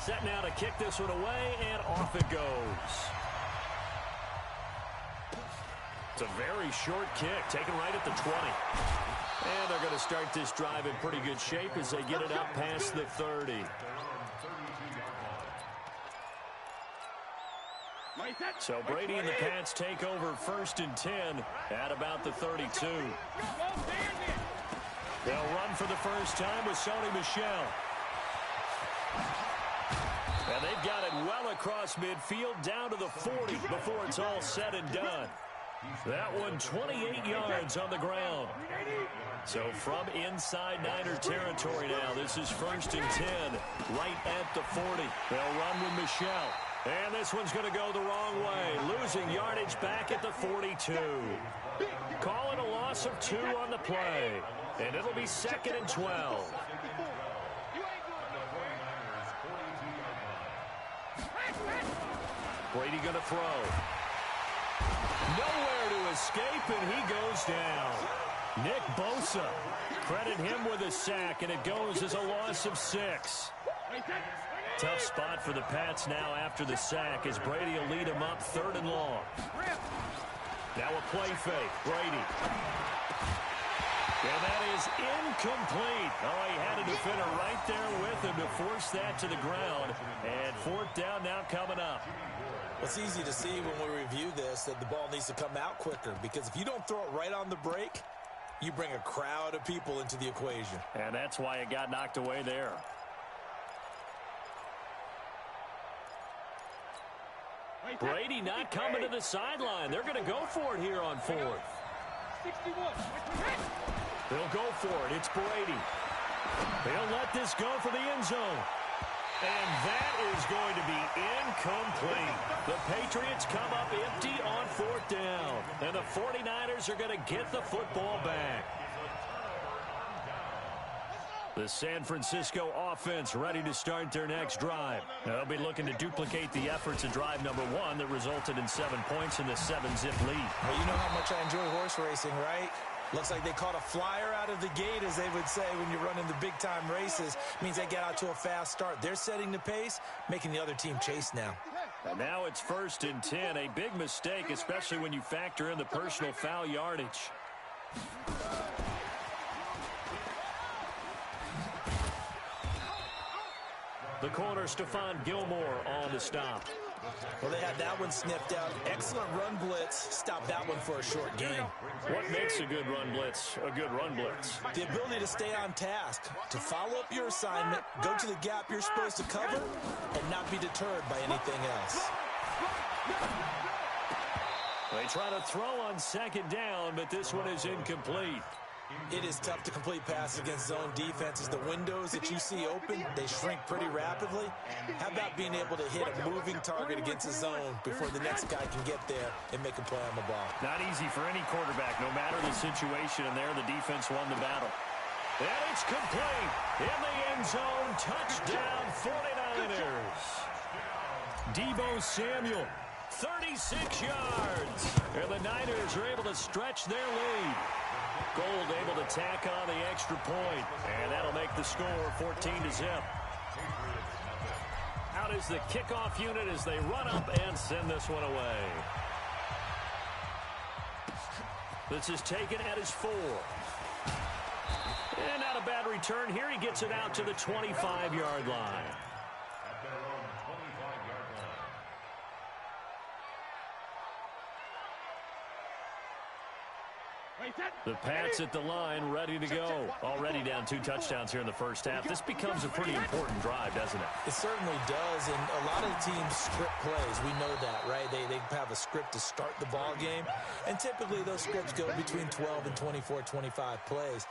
Set now to kick this one away, and off it goes. It's a very short kick, taken right at the 20. And they're going to start this drive in pretty good shape as they get it up past the 30. So Brady and the Pats take over 1st and 10 at about the 32. They'll run for the first time with Sony Michel. And they've got it well across midfield down to the 40 before it's all said and done. That one 28 yards on the ground. So from inside Niner territory now, this is 1st and 10 right at the 40. They'll run with Michel. And this one's going to go the wrong way, losing yardage back at the 42. Calling a loss of 2 on the play. And it'll be 2nd and 12. Brady going to throw. Nowhere to escape, and he goes down. Nick Bosa, credit him with a sack, and it goes as a loss of 6. Tough spot for the Pats now after the sack as Brady will lead him up 3rd and long. Now a play fake. Brady. And that is incomplete. Oh, he had a defender right there with him to force that to the ground. And 4th down now coming up. It's easy to see when we review this that the ball needs to come out quicker, because if you don't throw it right on the break, you bring a crowd of people into the equation. And that's why it got knocked away there. Brady not coming to the sideline. They're going to go for it here on 4th. They'll go for it. It's Brady. They'll let this go for the end zone. And that is going to be incomplete. The Patriots come up empty on 4th down. And the 49ers are going to get the football back. The San Francisco offense ready to start their next drive. They'll be looking to duplicate the efforts of drive number 1 that resulted in 7 points in the 7-zip lead. Well, you know how much I enjoy horse racing, right? Looks like they caught a flyer out of the gate, as they would say when you're running the big-time races. Means they get out to a fast start. They're setting the pace, making the other team chase now. And now it's 1st and 10. A big mistake, especially when you factor in the personal foul yardage. The corner, Stephon Gilmore, on the stop. Well, they had that one sniffed out. Excellent run blitz. Stopped that one for a short gain. What makes a good run blitz a good run blitz? The ability to stay on task, to follow up your assignment, go to the gap you're supposed to cover, and not be deterred by anything else. They try to throw on 2nd down, but this one is incomplete. It is tough to complete passes against zone defenses. The windows that you see open, they shrink pretty rapidly. How about being able to hit a moving target against a zone before the next guy can get there and make a play on the ball? Not easy for any quarterback, no matter the situation, and there the defense won the battle. And it's complete. In the end zone, touchdown 49ers. Deebo Samuel, 36 yards. And the Niners are able to stretch their lead. Gold able to tack on the extra point, and that'll make the score 14-0. Out is the kickoff unit as they run up and send this one away. This is taken at his 4. And not a bad return here. He gets it out to the 25-yard line. The Pats at the line, ready to go. Already down 2 touchdowns here in the first half. This becomes a pretty important drive, doesn't it? It certainly does, and a lot of teams script plays. We know that, right? They have a script to start the ball game, and typically those scripts go between 12 and 24, 25 plays.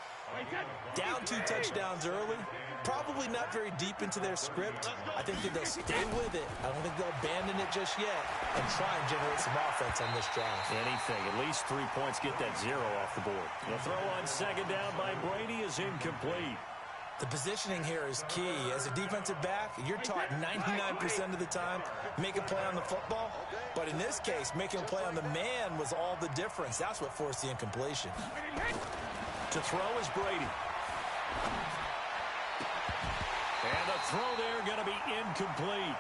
Down 2 touchdowns early, probably not very deep into their script. I think that they'll stay with it. I don't think they'll abandon it just yet and try and generate some offense on this drive. Anything, at least 3 points, get that 0 off the board. The throw on 2nd down by Brady is incomplete. The positioning here is key. As a defensive back, you're taught 99% of the time, make a play on the football. But in this case, making a play on the man was all the difference. That's what forced the incompletion. To throw is Brady. And the throw there going to be incomplete.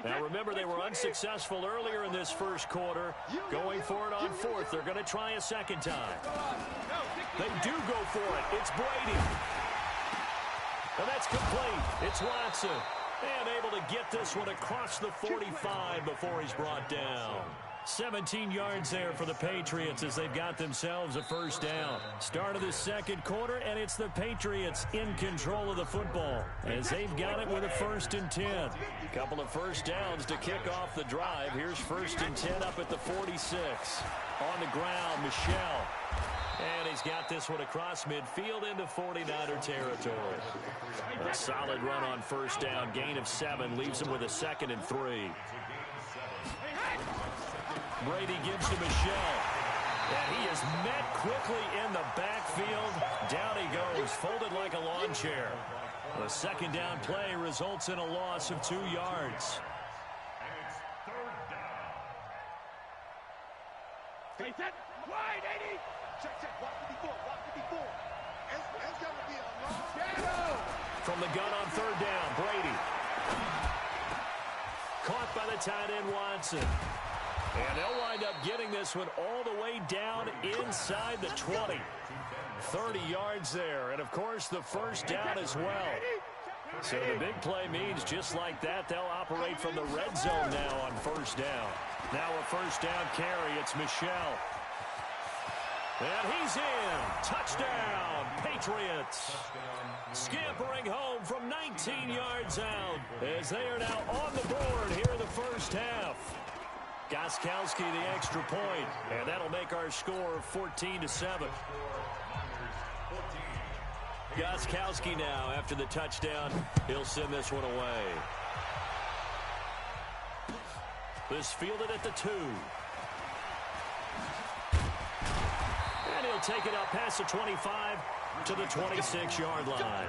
Now, remember, they were unsuccessful earlier in this first quarter. Going for it on fourth. They're going to try a second time. They do go for it. It's Brady. And that's complete. It's Watson. And able to get this one across the 45 before he's brought down. 17 yards there for the Patriots as they've got themselves a first down. Start of the second quarter, and it's the Patriots in control of the football as they've got it with a 1st and 10. Couple of first downs to kick off the drive. Here's 1st and 10 up at the 46. On the ground, Michel. And he's got this one across midfield into 49er territory. A solid run on first down. Gain of 7 leaves him with a 2nd and 3. Brady gives to Michel. And he is met quickly in the backfield. Down he goes, folded like a lawn chair. The second down play results in a loss of 2 yards. Stay set. Wide, 80. Check. Block 54. It's going to be a long shadow. From the gun on third down, Brady. Caught by the tight end, Watson. And they'll wind up getting this one all the way down inside the 20. 30 yards there. And, of course, the first down as well. So the big play means just like that, they'll operate from the red zone now on first down. Now a first down carry. It's Michel. And he's in. Touchdown, Patriots. Scampering home from 19 yards out as they are now on the board here in the first half. Gostkowski the extra point, and that'll make our score 14-7. Gostkowski now after the touchdown. He'll send this one away. This fielded at the 2. And he'll take it up past the 25 to the 26-yard line.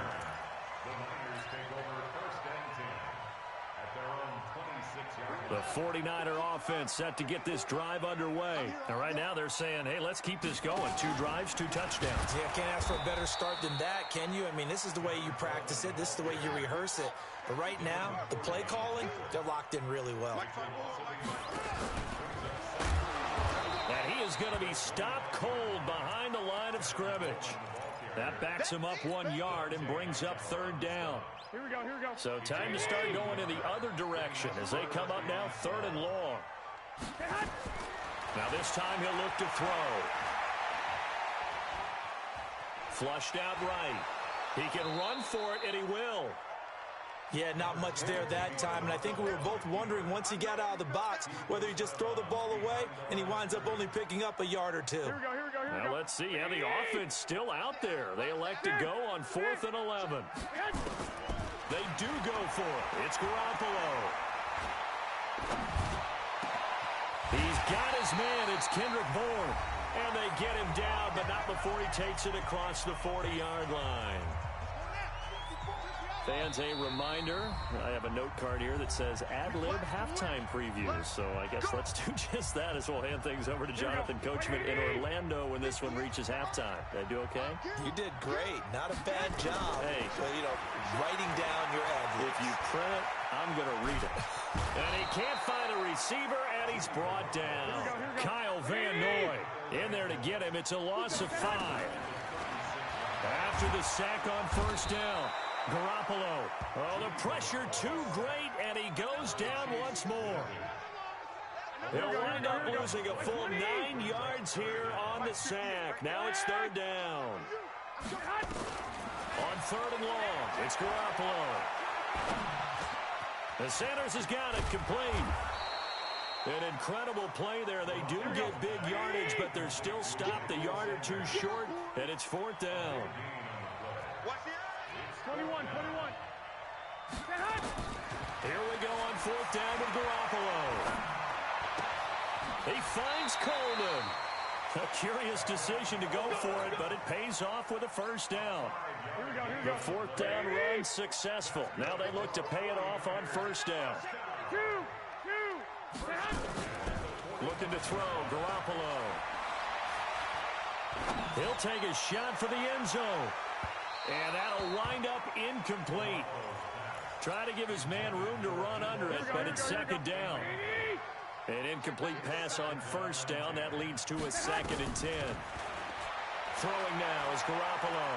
The 49er offense set to get this drive underway. And right now they're saying, hey, let's keep this going. 2 drives, 2 touchdowns. Yeah, can't ask for a better start than that, can you? I mean, this is the way you practice it. This is the way you rehearse it. But right now, the play calling, they're locked in really well. And he is going to be stopped cold behind the line of scrimmage. That backs him up 1 yard and brings up third down. Here we go. So time to start going in the other direction as they come up now 3rd and long. Now this time he'll look to throw. Flushed out right. He can run for it, and he will. Yeah, not much there that time, and I think we were both wondering once he got out of the box whether he just throw the ball away, and he winds up only picking up a yard or 2. Here we go. Now let's see. And the offense still out there. They elect to go on 4th and 11. They do go for it. It's Garoppolo. He's got his man. It's Kendrick Bourne. And they get him down, but not before he takes it across the 40-yard line. Fans, a reminder, I have a note card here that says ad-lib halftime previews. So I guess let's do just that as we'll hand things over to Jonathan Coachman in Orlando when this one reaches halftime. Did I do okay? You did great. Not a bad job. Hey. Writing down your ad-libs. If you print it, I'm going to read it. And he can't find a receiver, and he's brought down. Kyle Van Noy in there to get him. It's a loss of 5. After the sack on first down. Garoppolo. Oh, the pressure too great, and he goes down once more. He'll wind up losing a full 9 yards here on the sack. Now it's third down. On 3rd and long, it's Garoppolo. The Sanders has got it complete. An incredible play there. They do get big yardage, but they're still stopped a yard or 2 short, and it's 4th down. 21. Here we go on 4th down with Garoppolo. He finds Coleman. A curious decision to go for it, but it pays off with a first down. The 4th down run successful. Now they look to pay it off on first down. Looking to throw, Garoppolo. He'll take a shot for the end zone. And that'll wind up incomplete. Try to give his man room to run under it, but it's second down. An incomplete pass on first down. That leads to a 2nd and 10. Throwing now is Garoppolo.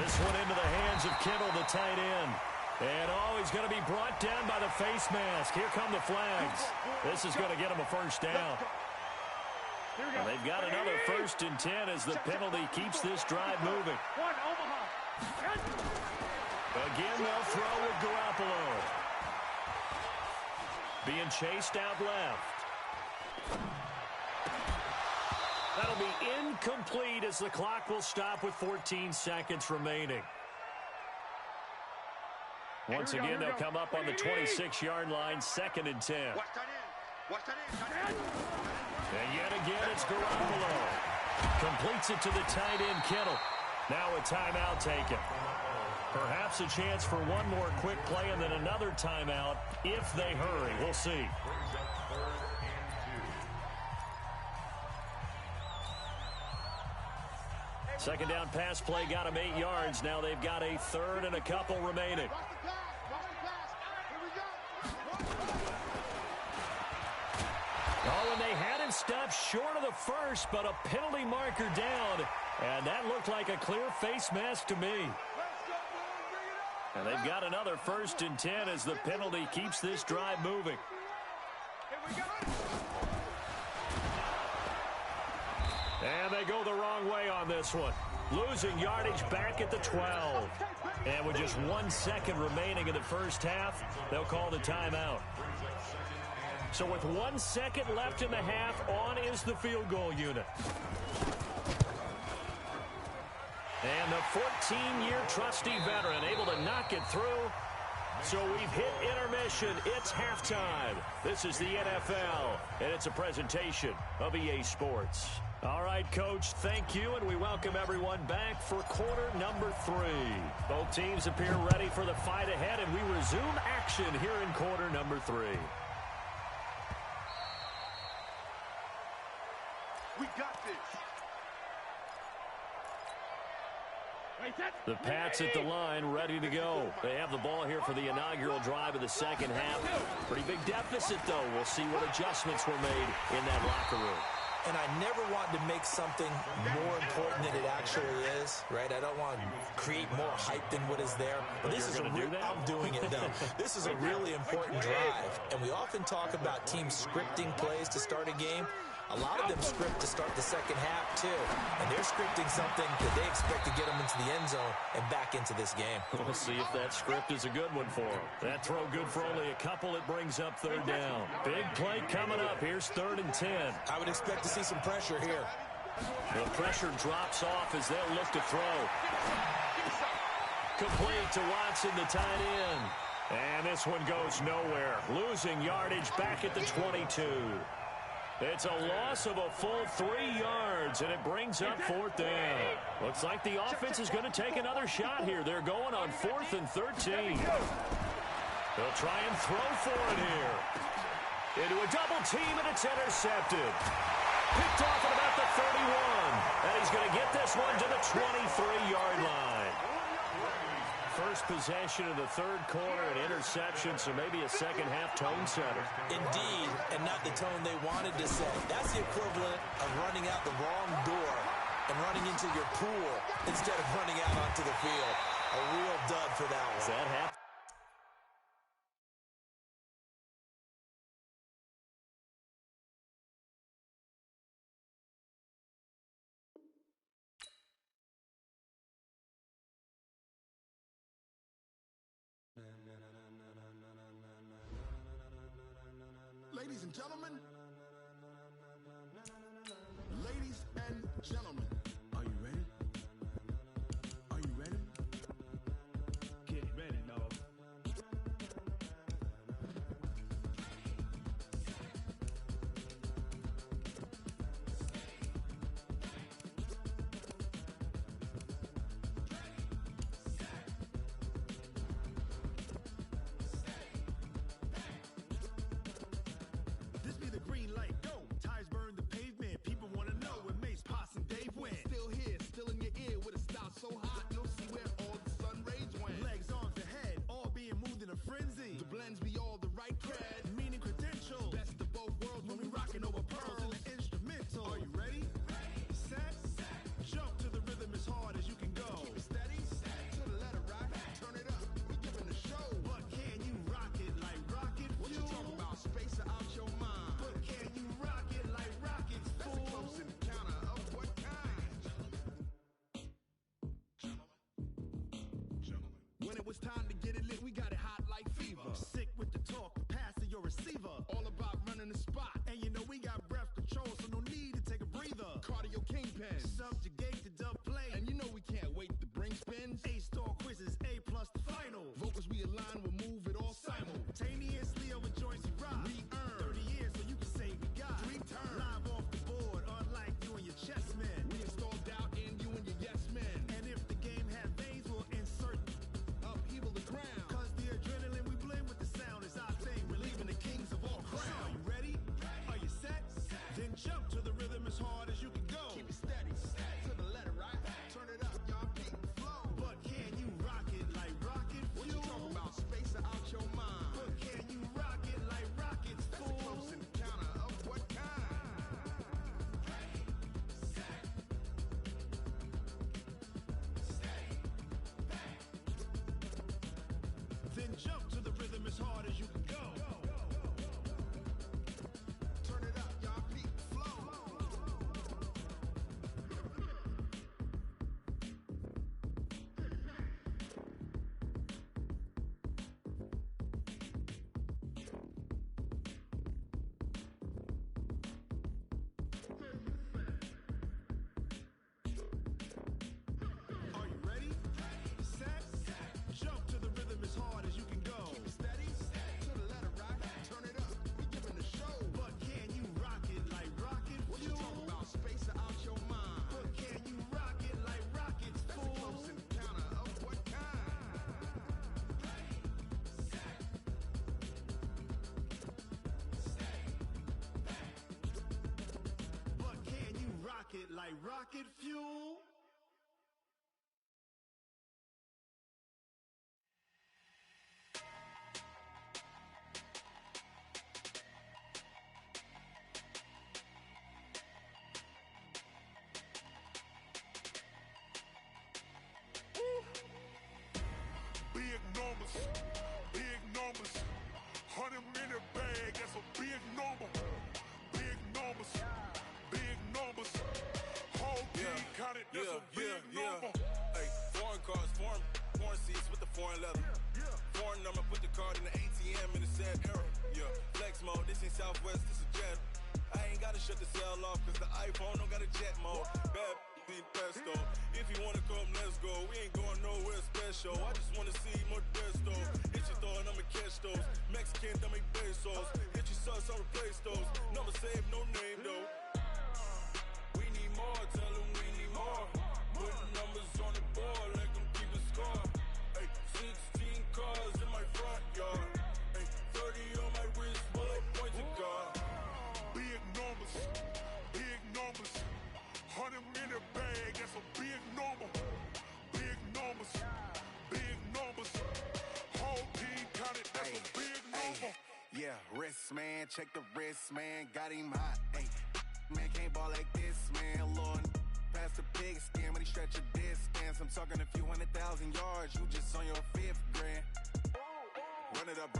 This one into the hands of Kittle, the tight end. And he's going to be brought down by the face mask. Here come the flags. This is going to get him a first down. And they've got another 1st and 10 as the penalty keeps this drive moving. Again, they'll throw with Garoppolo. Being chased out left. That'll be incomplete as the clock will stop with 14 seconds remaining. Once again, they'll come up on the 26-yard line, 2nd and 10. And yet again, it's Garoppolo. Completes it to the tight end, Kittle. Now a timeout taken. Perhaps a chance for one more quick play and then another timeout if they hurry. We'll see. Second down pass play got him 8 yards. Now they've got a 3rd and a couple remaining. Oh, and they had him stopped short of the first, but a penalty marker down. And that looked like a clear face mask to me. And they've got another 1st and 10 as the penalty keeps this drive moving. And they go the wrong way on this one. Losing yardage back at the 12. And with just 1 second remaining in the first half, they'll call the timeout. So with 1 second left in the half, on is the field goal unit. And the 14-year trusty veteran able to knock it through. So we've hit intermission. It's halftime. This is the NFL, and it's a presentation of EA Sports. All right, Coach, thank you, and we welcome everyone back for quarter number 3. Both teams appear ready for the fight ahead, and we resume action here in quarter number 3. We got this. The Pats at the line, ready to go. They have the ball here for the inaugural drive of the second half. Pretty big deficit, though. We'll see what adjustments were made in that locker room. And I never want to make something more important than it actually is, right? I don't want to create more hype than what is there. But this is I'm doing it, though. This is a really important drive. And we often talk about teams scripting plays to start a game. A lot of them script to start the second half, too. And they're scripting something that they expect to get them into the end zone and back into this game. We'll see if that script is a good one for them. That throw good for only a couple. It brings up 3rd down. Big play coming up. Here's 3rd and 10. I would expect to see some pressure here. The pressure drops off as they'll look to throw. Complete to Watson, the tight end. And this one goes nowhere. Losing yardage back at the 22. It's a loss of a full 3 yards, and it brings up 4th down. Looks like the offense is going to take another shot here. They're going on 4th and 13. They'll try and throw for it here. Into a double team, and it's intercepted. Picked off at about the 31. And he's going to get this one to the 23-yard line. First possession of the 3rd quarter, an interception, so maybe a second-half tone setter. Indeed, and not the tone they wanted to set. That's the equivalent of running out the wrong door and running into your pool instead of running out onto the field. A real dud for that one. Does that happen? Ladies and gentlemen. Ladies and gentlemen. Are you ready? Are you ready? Get ready, dog. When it was time to get it lit, we got it hot like fever. Sick with the talk, pass to your receiver. All about running the spot. And you know we got breath control, so no need to take a breather. Cardio kingpin, subjugate the dub play. And you know we can't wait to bring spins. A-star quizzes, A+ the final. Vocals we align, we'll move it all simultaneously over joints we rock. We earn 30 years, so you can say we got 3 turns. Live off the board, unlike you and your chess men. We install doubt in you and your yes men. And if the game had veins, we'll insert upheaval the ground. Cause the adrenaline we blend with the sound is our thing. We're leaving the kings of all crowns. So are you ready? Are you set? Then jump to the rhythm as hard as you can go. Keep it steady, to the letter, right? Turn it up, y'all peak flow. But can you rock it like rocket fuel? What you talking about? Space out your mind. But can you rock it like rockets, fool? That's a close encounter of what kind? Ready, set, steady, bang. Then jump to the rhythm as hard as you can go. Turn it up, y'all peak flow. Are you ready? Set, jump to the rhythm as hard as you can go. Keep it steady, to the letter, right? Turn it up, we giving the show. But can you rock it like rocket fuel? What you talking about? Space out your mind. But can you rock it like rockets, fool? That's a close encounter of what kind? Ready, set, steady, bang. But can you rock it like rocket fuel? Big numbers, 100 minute bag, that's a big number. Big numbers, whole team counted, that's a big number. Hey, foreign cars, foreign seats with the foreign leather. Foreign number, put the card in the ATM in the sad era. Yeah, flex mode, this ain't Southwest, this a jet. I ain't gotta shut the cell off, cause the iPhone don't got a jet mode. Bad in pesto. If you wanna come, let's go. We ain't going nowhere special. I just wanna see Modesto. Hit your thought, I'ma catch those. Mexican, don't make pesos. Hit your sus, I'll replace those. Number saved, no name though. We need more, tell them we need more. Putting numbers on the board, like them keep a score. Hey, 16 cars in my front yard. Hey, 30 on my wrist, while I point to God. Big numbers, 100 minute bag, that's a big number. Big numbers, whole team counted, that's a big number. Yeah, wrist man, check the wrist man, got him hot. Ay, man can't ball like this, man. Lord, past the pig skin, but he stretch a distance. I'm talking a few 100,000 yards, you just on your 5th grand. Run it up,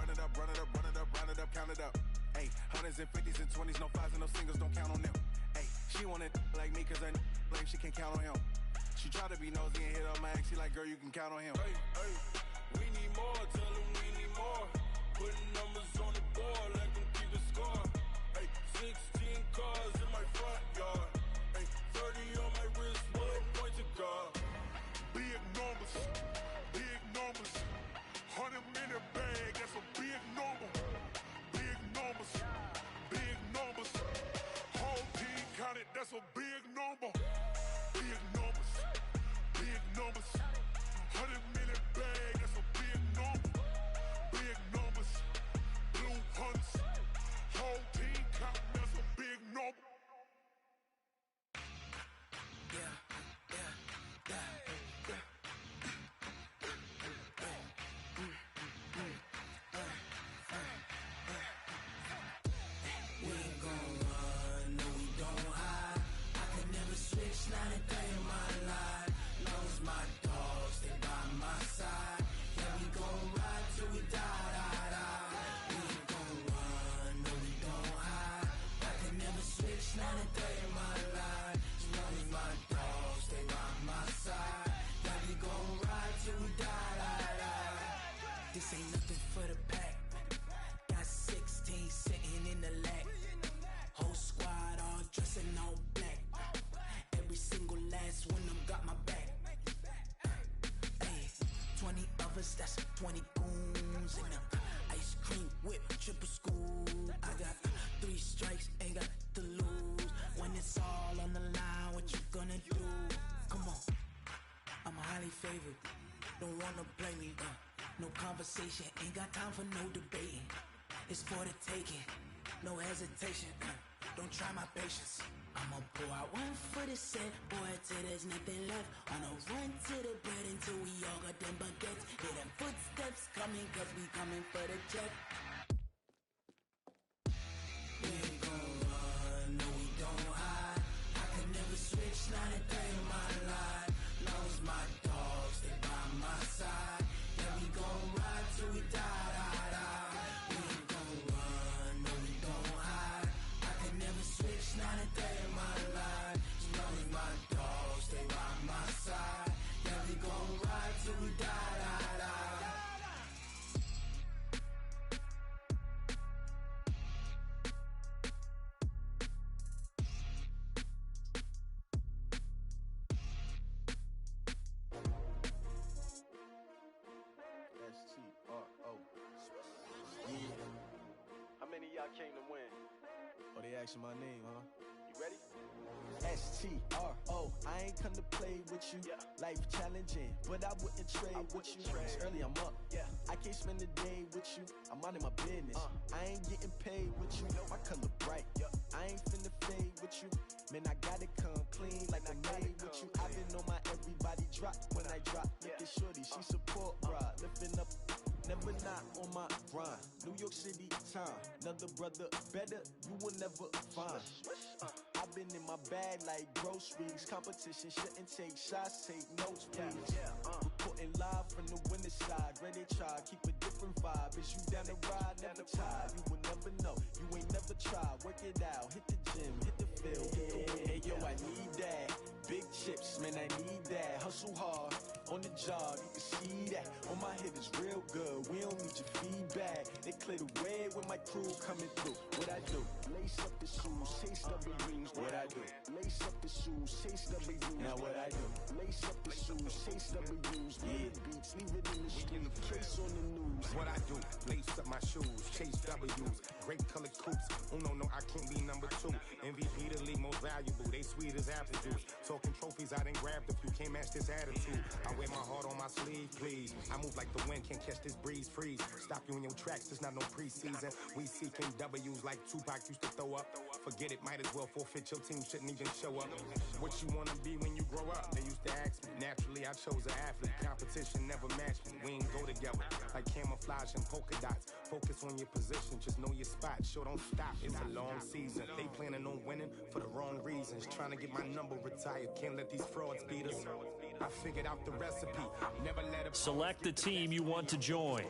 count it up. Ay, hundreds and 50s and 20s, no 5s and no singles, don't count on them. Ay, she want it like me, cause her like she can't count on him. She try to be nosy and hit up my ex, she like, girl, you can count on him. Hey, we need more, tell them we need more. Putting numbers on the board, like them keep a score. Hey, 16 cars in my front yard. Hey, 30 on my wrist, while I point to God. Big numbers, 100 minute bag, that's a big number. Big numbers, whole team counted, that's a big number. Big numbers, 100 minute bag, that's a big number. Big numbers, choppers, that's 20 goons in them. Ice cream whip, triple school. I got 3 strikes, ain't got to lose. When it's all on the line, what you gonna do? Come on, I'm highly favored. Don't wanna play me, no conversation, ain't got time for no debating. It's for the taking, no hesitation. Don't try my patience. I'ma pour out one for the set, boy, till there's nothing left. On a run to the bread until we all got them baguettes. Hear them footsteps coming, cause we coming for the check. We ain't gon' run, no we don't hide. I could never switch, not a day in my life. Long as my dogs, they by my side. Yeah, we gon' ride till we die, die, die. We ain't gon' run, no we don't hide. I could never switch, not a day in my life. As long as my dogs, they by my side. Yeah, we gon' ride till we die, die, die. S-T-R-O. Yeah. How many of y'all came to win? Oh, they asking my name, huh? You ready? S-T-R-O. I ain't come to play with you. Yeah. Life challenging, but I wouldn't trade with you. It's early, I'm up. Yeah. I can't spend the day with you. I'm out of my business. I ain't getting paid with you. My color bright. Yeah. I ain't finna fade with you. Man, I gotta come clean like I made with you. I've been on my everybody drop when I drop. Look at shorty, she support ride. Lifting up, never not on my grind. New York City time, another brother better, you will never find. I've been in my bag like groceries. Competition shouldn't take shots, take notes, please. Reporting live from the winning side. Ready to try, keep a different vibe. Is you down the ride, never tired. You will never know, you ain't never tried. Work it out, hit the gym, hit the field, get the win. Hey yo, I need that. Big chips, man, I need that. Hustle hard, on the job, you can see that. On my hit is real good, we don't need your feedback. They clear the way when my crew coming through. What I do? Lace up the shoes, chase double rings. What I do? Lace up the shoes, chase double rings. Now what I do? Lace up the shoes, chase double rings. Yeah, beats, leave it in the street, case on the news. What I do? Lace up my shoes, chase W's. Great colored coops. Oh no, I can't be number 2. MVP the league most valuable. They sweet as apple juice. Talking trophies, I done grabbed a few. Can't match this attitude. I wear my heart on my sleeve, please. I move like the wind, can't catch this breeze. Freeze. Stop you in your tracks, there's not no preseason. We seeking W's like Tupac used to throw up. Forget it, might as well forfeit. Your team shouldn't even show up. What you wanna be when you grow up? They used to ask me. Naturally, I chose an athlete. Competition never matched me. We ain't go together like camouflage and polka dots. Focus on your position, just know your spot. Sure, don't stop. It's a long season. They planning on winning for the wrong reasons. Trying to get my number retired. Can't let these frauds beat us. I figured out the recipe. Never let it. Select the team you want to join.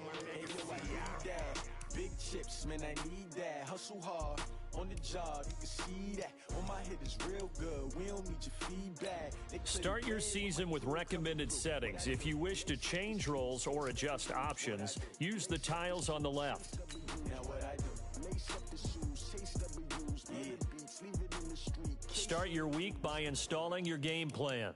Big chips, man, I need that. Hustle hard, on the job, you can see that. On my hit is real good, we don't need your feedback. Start your season with recommended settings. If you wish to change roles or adjust options, use the tiles on the left. Now what I do, lace up the shoes, chase W's, beats, leave it in the street. Start your week by installing your game plan.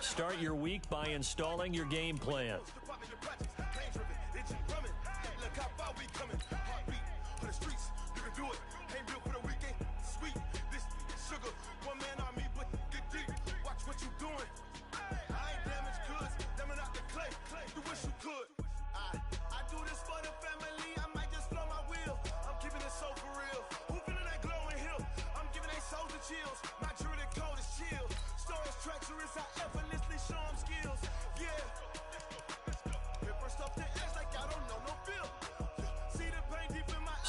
Start your week by installing your game plan. Treacherous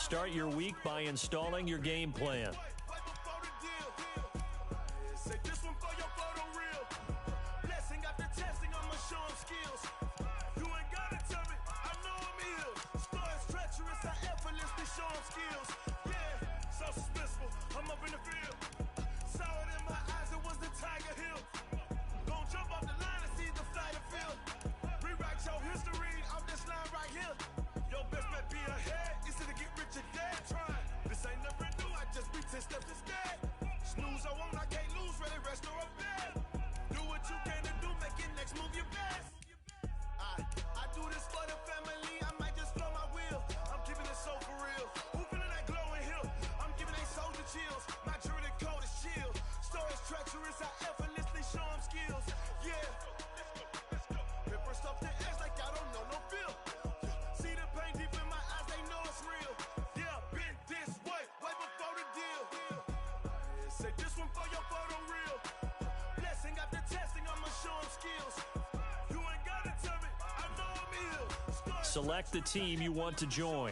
Start your week by installing your game plan. Select the team you want to join.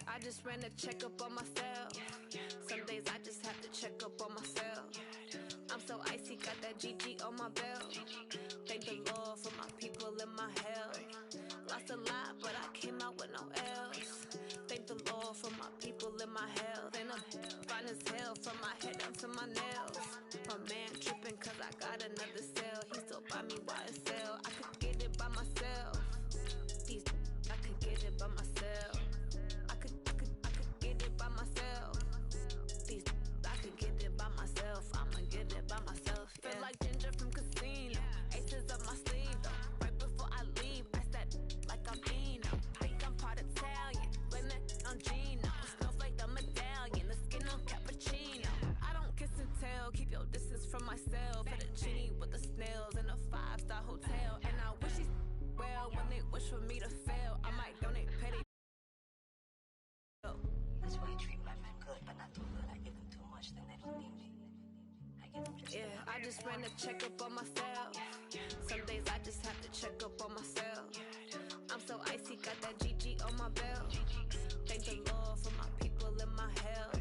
I just ran a checkup on myself. Some days I just have to check up on myself. I'm so icy, got that GG on my belt. Thank the Lord for my people and my health. Lost a lot, but I came out with no else. Thank the Lord for my people and my health. And I'm fine as hell from my head down to my nails. My man tripping cause I got another cell. He still buy me YSL. I could get it by myself. These I could get it by myself. I could get it by myself. These I could get it by myself. I'ma get it by myself. Yeah. Feel like Ginger from Casino. Aces up my sleeve though. Right before I leave, I said like I'm Eno. Think I'm part Italian. Blame it on Gino. Snowflake the medallion. The skin on cappuccino. I don't kiss and tell. Keep your distance from myself. For the genie with the snails in a 5-star hotel. And I wish he's well when they wish for me to fail. I might donate petty. That's why I treat my men good, but not too good. I give them too much, then they don't need me. I give them just enough. I just ran a checkup on myself. Some days I just have to check up on myself. I'm so icy, got that GG on my belt. Thank the Lord for my people and my health.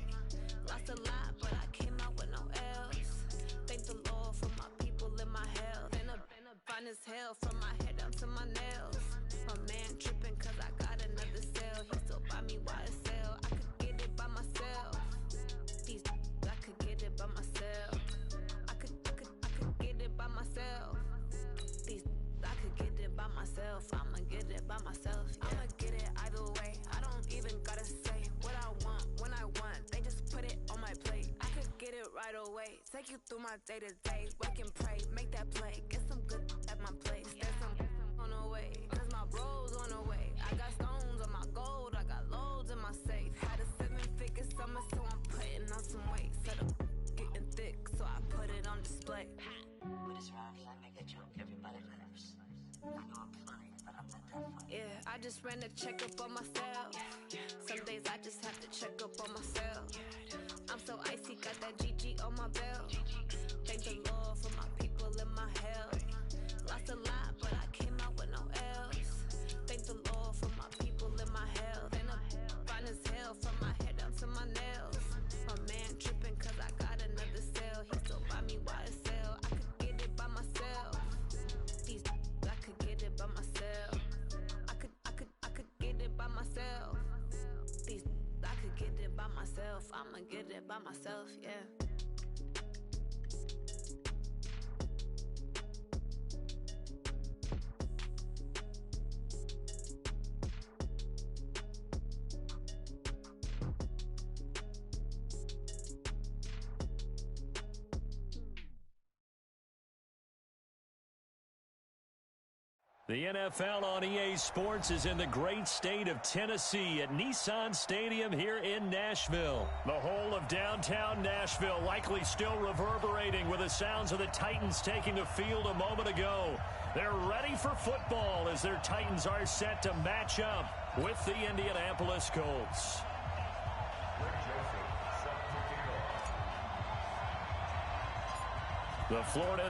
Lost a lot, but I came out with no else. Thank the Lord for my people and my health. And I'm fine as hell from my head down to my nails. My man tripping cause I got another cell. He still buy me YSL. I could get it by myself. These I could get it by myself. I could get it by myself. These I could get it by myself. I'ma get it by myself. Yeah. I'ma get it either way. I don't even gotta say what I want when I want. They just put it on my plate. I could get it right away. Take you through my day to day. Work and pray, make that play. Get some good at my place. There's some on the way. Cause my bros on the way. I got stones on my gold. I got loads in my safe. Had a 7-figure summer, so I'm putting on some weight. Set up getting thick, so I put it on display. With this rhyme, I make a joke, everybody laughs. I know I'm funny, but I'm not that funny. Yeah, I just ran a checkup on myself. Some days I just have to check up on myself. I'm so icy, got that GG on my belt. Thank the Lord for my people and my health. Lost a lot, but I came out with no else. Thank the Lord for my people and my health. And I'm fine as hell from my head down to my nails. My man tripping cause I got another cell. He still buy me YSL. I could get it by myself. These I could get it by myself. I could get it by myself. These I could get it by myself. I'ma get it by myself, yeah. The NFL on EA Sports is in the great state of Tennessee at Nissan Stadium here in Nashville. The whole of downtown Nashville likely still reverberating with the sounds of the Titans taking the field a moment ago. They're ready for football as their Titans are set to match up with the Indianapolis Colts. The Florida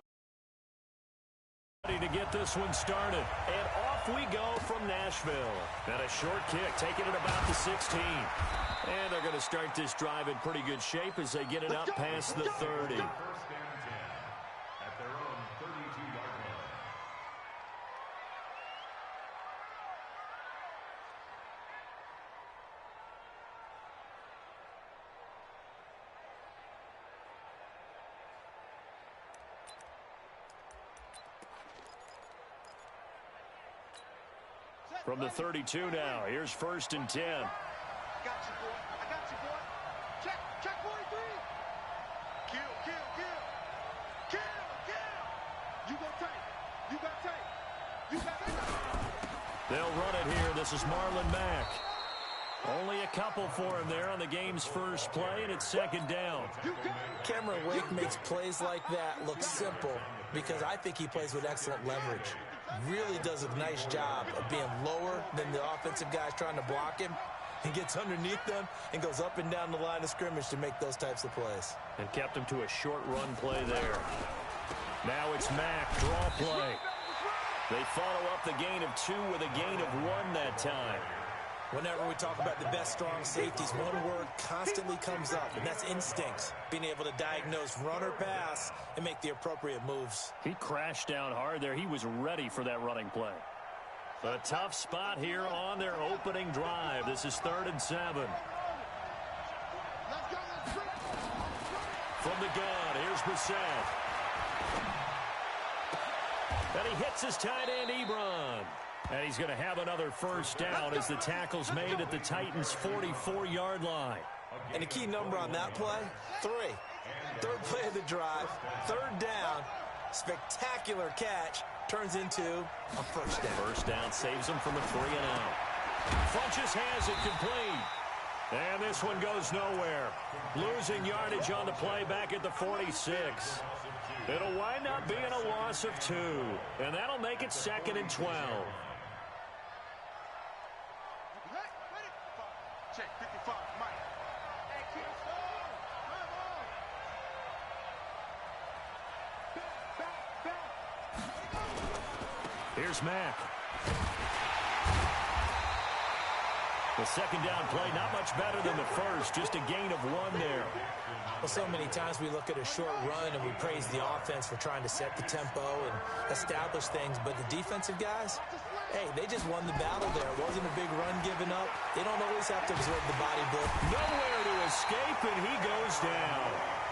ready to get this one started. And off we go from Nashville. And a short kick taking it about the 16. And they're going to start this drive in pretty good shape as they get it up past the 30. From the 32 now, here's 1st and 10. I got you, boy. I got you, boy. Check 43. Kill. You got tape. They'll run it here. This is Marlon Mack. Only a couple for him there on the game's first play, and it's 2nd down. Cameron Wake makes plays like that look simple because I think he plays with excellent leverage. Really does a nice job of being lower than the offensive guys trying to block him. He gets underneath them and goes up and down the line of scrimmage to make those types of plays. And kept him to a short run play there. Now it's Mack, draw play. They follow up the gain of 2 with a gain of 1 that time. Whenever we talk about the best strong safeties, one word constantly comes up, and that's instincts. Being able to diagnose run or pass and make the appropriate moves. He crashed down hard there. He was ready for that running play. A tough spot here on their opening drive. This is 3rd and 7. From the gun, here's Brissett. And he hits his tight end, Ebron. And he's going to have another 1st down as the tackle's made at the Titans' 44-yard line. And the key number on that play, 3. 3rd play of the drive, 3rd down, spectacular catch, turns into a 1st down. 1st down saves him from a 3-and-out. Funchess has it complete. And this one goes nowhere. Losing yardage on the play back at the 46. It'll wind up being a loss of 2. And that'll make it 2nd and 12. Check 55, Mike. Here's Mack. The 2nd down play, not much better than the first, just a gain of 1 there. Well, so many times we look at a short run and we praise the offense for trying to set the tempo and establish things, but the defensive guys, hey, they just won the battle there. It wasn't a big run given up. They don't always have to absorb the body blow. Nowhere to escape, and he goes down.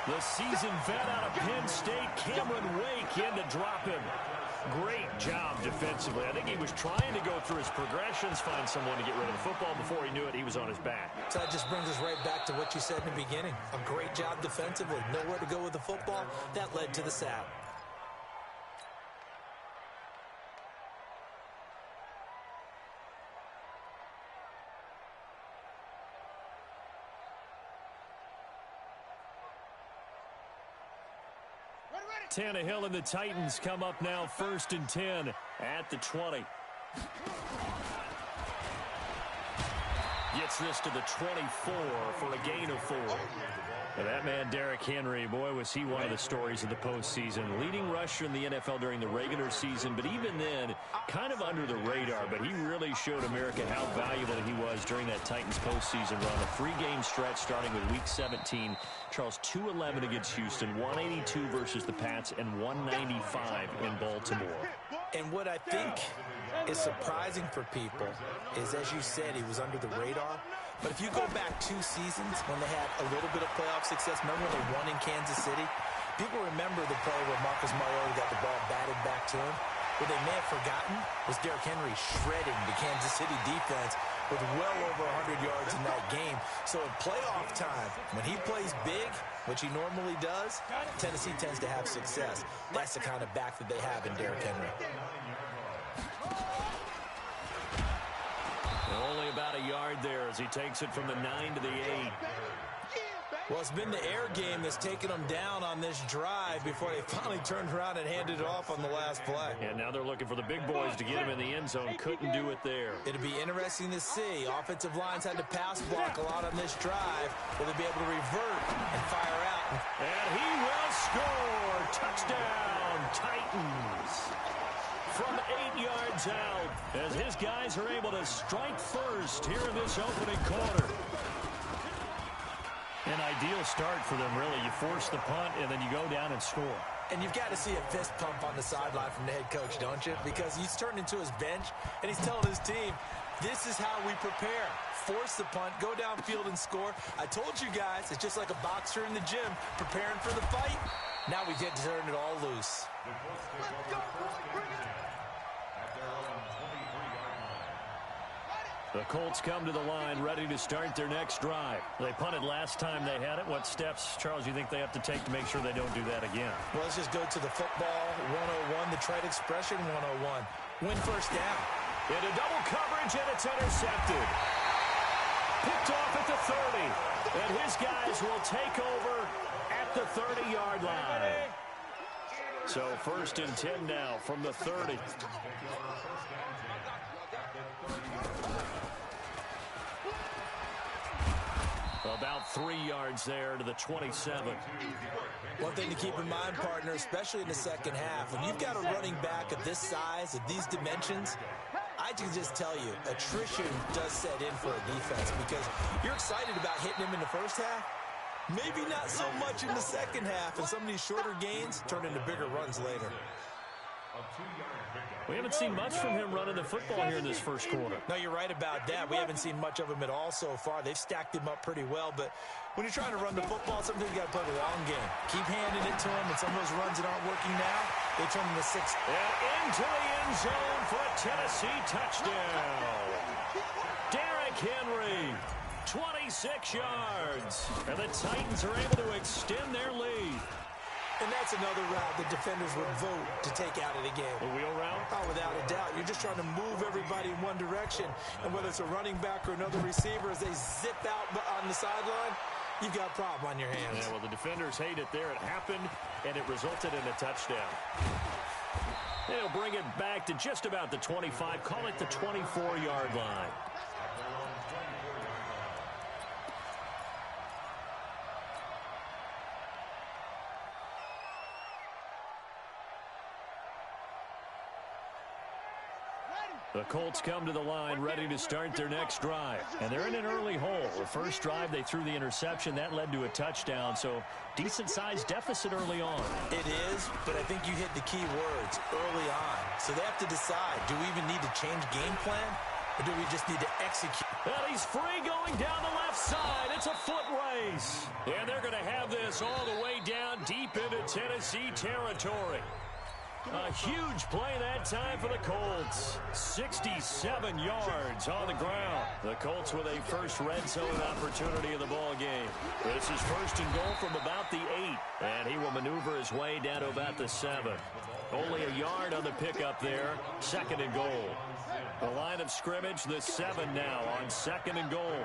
The seasoned vet out of Penn State, Cameron Wake, in to drop him. Great job defensively. I think he was trying to go through his progressions, find someone to get rid of the football. Before he knew it, he was on his back. So that just brings us right back to what you said in the beginning. A great job defensively. Nowhere to go with the football. That led to the sack. Tannehill and the Titans come up now 1st and 10 at the 20. Gets this to the 24 for a gain of 4. And that man, Derrick Henry, boy, was he one of the stories of the postseason. Leading rusher in the NFL during the regular season, but even then, kind of under the radar. But he really showed America how valuable he was during that Titans postseason run. A 3-game stretch starting with Week 17. Charles, 211 against Houston, 182 versus the Pats, and 195 in Baltimore. And what I think is surprising for people is, as you said, he was under the radar. But if you go back 2 seasons when they had a little bit of playoff success, remember when they won in Kansas City? People remember the play where Marcus Mariota got the ball batted back to him. What they may have forgotten was Derrick Henry shredding the Kansas City defense with well over 100 yards in that game. So in playoff time, when he plays big, which he normally does, Tennessee tends to have success. That's the kind of back that they have in Derrick Henry. Only about a yard there as he takes it from the 9 to the 8. Well, it's been the air game that's taken them down on this drive before they finally turned around and handed it off on the last play. And now they're looking for the big boys to get him in the end zone. Couldn't do it there. It'll be interesting to see. Offensive lines had to pass block a lot on this drive. Will they be able to revert and fire out? And he will score. Touchdown, Titans. From 8 yards out as his guys are able to strike first here in this opening quarter. An ideal start for them, really. You force the punt, and then you go down and score. And you've got to see a fist pump on the sideline from the head coach, don't you? Because he's turned into his bench, and he's telling his team, this is how we prepare. Force the punt, go downfield and score. I told you guys, it's just like a boxer in the gym preparing for the fight. Now we get to turn it all loose. The Colts come to the line ready to start their next drive. They punted last time they had it. What steps, Charles, you think they have to take to make sure they don't do that again? Well, let's just go to the football 101, the trade expression 101. Win first down. Into double coverage, and it's intercepted. Picked off at the 30. And his guys will take over at the 30-yard line. So 1st and 10 now from the 30. About 3 yards there to the 27. One thing to keep in mind, partner, especially in the second half, when you've got a running back of this size, of these dimensions, I can just tell you, attrition does set in for a defense because you're excited about hitting him in the first half. Maybe not so much in the second half, and some of these shorter gains turn into bigger runs later. We haven't seen much from him running the football here in this first quarter. No, you're right about that. We haven't seen much of him at all so far. They've stacked him up pretty well, but when you're trying to run the football, sometimes you got to play the long game. Keep handing it to him, and some of those runs that aren't working now, they turn into 6. And into the end zone for a Tennessee touchdown. Derrick Henry, 26 yards. And the Titans are able to extend their lead. And that's another route the defenders would vote to take out of the game. The wheel route? Oh, without a doubt. You're just trying to move everybody in one direction. And whether it's a running back or another receiver, as they zip out on the sideline, you've got a problem on your hands. Yeah, well, the defenders hate it there. It happened, and it resulted in a touchdown. They'll bring it back to just about the 25. Call it the 24-yard line. The Colts come to the line ready to start their next drive. And they're in an early hole. The first drive, they threw the interception. That led to a touchdown. So decent-sized deficit early on. It is, but I think you hit the key words early on. So they have to decide, do we even need to change game plan? Or do we just need to execute? And he's free going down the left side. It's a foot race. And they're going to have this all the way down deep into Tennessee territory. A huge play that time for the Colts. 67 yards on the ground. The Colts with a first red zone opportunity of the ball game. This is 1st and goal from about the 8. And he will maneuver his way down to about the 7. Only a yard on the pickup there. 2nd and goal. The line of scrimmage, the 7 now on 2nd and goal.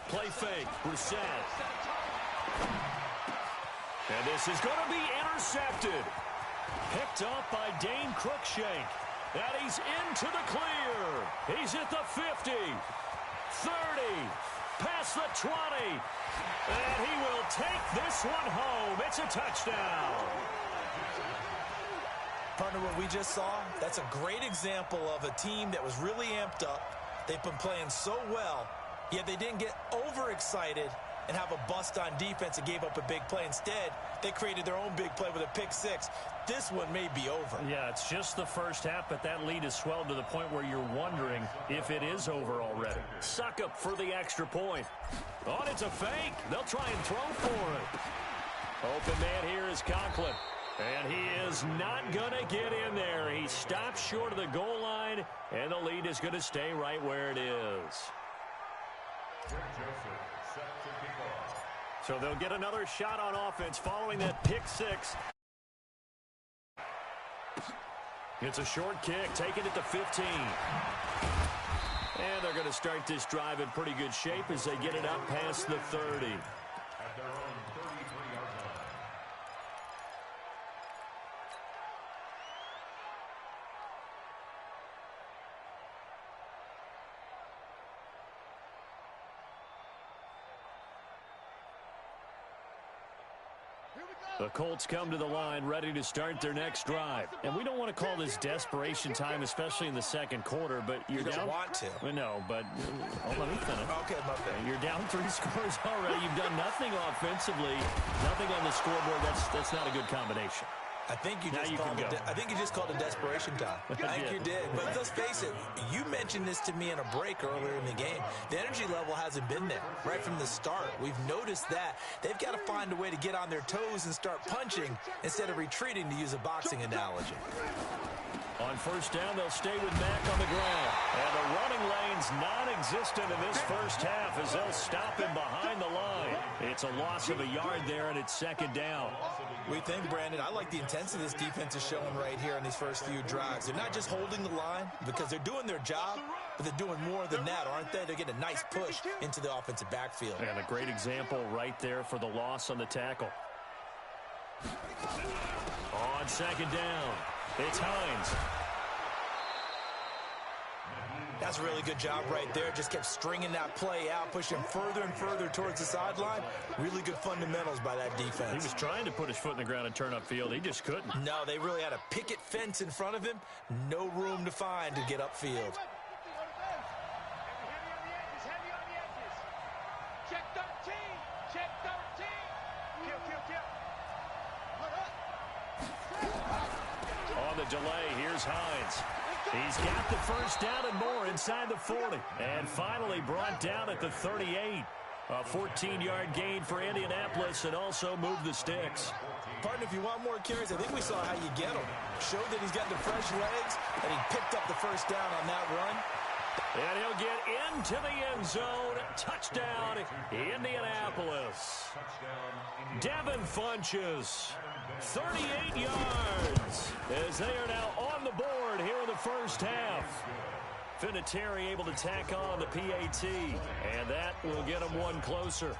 Play fake, Brissett. And this is going to be intercepted. Picked up by Dane Cruikshank. And he's into the clear. He's at the 50, 30, past the 20. And he will take this one home. It's a touchdown. Partner, what we just saw, that's a great example of a team that was really amped up. They've been playing so well, yet they didn't get overexcited and have a bust on defense and gave up a big play. Instead, they created their own big play with a pick 6. This one may be over. Yeah, it's just the first half, but that lead has swelled to the point where you're wondering if it is over already. Suck up for the extra point. Oh, it's a fake. They'll try and throw for it. Open man here is Conklin. And he is not going to get in there. He stops short of the goal line, and the lead is going to stay right where it is. So they'll get another shot on offense following that pick six. It's a short kick, taking it to 15. And they're going to start this drive in pretty good shape as they get it up past the 30. The Colts come to the line ready to start their next drive. And we don't want to call this desperation time, especially in the second quarter, but you're down. You don't want to. No, but let me finish. Okay, my bad. You're down 3 scores already. You've done nothing offensively, nothing on the scoreboard. That's not a good combination. I think you just called it desperation time. I think you did. But let's face it, you mentioned this to me in a break earlier in the game. The energy level hasn't been there right from the start. We've noticed that. They've got to find a way to get on their toes and start punching instead of retreating, to use a boxing analogy. On first down, they'll stay with Mack on the ground. And the running lane's non-existent in this first half as they'll stop him behind the line. It's a loss of a yard there, and it's second down. We think, Brandon, I like the intensity this defense is showing right here in these first few drives. They're not just holding the line because they're doing their job, but they're doing more than that, aren't they? They're getting a nice push into the offensive backfield. And a great example right there for the loss on the tackle. On second down, it's Hines. That's a really good job right there. Just kept stringing that play out, pushing further and further towards the sideline. Really good fundamentals by that defense. He was trying to put his foot in the ground and turn upfield. He just couldn't. No, they really had a picket fence in front of him. No room to find to get upfield. Check 13. Check 13. On the delay, here's Hines. He's got the first down and more inside the 40. And finally brought down at the 38. A 14-yard gain for Indianapolis and also moved the sticks. Partner, if you want more carries, I think we saw how you get them. Showed that he's got the fresh legs, and he picked up the first down on that run. And he'll get into the end zone. Touchdown, Indianapolis. Devin Funchess, 38 yards, as they are now on the board here in the first half. Vinatieri able to tack on the PAT, and that will get him one closer.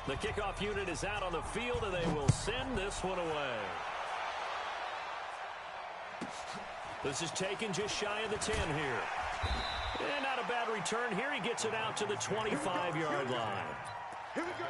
The kickoff unit is out on the field, and they will send this one away. This is taken just shy of the 10 here. And not a bad return here. He gets it out to the 25-yard line. Here we go.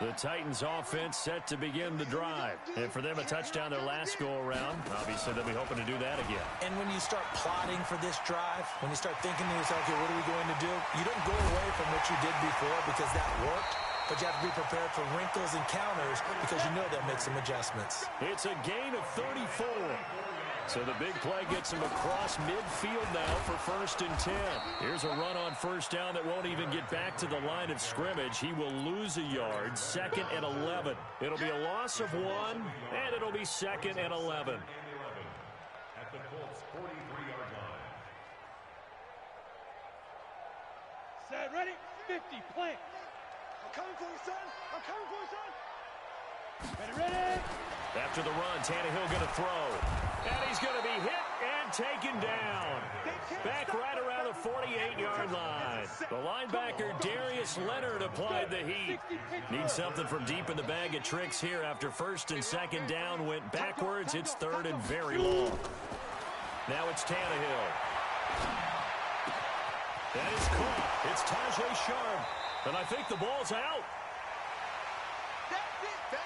The Titans offense set to begin the drive. And for them, a touchdown their last go-around. Obviously, they'll be hoping to do that again. And when you start plotting for this drive, when you start thinking to yourself, okay, what are we going to do? You don't go away from what you did before because that worked. But you have to be prepared for wrinkles and counters because you know they'll make some adjustments. It's a gain of 34. So the big play gets him across midfield now for 1st and 10. Here's a run on first down that won't even get back to the line of scrimmage. He will lose a yard, 2nd and 11. It'll be a loss of 1, and it'll be 2nd and 11. At the Colts 43-yard line. Set, ready, 50, plant. I'm coming for you, son. I'm coming for you, son. Ready, ready. After the run, Tannehill going to throw. And he's going to be hit and taken down. Back right around the 48-yard line. The linebacker, Darius Leonard, applied the heat. Needs something from deep in the bag of tricks here after 1st and 2nd down went backwards. It's 3rd and very long. Now it's Tannehill. That is caught. It's Tajay Sharp. And I think the ball's out. That's it, baby.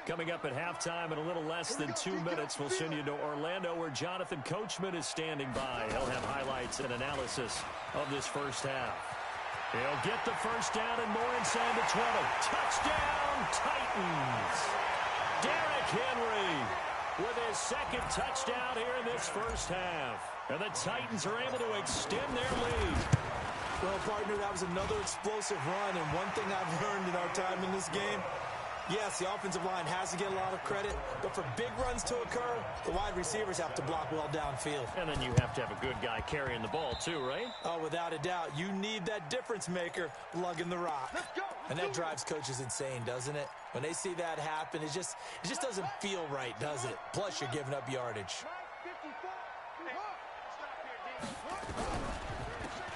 Coming up at halftime in a little less than 2 minutes, we'll send you to Orlando where Jonathan Coachman is standing by. He'll have highlights and analysis of this first half. He'll get the first down and more inside the 20. Touchdown, Titans. Derrick Henry with his second touchdown here in this first half. And the Titans are able to extend their lead. Well, partner, that was another explosive run. And one thing I've learned in our time in this game, yes, the offensive line has to get a lot of credit, but for big runs to occur, the wide receivers have to block well downfield. And then you have to have a good guy carrying the ball too, right? Oh, without a doubt. You need that difference maker lugging the rock. And that drives coaches insane, doesn't it? When they see that happen, it just doesn't feel right, does it? Plus, you're giving up yardage.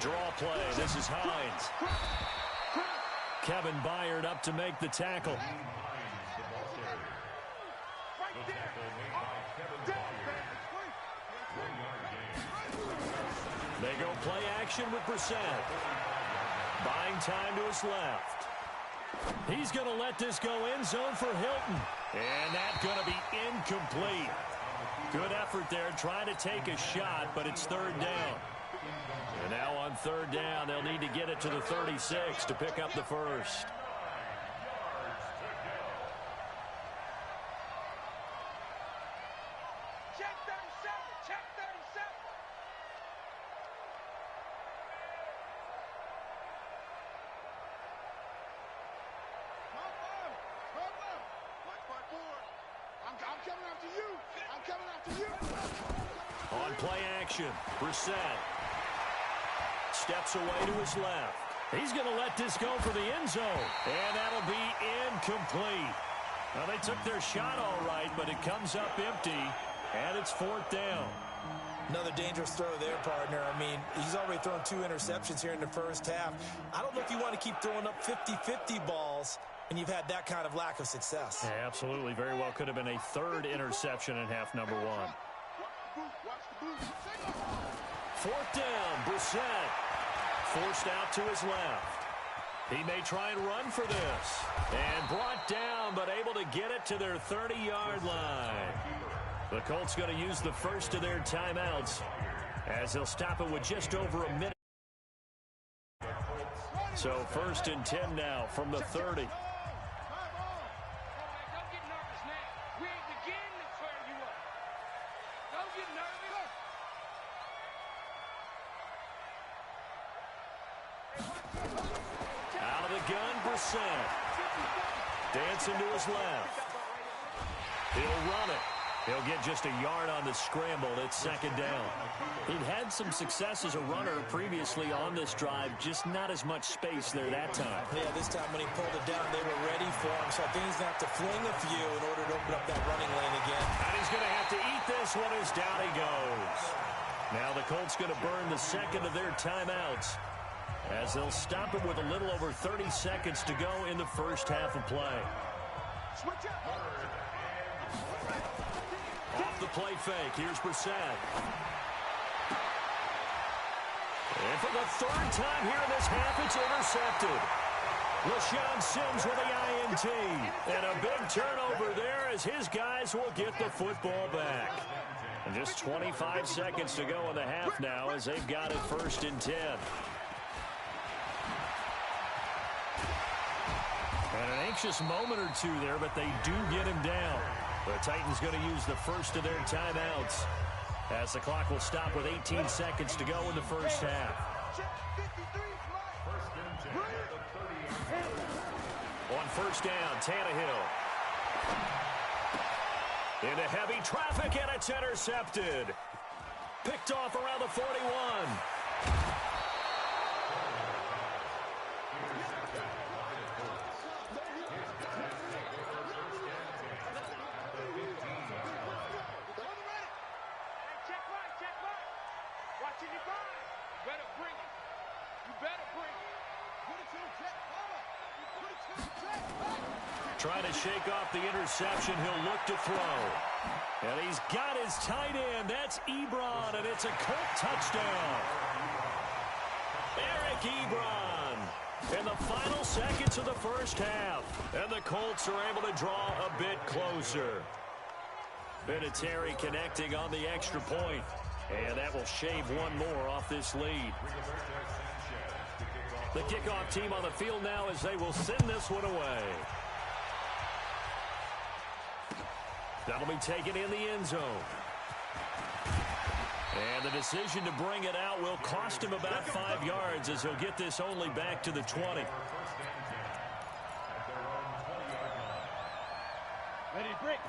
Draw play. This is Hines. Kevin Byard up to make the tackle. They go play action with Brissett. Buying time to his left. He's going to let this go end zone for Hilton. And that's going to be incomplete. Good effort there trying to take a shot, but it's third down. And now on third down, they'll need to get it to the 36 to pick up the first. Check 37, check 37. I'm coming after you. I'm coming after you. On play action, Brissett steps away to his left. He's going to let this go for the end zone. And that'll be incomplete. Well, they took their shot all right, but it comes up empty, and it's fourth down. Another dangerous throw there, partner. I mean, he's already thrown 2 interceptions here in the first half. I don't know if you want to keep throwing up 50-50 balls, and you've had that kind of lack of success. Yeah, absolutely. Very well could have been a third interception in half number 1. Fourth down, Brissett. Forced out to his left. He may try and run for this. And brought down, but able to get it to their 30-yard line. The Colts going to use the first of their timeouts as they'll stop it with just over a minute. So first and 10 now from the 30. Out of the gun, Brissett. Dancing to his left. He'll run it. He'll get just a yard on the scramble. It's second down. He'd had some success as a runner previously on this drive, just not as much space there that time. Yeah, this time when he pulled it down, they were ready for him. So I think he's going to have to fling a few in order to open up that running lane again. And he's going to have to eat this one as down he goes. Now the Colts going to burn the second of their timeouts as they'll stop it with a little over 30 seconds to go in the first half of play. Off the play fake, here's Brissett. And for the third time here in this half, it's intercepted. LaShawn Sims with the INT. And a big turnover there as his guys will get the football back. And just 25 seconds to go in the half now as they've got it first and 10. And an anxious moment or two there, but they do get him down. The Titans going to use the first of their timeouts as the clock will stop with 18 seconds to go in the first half. On first down, Tannehill. Into heavy traffic, and it's intercepted. Picked off around the 41. Trying to shake off the interception. He'll look to throw. And he's got his tight end. That's Ebron, and it's a Colt touchdown. Eric Ebron in the final seconds of the first half. And the Colts are able to draw a bit closer. Vinatieri connecting on the extra point. And that will shave one more off this lead. The kickoff team on the field now as they will send this one away. That'll be taken in the end zone. And the decision to bring it out will cost him about 5 yards as he'll get this only back to the 20.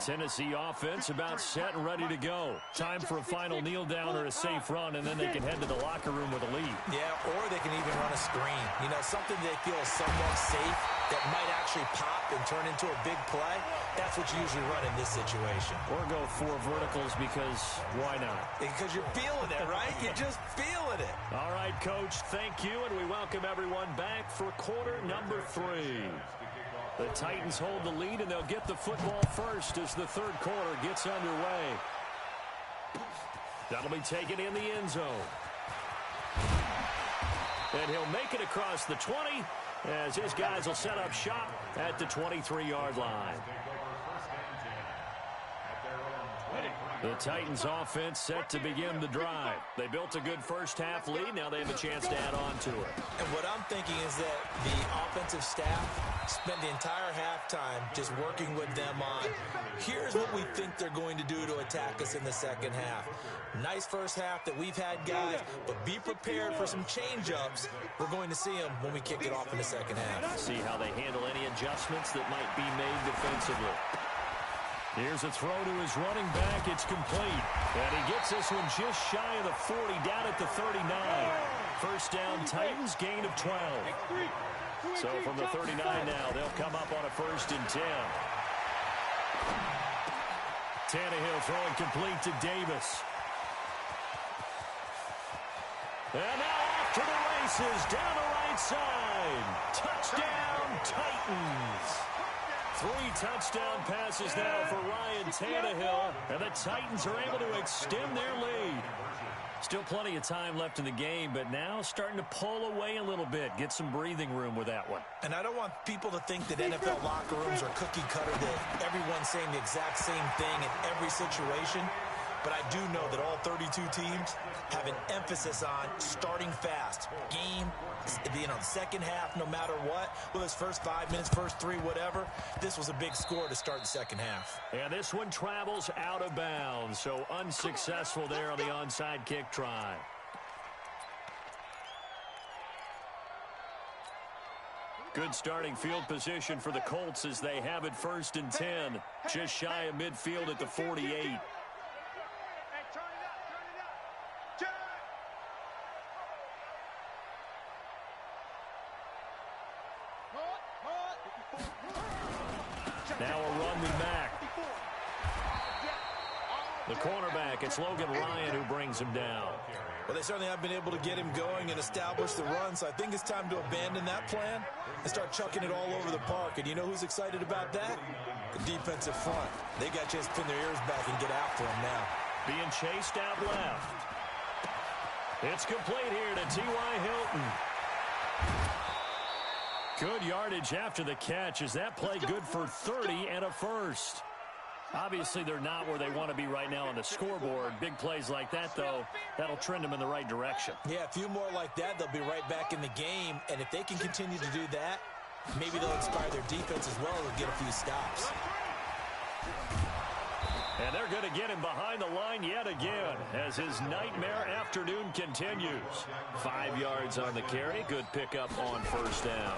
Tennessee offense about set and ready to go. Time for a final kneel down or a safe run, and then they can head to the locker room with a lead. Yeah, or they can even run a screen. You know, something they feel is somewhat safe that might actually pop and turn into a big play. That's what you usually run in this situation. Or go 4 verticals because why not? Because you're feeling it, right? You're just feeling it. All right, Coach, thank you, and we welcome everyone back for quarter number 3. The Titans hold the lead, and they'll get the football first as the third quarter gets underway. That'll be taken in the end zone. And he'll make it across the 20 as his guys will set up shop at the 23-yard line. The Titans offense set to begin the drive. They built a good first-half lead. Now they have a chance to add on to it. And what I'm thinking is that the offensive staff spent the entire halftime just working with them on, here's what we think they're going to do to attack us in the second half. Nice first half that we've had, guys, but be prepared for some change-ups. We're going to see them when we kick it off in the second half. See how they handle any adjustments that might be made defensively. Here's a throw to his running back. It's complete. And he gets this one just shy of the 40, down at the 39. First down, Titans, gain of 12. So from the 39 now, they'll come up on a 1st and 10. Tannehill throwing complete to Davis. And now off to the races, down the right side. Touchdown, Titans. 3 touchdown passes now for Ryan Tannehill, and the Titans are able to extend their lead. Still plenty of time left in the game, but now starting to pull away a little bit, get some breathing room with that one. And I don't want people to think that NFL locker rooms are cookie cutter, that everyone's saying the exact same thing in every situation. But I do know that all 32 teams have an emphasis on starting fast. Game, the second half, no matter what. Whether it's first 5 minutes, first 3, whatever. This was a big score to start the second half. And this one travels out of bounds. So unsuccessful there on the onside kick try. Good starting field position for the Colts as they have it 1st and 10. Just shy of midfield at the 48. Now a run with Mack. The cornerback, it's Logan Ryan who brings him down. Well, they certainly have been able to get him going and establish the run, so I think it's time to abandon that plan and start chucking it all over the park. And you know who's excited about that? The defensive front. They got a chance to pin their ears back and get after him now. Being chased out left. It's complete here to T.Y. Hilton. Good yardage after the catch. Is that play good for 30 and a first? Obviously, they're not where they want to be right now on the scoreboard. Big plays like that, though, that'll trend them in the right direction. Yeah, a few more like that, they'll be right back in the game. And if they can continue to do that, maybe they'll inspire their defense as well and get a few stops. And they're going to get him behind the line yet again as his nightmare afternoon continues. 5 yards on the carry. Good pickup on first down.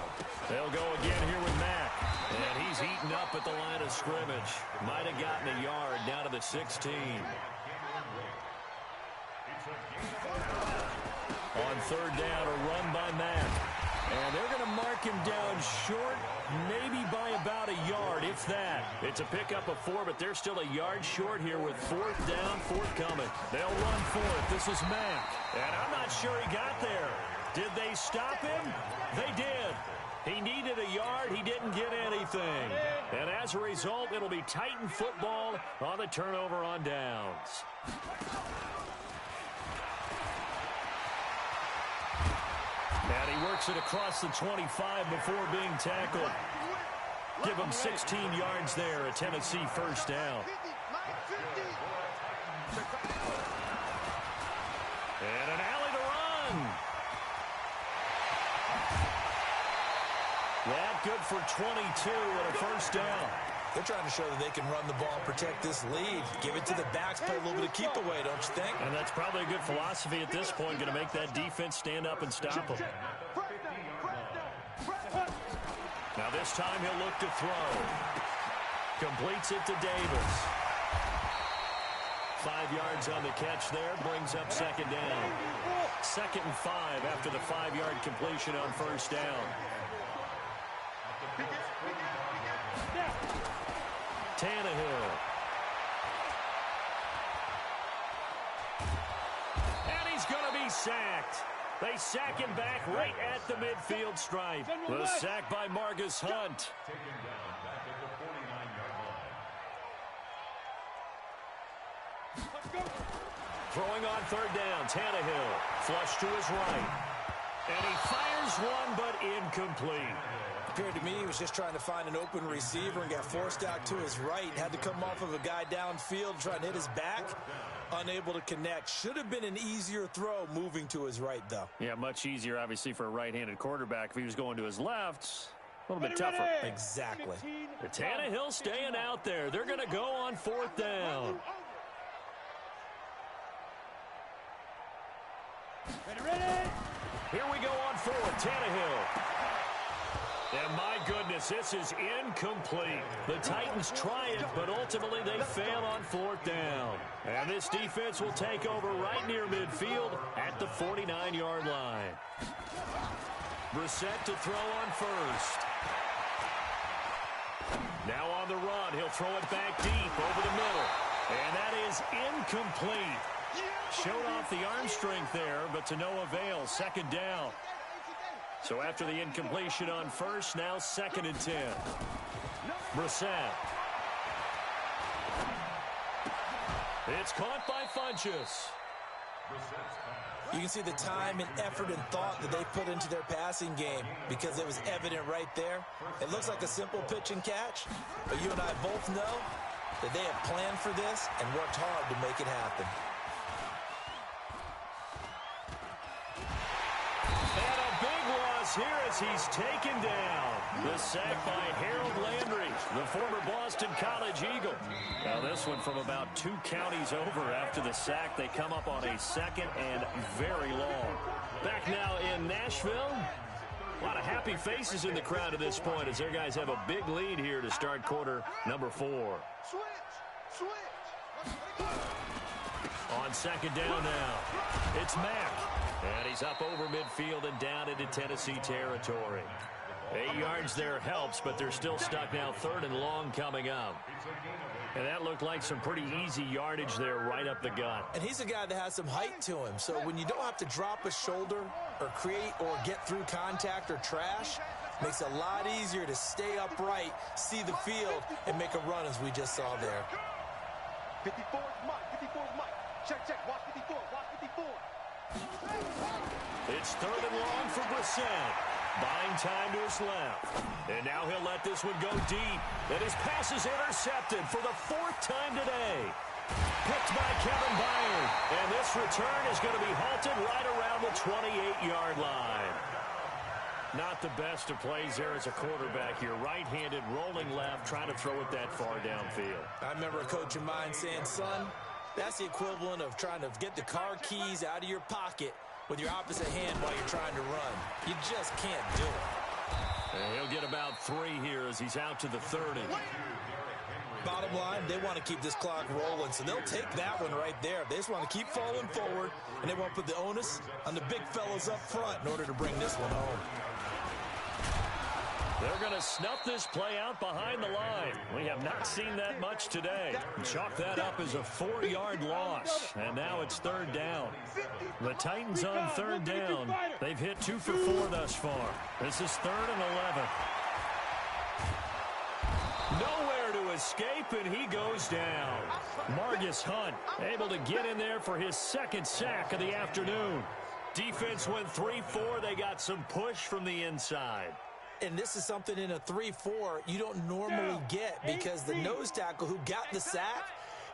They'll go again here with Mack. And he's eaten up at the line of scrimmage. Might have gotten a yard down to the 16. On third down, a run by Mack. And they're going to mark him down short, maybe by about a yard, if that. It's a pickup of 4, but they're still a yard short here with 4th down, 4th coming. They'll run 4th. This is Mack. And I'm not sure he got there. Did they stop him? They did. He needed a yard. He didn't get anything. And as a result, it'll be Titan football on the turnover on downs. And he works it across the 25 before being tackled. Give him 16 yards there, a Tennessee first down. And an alley to run. That good for 22 and a first down. They're trying to show that they can run the ball and protect this lead. Give it to the backs, play a little bit of keep away, don't you think? And that's probably a good philosophy at this point, going to make that defense stand up and stop them. Now this time he'll look to throw. Completes it to Davis. 5 yards on the catch there, brings up second down. 2nd and 5 after the 5-yard completion on first down. Tannehill. And he's going to be sacked. They sack him back right at the midfield stripe. The sack by Margus Hunt. Throwing on third down, Tannehill. Flush to his right. And he fires one, but incomplete. Appeared to me he was just trying to find an open receiver and got forced out to his right. Had to come off of a guy downfield trying to hit his back. Unable to connect. Should have been an easier throw moving to his right, though. Yeah, much easier, obviously, for a right-handed quarterback. If he was going to his left, a little bit tougher. Exactly. The Tannehill staying out there. They're going to go on fourth down. Ready? Here we go on fourth. Tannehill. And my goodness, this is incomplete. The Titans try it, but ultimately they fail on fourth down. And this defense will take over right near midfield at the 49-yard line. Brissett to throw on first. Now on the run, he'll throw it back deep over the middle. And that is incomplete. Showed off the arm strength there, but to no avail. Second down. So after the incompletion on first, now 2nd and 10. Brissett. It's caught by Funchess. You can see the time and effort and thought that they put into their passing game because it was evident right there. It looks like a simple pitch and catch, but you and I both know that they have planned for this and worked hard to make it happen. Here as he's taken down. The sack by Harold Landry, the former Boston College Eagle. Now this one from about 2 counties over after the sack. They come up on a 2nd and very long. Back now in Nashville. A lot of happy faces in the crowd at this point as their guys have a big lead here to start quarter number 4. On second down now, it's Mack. And he's up over midfield and down into Tennessee territory. 8 yards there helps, but they're still stuck now. 3rd and long coming up. And that looked like some pretty easy yardage there right up the gut. And he's a guy that has some height to him. So when you don't have to drop a shoulder or create or get through contact or trash, makes it a lot easier to stay upright, see the field, and make a run as we just saw there. 54 Mike, 54 Mike. Check, watch 54, watch 54. It's 3rd and long for Brissett. Buying time to his left. And now he'll let this one go deep. And his pass is intercepted for the 4th time today. Picked by Kevin Byard. And this return is going to be halted right around the 28-yard line. Not the best of plays there as a quarterback here. Right-handed, rolling left, trying to throw it that far downfield. I remember a coach of mine saying, son, that's the equivalent of trying to get the car keys out of your pocket with your opposite hand while you're trying to run. You just can't do it. And he'll get about 3 here as he's out to the 30. Bottom line, they want to keep this clock rolling, so they'll take that one right there. They just want to keep falling forward, and they won't put the onus on the big fellas up front in order to bring this one home. They're going to snuff this play out behind the line. We have not seen that much today. Chalk that up as a 4-yard loss. And now it's 3rd down. The Titans on 3rd down. They've hit 2 for 4 thus far. This is 3rd and 11. Nowhere to escape, and he goes down. Margus Hunt able to get in there for his 2nd sack of the afternoon. Defense went 3-4. They got some push from the inside. And this is something in a 3-4 you don't normally get because the nose tackle who got the sack,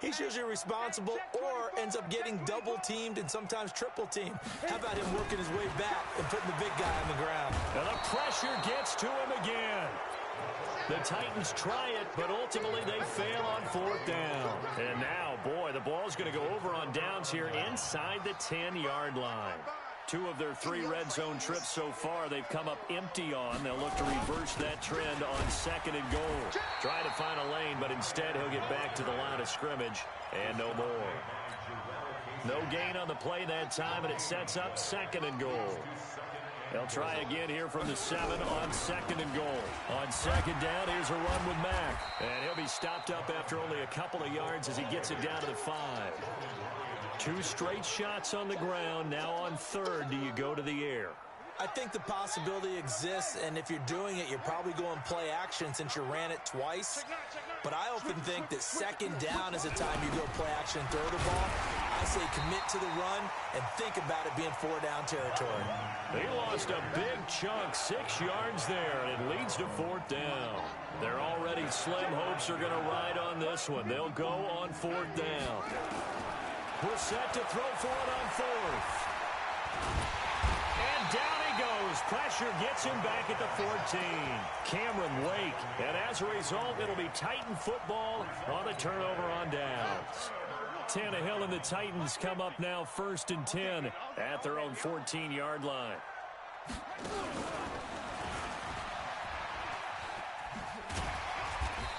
he's usually responsible or ends up getting double-teamed and sometimes triple-teamed. How about him working his way back and putting the big guy on the ground? And the pressure gets to him again. The Titans try it, but ultimately they fail on 4th down. And now, boy, the ball's going to go over on downs here inside the 10-yard line. 2 of their 3 red zone trips so far, they've come up empty on. They'll look to reverse that trend on 2nd and goal. Try to find a lane, but instead he'll get back to the line of scrimmage and no more. No gain on the play that time, and it sets up 2nd and goal. They'll try again here from the 7 on 2nd and goal. On 2nd down, here's a run with Mack. And he'll be stopped up after only a couple of yards as he gets it down to the 5. 2 straight shots on the ground. Now on 3rd, do you go to the air? I think the possibility exists, and if you're doing it, you're probably going play action since you ran it twice. But I often think that 2nd down is a time you go play action and throw the ball. I say commit to the run and think about it being 4-down territory. They lost a big chunk, 6 yards there, and it leads to 4th down. Their already slim hopes are going to ride on this one. They'll go on 4th down. We're set to throw for it on 4th. And down he goes. Pressure gets him back at the 14. Cameron Wake. And as a result, it'll be Titan football on the turnover on downs. Tannehill and the Titans come up now 1st and 10 at their own 14-yard line.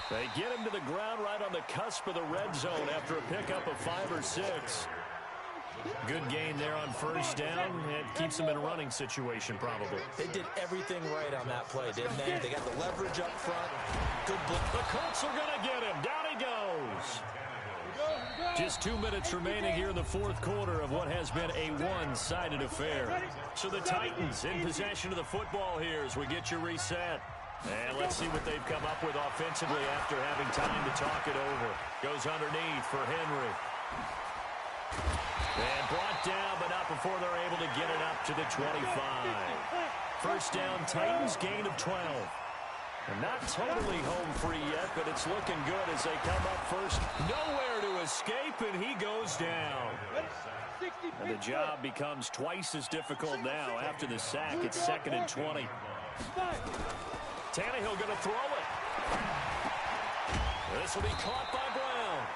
They get him to the ground right on the cusp of the red zone after a pickup of 5 or 6. Good gain there on 1st down. It keeps them in a running situation probably. They did everything right on that play, didn't they? They got the leverage up front. Good block. The Colts are going to get him. Down he goes. Just 2 minutes remaining here in the 4th quarter of what has been a one-sided affair. So the Titans in possession of the football here as we get you reset. And let's see what they've come up with offensively after having time to talk it over. Goes underneath for Henry. And brought down, but not before they're able to get it up to the 25. 1st down, Titans, gain of 12. And not totally home free yet, but it's looking good as they come up first. Nowhere to escape, and he goes down. And the job becomes twice as difficult now after the sack. It's 2nd and 20. Tannehill going to throw it. This will be caught by Brown.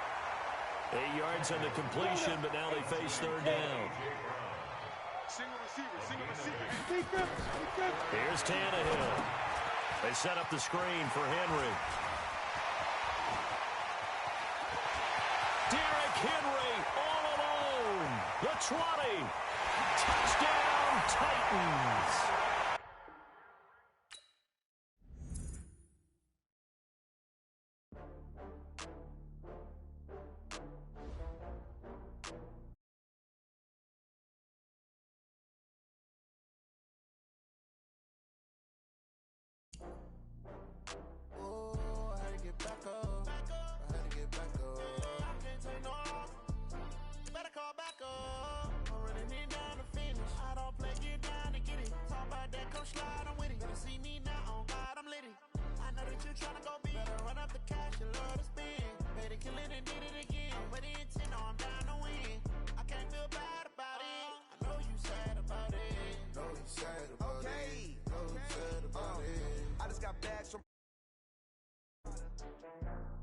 8 yards on the completion, but now they face 3rd down. Here's Tannehill. They set up the screen for Henry. Derrick Henry all alone. The 20. Touchdown, Titans.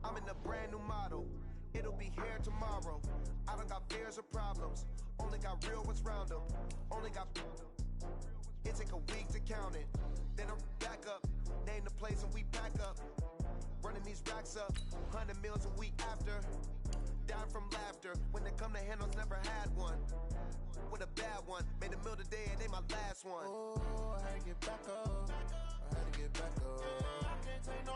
I'm in a brand new model. It'll be here tomorrow. I don't got fears or problems. Only got real ones round them. Only got. It take a week to count it. Then I'm back up. Name the place and we pack up. Running these racks up. 100 meals a week after. Dying from laughter. When they come to handles, never had one. With a bad one. Made a meal today and they my last one. Oh, I had to get back up. I had to get back up. I can't take no.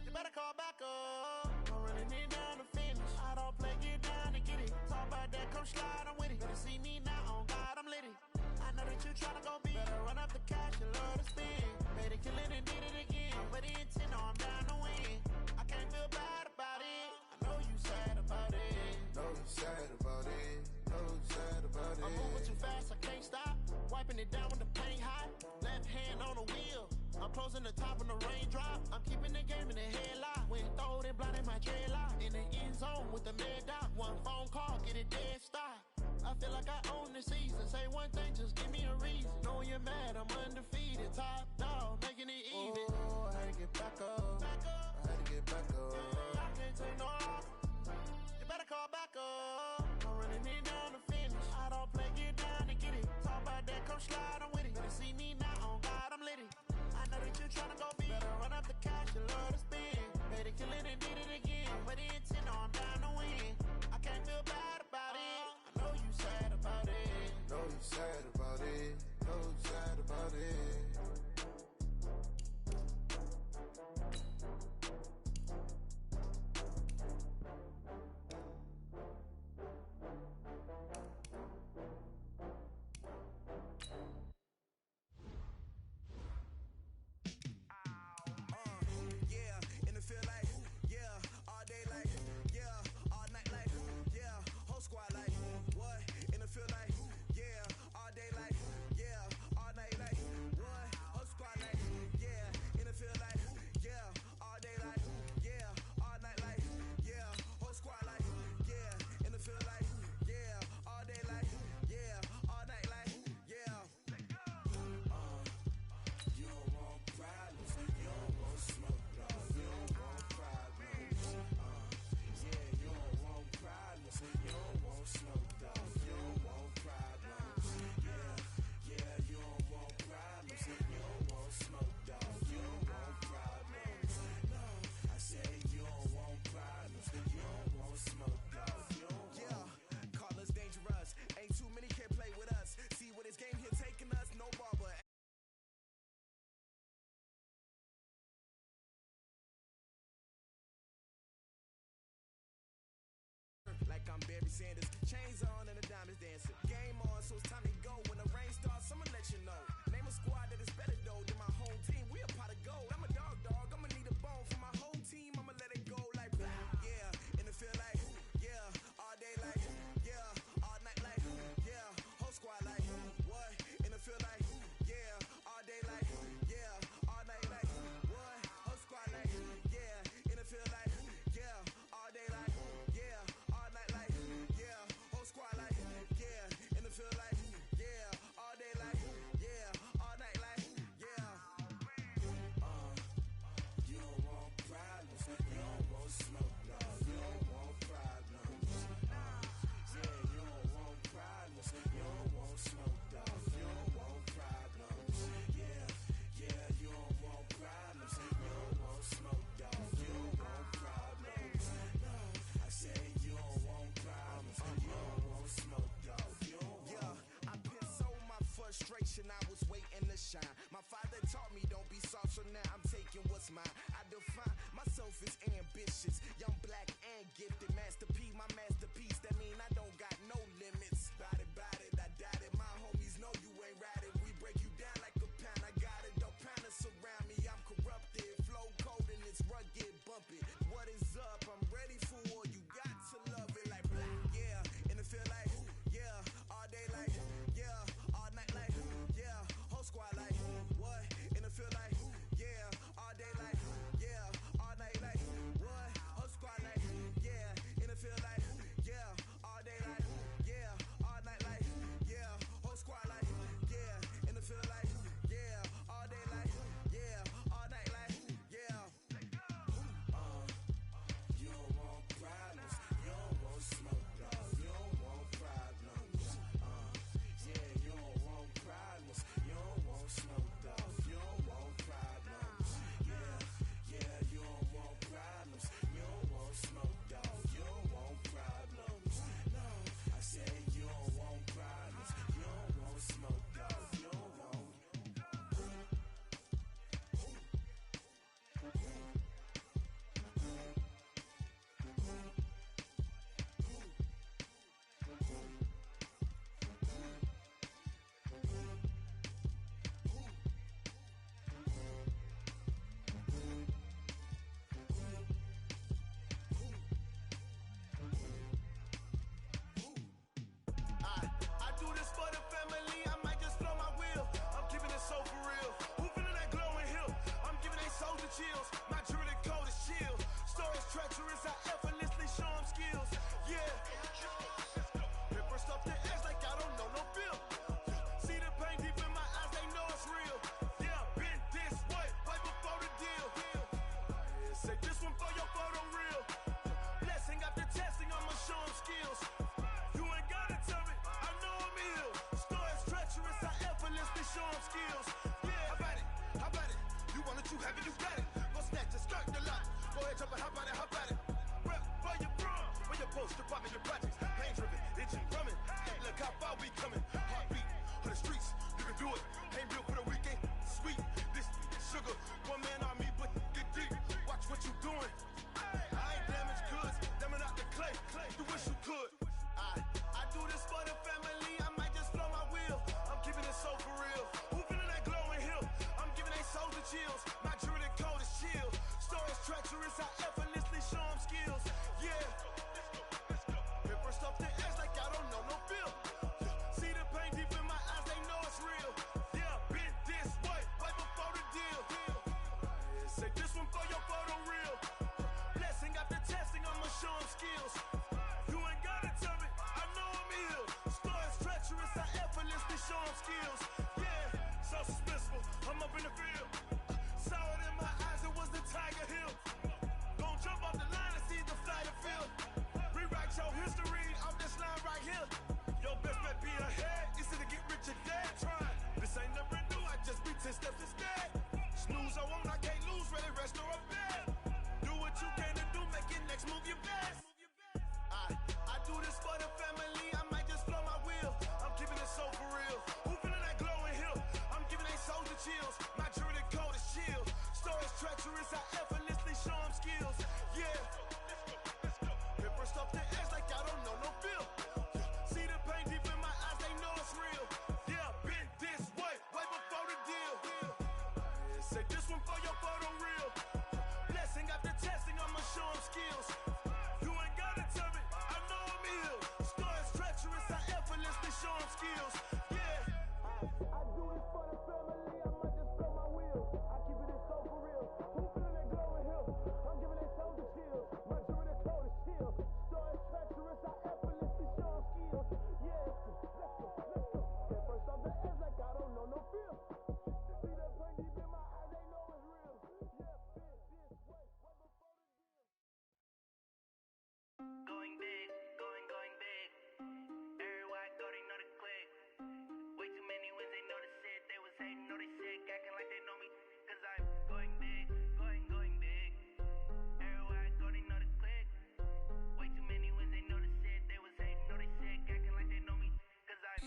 You better call back up. I'm running it down to finish. I don't play, get down to get it. Talk about that, come slide, I'm with it. Better see me now, on God, I'm lit it. I know that you tryna go big. Better run up the cash, you love to spin. Made it, kill it, and did it again. But the intent, no, I'm down to win. I can't feel bad about it. I know you sad about it. Know you sad about it. Know you sad about it. I'm moving too fast, I can't stop. Wiping it down when the paint hot. Left hand on the wheel. I'm closing the top when the raindrop. I'm keeping the game in the headlock. When throwed and blinded my dreadlock. In the end zone with the mad dot. One phone call, get it dead stop. I feel like I own the season. Say one thing, just give me a reason. Knowing you're mad, I'm undefeated. Top dog, making it even. Oh, I had to get back Bernie Sanders. Chains on and the diamonds dancing. Game on, so it's time to go. When the rain starts, I'ma let you know. Name a squad that is better though than my home team. We a pot of gold. I'm a dog. I'ma need a bone for my whole team. I'ma let it go like yeah. In the field like yeah. All day like yeah. All night like yeah. Whole squad like what? In the field like yeah. All day like yeah. All night like what? Whole squad like yeah. In the field like yeah. All day like yeah. All night like yeah. Whole squad like yeah. In the field like yeah. All day like yeah. All night like yeah. You don't want problems. You don't want smoke, no. You don't want problems. Yeah, you don't want problems. You don't want smoke, dog. You don't want problems. Yeah, you don't want problems. You don't want smoke, dog. You don't want problems. No, I say you don't want problems. You don't want smoke, dog. You don't want. Yeah, I pissed so my frustration. I was waiting to shine. My father taught me don't be soft, so now I'm taking what's mine. I define myself as ambitious, young, black, and gifted. Master P, my masterpiece. That mean I don't got no limits. Bout it, I doubt it. My homies know you ain't ratted. We break you down like a pound. I got it, don't pound us around me. I'm corrupted, flow cold and it's rugged, bumpy. What is up? I'm ready for war. You got to love it like black, yeah. In the field like yeah. All day like yeah. All night like yeah. Whole squad like what? In the field like yeah. All day like yeah. All night like what? Whole squad like yeah. In the field like yeah. All day like yeah. All night like yeah. Whole squad like yeah. In the field like yeah. All day like yeah. All night like yeah. You don't want problems. You don't want smoke, dog. You don't want problems. Yeah, you don't want problems. You don't want smoke, dog. You don't want problems. Yeah, you don't want problems. You don't want smoke, dog. You don't want problems. No, I say you don't want problems. You don't want smoke, dog. You don't want. I do this for the family, I might just blow my wheel. I'm keeping it so for real. Who feeling that glowing hill? I'm giving they soldier chills. My jewelry code is chill. Stories treacherous, I effortlessly show them skills. Yeah. Paper stuff the edge like I don't know no bill. See the pain deep in my eyes, they know it's real. Yeah, been this way, way before the deal. Say this one for your photo reel. Blessing after testing, I'ma show them skills. You ain't gotta tell me, I know I'm ill. Stories treacherous, I effortlessly show them skills. Yeah, how about it? You want it, you have it, you got it. Go snatch it, skirt the lot. Go ahead, jump it, how about it? Rep for your bro, for your poster, popping your projects. Pain driven, itching, drumming. Hey, look how far we coming. Heartbeat on the streets, you can do it. Ain't built for the weekend, sweet. This sugar, one man army, but get deep. Watch what you doing. I ain't damaged goods, damn it out the clay. You wish you could. I do this for the family, I might just blow my wheel. I'm keeping it so for real. Who feeling that glowing hill? I'm giving they soldier chills. My jewelry code is chill. Stories treacherous, I effortlessly show them skills. Yeah. Paper stuff the edge like I don't know no bill. See the pain deep in my eyes, they know it's real. Yeah, been this way, way before the deal. Say this one for your photo reel. Blessing after testing, I'ma show them skills. You ain't gotta tell me, I know I'm ill. Stories treacherous, I effortlessly show them skills. Yeah, so suspenseful, I'm up in the field. Saw it in my eyes, it was the Tiger Hill. Gon' jump off the line and see the flyer field. Rewrite your history off this line right here. Your best bet be ahead, easy to get rich or dead. Try. This ain't never new, I just be 10 steps instead. Snooze, I won't, I can't lose, ready, rest or a bed. Do what you can to do, make it next move your best. I do this for the family, I might just blow my wheel. I'm keeping it so for real. Who feeling that glowing hill? I'm giving they soldier chills. My jewelry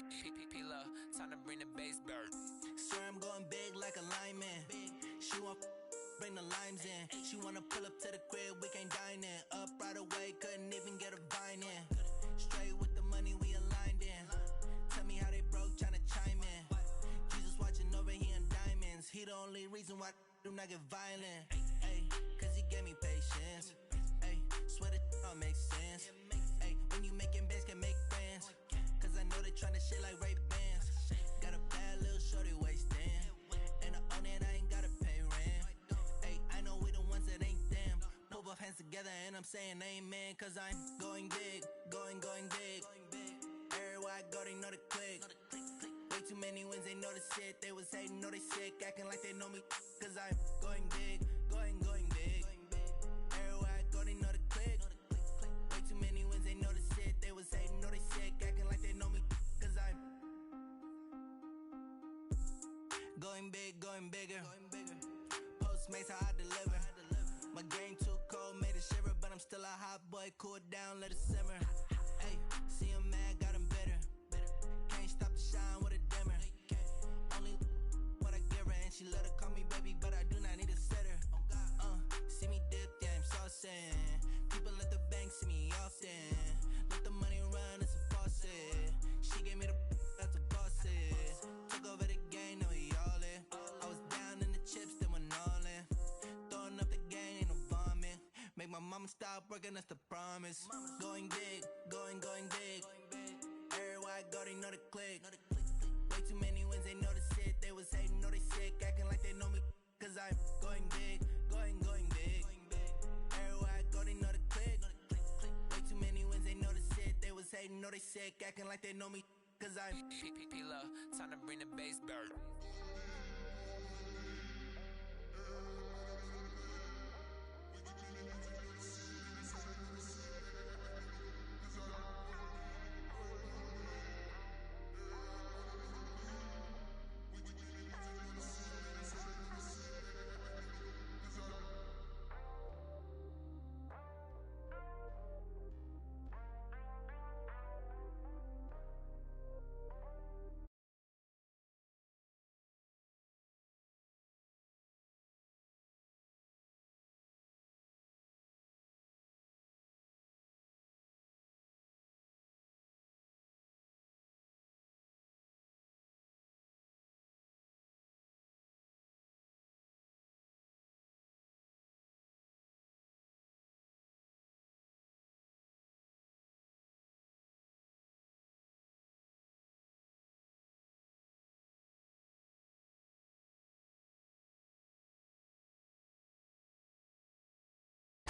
Time to bring the bass back. Swear I'm going big like a lineman. She want bring the limes in. She wanna pull up to the crib, we can't dine in. Up right away, couldn't even get a vine in. Straight with the money we aligned in. Tell me how they broke, tryna chime in. Jesus watching over, he in diamonds. He the only reason why I do not get violent. Ay, cause he gave me patience. Ay, swear that all makes sense. Ay, when you making bands, can make friends. Cause I know they tryna shit like Ray-Bans. Got a bad little shorty wasting. And I own it, I ain't gotta pay rent. Ay, I know we the ones that ain't them. Pull both hands together and I'm saying amen. Cause I'm going big, going big. Everywhere I go, they know the click. Way too many wins, they know the shit. They was hating, know they sick, acting like they know me. Cause I'm going big, going big. Everywhere I go, they know the click. Way too many wins, they know the shit. They was hating, know they sick, acting like they know me. Cause I'm going big, going bigger. Postmates how I deliver. My game too cold, made it shiver. But I'm still a hot boy, cool it down, let it simmer. Hey, see him mad, got him bitter. Can't stop the shine with a dimmer. Only what I give her, and she let her call me baby, but I do not need a sitter. See me dip, yeah, I'm saucing. People at the bank see me often. Let the money run, it's a faucet. She gave me the that's a boss it. Took over the game, now we all in. I was down in the chips, then went all in. Throwing up the game, ain't no bombing. Make my mama stop working, that's the promise. Going big, going big. Everywhere I go, they know the click. Way too many wins, they know the shit. They was hating, know they sick, acting like they know me. Cause I'm going big, going big. Everywhere I go, they know the click. Way too many wins, they know the shit. They was hating, know they sick, acting like they know me. Cause I'm time to bring the bass back.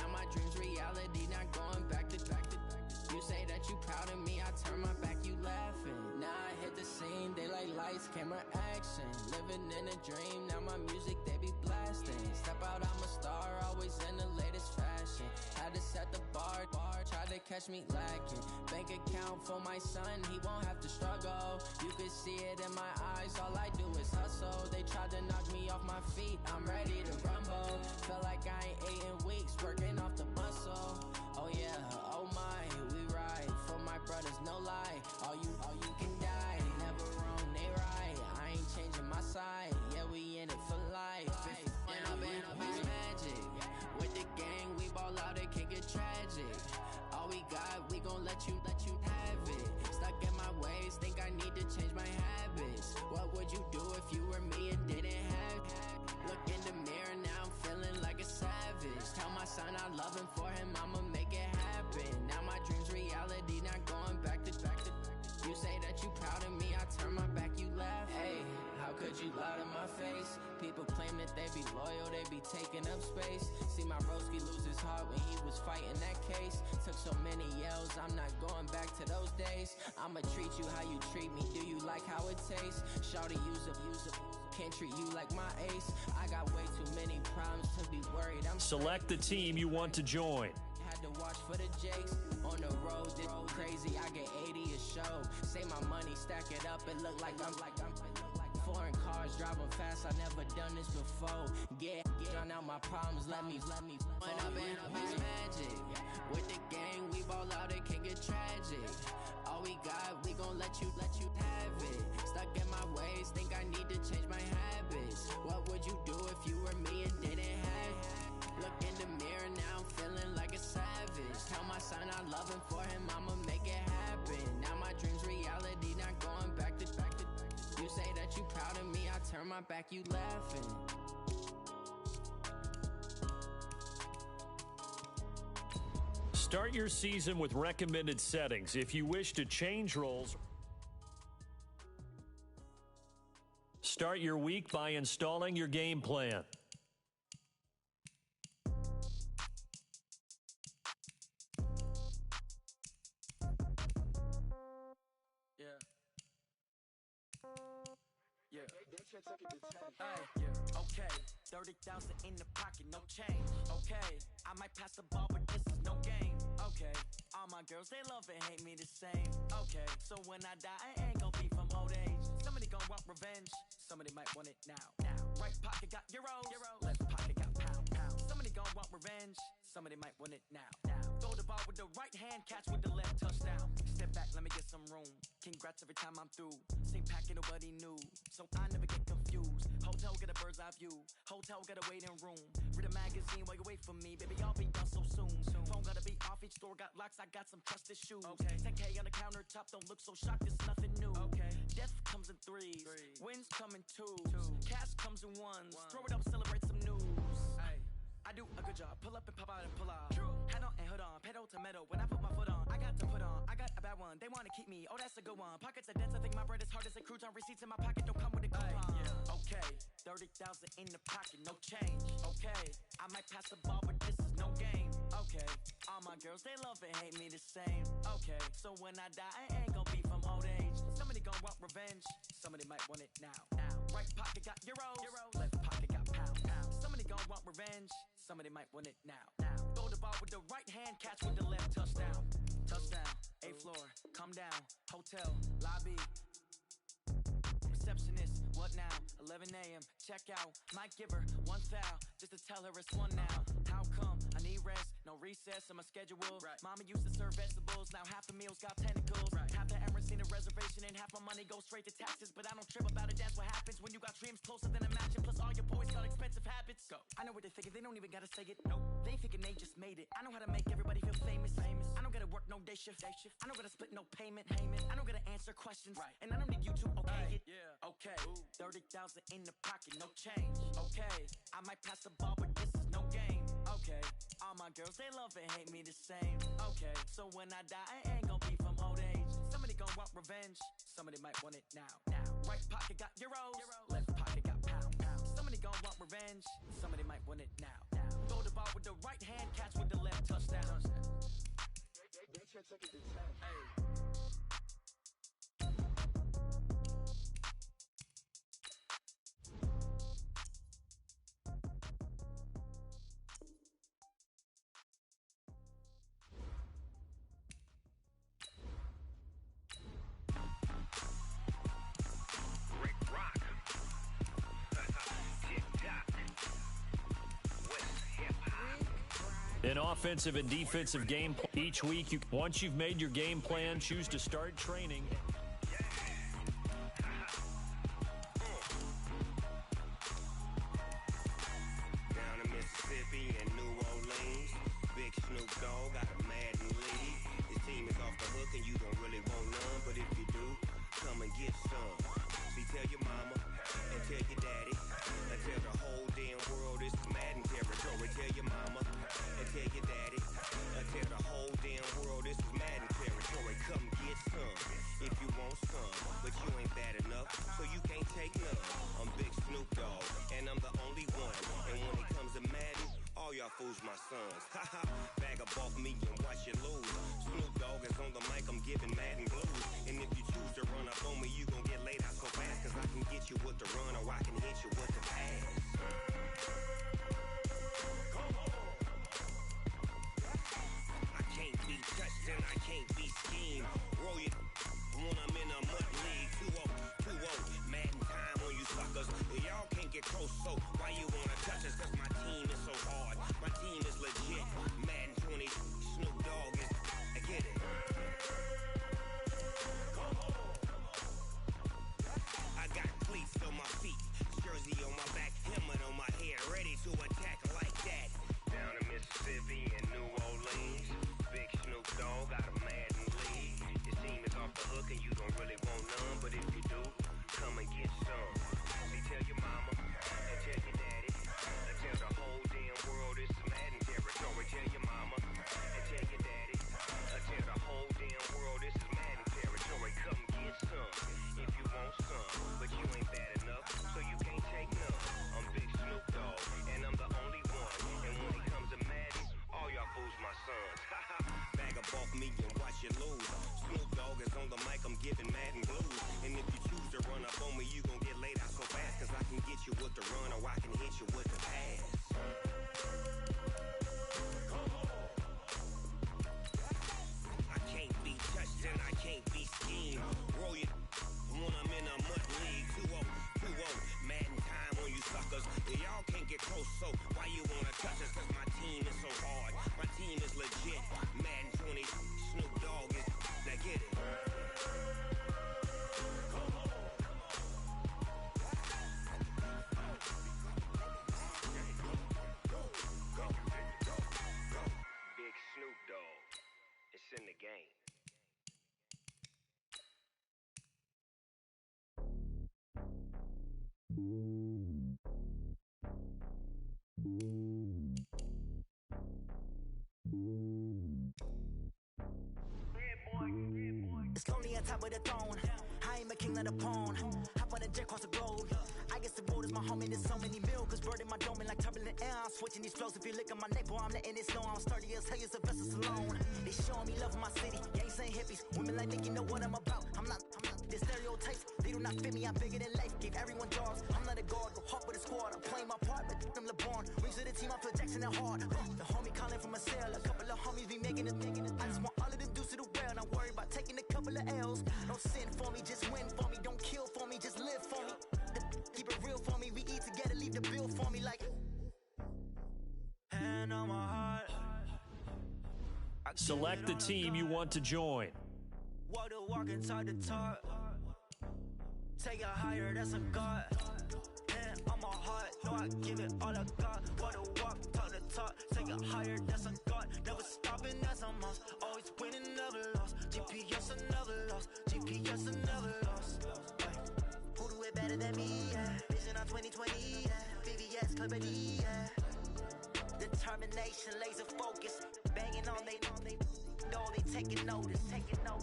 My dreams reality, not going back to. You say that you proud of me, I turn my back, you laughing. Now I hit the scene, they like lights, camera, action. Living in a dream, now my music, they be blasting. Step out, I'm a star, always in the latest fashion. Had to set the bar, tried to catch me lacking. Bank account for my son, he won't have to struggle. You could see it in my eyes, all I do is hustle. They tried to knock me off my feet, I'm ready to rumble. Feel like I ain't ate in weeks, working off the muscle. Oh yeah, oh my, we ride for my brothers, no lie. All you can die, never wrong, they right. I ain't changing my side, yeah, we in it for life. And I've been magic with the gang, we ball out, it can get tragic. All we got, we gon' let you have it. Stuck in my ways, think I need to change my habits. What would you do if you were me and didn't have it? Look in the mirror, now I'm feeling like a savage. Tell my son I love him, for him I'ma make it happen. Now my dreams reality, not going back to. You say that you proud of me, I turn my back, you laugh. Hey, how could you lie to my face? People claim that they be loyal, they be taking up space. See my broski lose his heart when he was fighting that case. Took so many yells, I'm not going back to those days. I'ma treat you how you treat me, do you like how it tastes? Shawty use up, can't treat you like my ace. I got way too many problems to be worried. Select the team you want to join. Had to watch for the Jakes on the road, this crazy. I get 80 a show. Say my money, stack it up, it look like I'm Foreign cars driving fast, I never done this before. Get drown out my problems, let me. When I been up his magic. With the gang, we ball out, it can get tragic. All we got, we gon' let you have it. Stuck in my ways, think I need to change my habits. What would you do if you were me and didn't have it? Look in the mirror, now I'm feeling like a savage. Tell my son I love him, for him I'ma make it happen. Now my dream's reality, not going back to. You say that you proud of me, I turn my back, you laughing. Start your season with recommended settings. If you wish to change roles, start your week by installing your game plan. Okay, 30,000 in the pocket, no change. Okay, I might pass the ball, but this is no game. Okay, all my girls, they love and hate me the same. Okay, so when I die, I ain't gon' be from old age. Somebody gon' want revenge, somebody might want it now. Right pocket got euros, left pocket got pound. Somebody gon' want revenge, somebody might want it now. Throw the ball with the right hand, catch with the left, touchdown. Step back, let me get some room. Congrats every time I'm through. Same packet, nobody knew, so I never get confused. Hotel get a bird's eye view. Hotel got a waiting room. Read a magazine while you wait for me. Baby, I'll be done so soon. Phone gotta be off, each store got locks. I got some trusted shoes. Okay. 10K on the countertop, don't look so shocked. It's nothing new. Okay. Death comes in threes. Wins come in twos. Cash comes in ones. Throw it up, celebrate some news. I do a good job. Pull up and pop out and pull out. Head on and hood on. Pedal to metal. When I put my foot on, I got to put on. I got a bad one. They want to keep me. Oh, that's a good one. Pockets are dense. I think my bread is hard as a crouton. Receipts in my pocket don't come with a coupon. Okay, 30,000 in the pocket, no change. Okay, I might pass the ball, but this is no game. Okay, all my girls, they love and hate me the same. Okay, so when I die, I ain't gon' be from old age. Somebody gon' want revenge. Somebody might want it now. Right pocket got euros. Left pocket got pound. Somebody gon' want revenge. Somebody might want it now. Throw the ball with the right hand, catch with the left, touchdown. Touchdown, 8th floor, come down. Hotel, lobby. Receptionist, what now? 11 a.m., check out. Might give her one foul, just to tell her it's one now. How come? I need rest, no recess on my schedule. Mama used to serve vegetables, now half the meals got tentacles. Half the Emirates need a reservation and half my money goes straight to taxes. But I don't trip about it, that's what happens when you got dreams closer than a mansion. Plus all your boys got expensive habits. Go. I know what they're thinking, they don't even gotta say it. Nope. They thinking they just made it. I know how to make everybody feel famous. I don't gotta work no day shift. I don't gotta split no payment. I don't gotta answer questions. And I don't need you to okay it. Okay, 30,000 in the pocket, no change. Okay, I might pass the ball, but this is no game. Okay, all my girls, they love and hate me the same. Okay, so when I die, I ain't gon' be from old age. Somebody gon' want revenge, somebody might want it now. Right pocket got euros, left pocket got pound. Somebody gon' want revenge, somebody might want it now. Throw the ball with the right hand, catch with the left, touchdown. Hey. An offensive and defensive game each week. Once you've made your game plan, choose to start training. Down in Mississippi and New Orleans, Big Snoop Dogg got a Madden league. His team is off the hook and you don't really want none, but if you do, come and get some. See, tell your mama and tell your daddy and tell the whole damn world this is Madden territory. Tell your mama and tell your daddy and tell the whole damn world this is Madden territory. Come get some if you want some, but you ain't bad enough, so you can't take none. I'm Big Snoop Dogg and I'm the only one. And when it comes to Madden, all y'all fools my sons. Haha, bag up off me and watch you lose. Snoop Dogg is on the mic, I'm giving Madden blues. And if you choose to run up on me, you gon' get laid out so fast, cause I can get you with the run or I can hit you with the pass. I can't be touched and I can't be schemed. Roll you when I'm in a mud league. 2-0, 2-0. Madden time when you get you with the run, or I can hit you with the pass. I can't be touched and I can't be schemed. Roll you when I'm in a mud league. 2-0, 2-0, Madden time on you suckers. Y'all can't get close, so why you wanna touch us? Cause my team is so hard, my team is legit. Madden 20, Snoop Dogg is, now get it. Big Snoop Dogg, it's in the game. It's lonely on top of the throne. I am a king of the pawn. Hop on a jet across the globe. I guess the road is my home and there's so many milkers. Bird in my dome and like turbulent air. I'm switching these flows. If you look at my neck, boy, I'm letting it slow. I'm sturdy as hell as a vessel alone. They showing me love in my city. Gangs ain't hippies. Women like think you know what I'm about. I'm not the stereotypes. They do not fit me. I'm bigger than life. Give everyone jobs. I'm not a guard. Go hard with a squad. I'm playing my part, but them LeBron. Rings to the team. I feel Jackson and hard. The homie calling from a cell. A couple of homies be making it. I just want all of them dudes to the well. Not worry about taking a couple of L's. Don't sin for me, just win for me. Don't kill for me, just live for me. Keep it real for me. We eat together, leave the bill for me like. Hand on my heart. Select the team you want to join. Walk the walk and talk the talk. Take it higher, that's a God. Hand on my heart, no, I give it all I got. Walk the walk, talk the talk. Take it higher, that's a God. Never stopping, that's a must. Always winning, never lost. GPS, I never lost. GPS, I never lost. Who do it better than me? Yeah. Vision on 2020. Yeah. VVS, Clarity. Yeah. Determination, laser focus. Banging on they know they taking notice.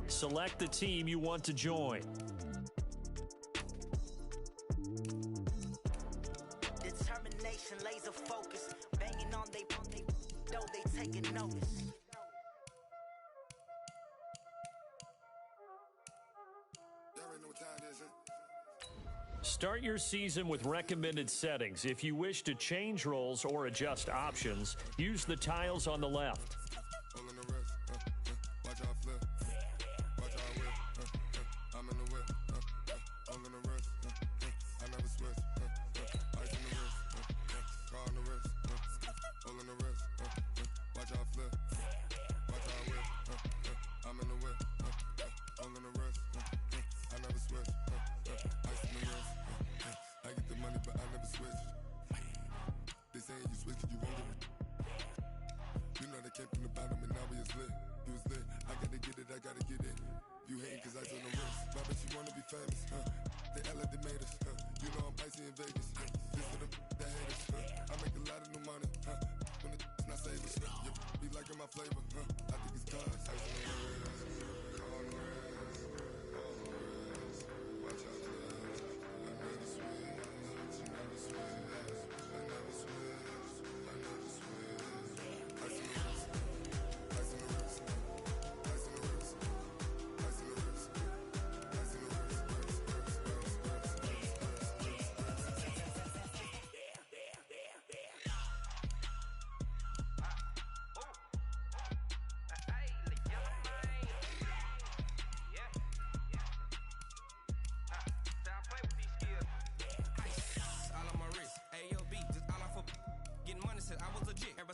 Select the team you want to join. Determination, laser focus. Banging on they know they taking notice. Start your season with recommended settings. If you wish to change roles or adjust options, use the tiles on the left.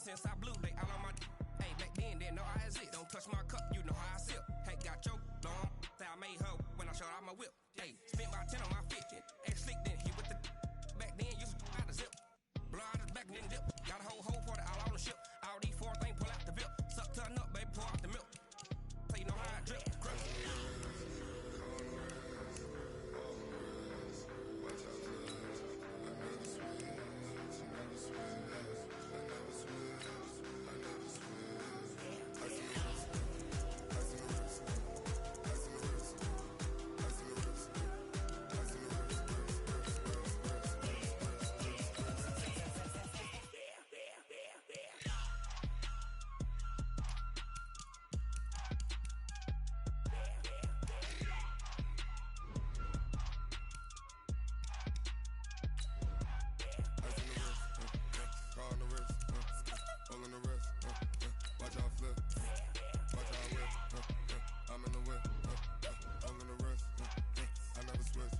Since I blew, they all on my. Hey, back then, didn't know I exist. Don't touch my cup, you know how I sip. Hey, got your long. Say I made her when I showed out my whip. Hey, spent about 10 on my fit. Ex slick, then hit with the. Back then, used to out the zip. Blow out his back, then dip. Got a whole for the all on the ship. All these four things pull out the VIP. Suck, turn up, baby, pour out the milk. So you know how I drip. Crush. wrist, all in the wrist, watch out flip, watch out whip, I'm in the whip, all in the wrist, I never switch.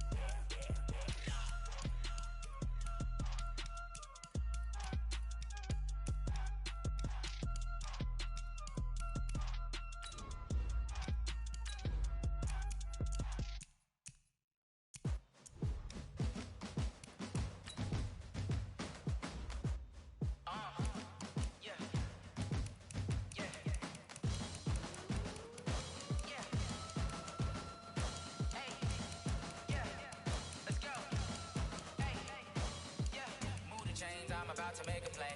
I'm about to make a play.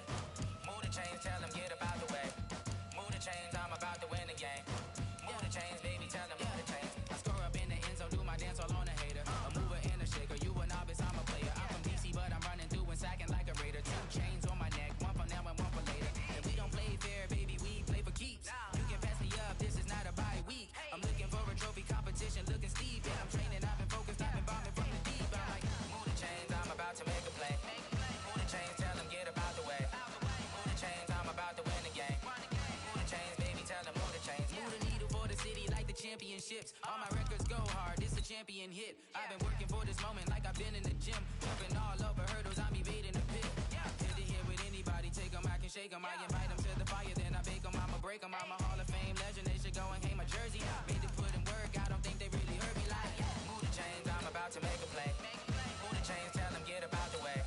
Move the chains, tell them get up out the way. Move the chains, I'm about to win the game. Move the chains, baby, tell them move the chains. I score up in the end zone, do my dance all on a hater. A mover and a shaker, you a novice, I'm a player. I'm from DC, but I'm running through and sacking like a raider. 2 chains on my neck, one for now and one for later. And we don't play fair, baby, we play for keeps. You can pass me up, this is not a bye week. I'm looking for a trophy competition, looking steep. And I'm training, I've been focused, I've been bombing from the deep. I'm like, move the chains, I'm about to make a play. Move the chains, tell them get up out the way. Move the chains, I'm about to win the game. Move the chains, baby, tell them move the chains. Move the needle for the city like the championships. All my records go hard, this a champion hit. I've been working for this moment like I've been in the gym. Jumping all over hurdles, I'm evading the pit. Hit to here with anybody, take them, I can shake them. I invite them to the fire, then I bake them, I'ma break them. I'm a Hall of Fame legend, they should go and hang my jersey. Made to put in work, I don't think they really heard me like. Move the chains, I'm about to make a play. Move the chains, tell them get up out the way.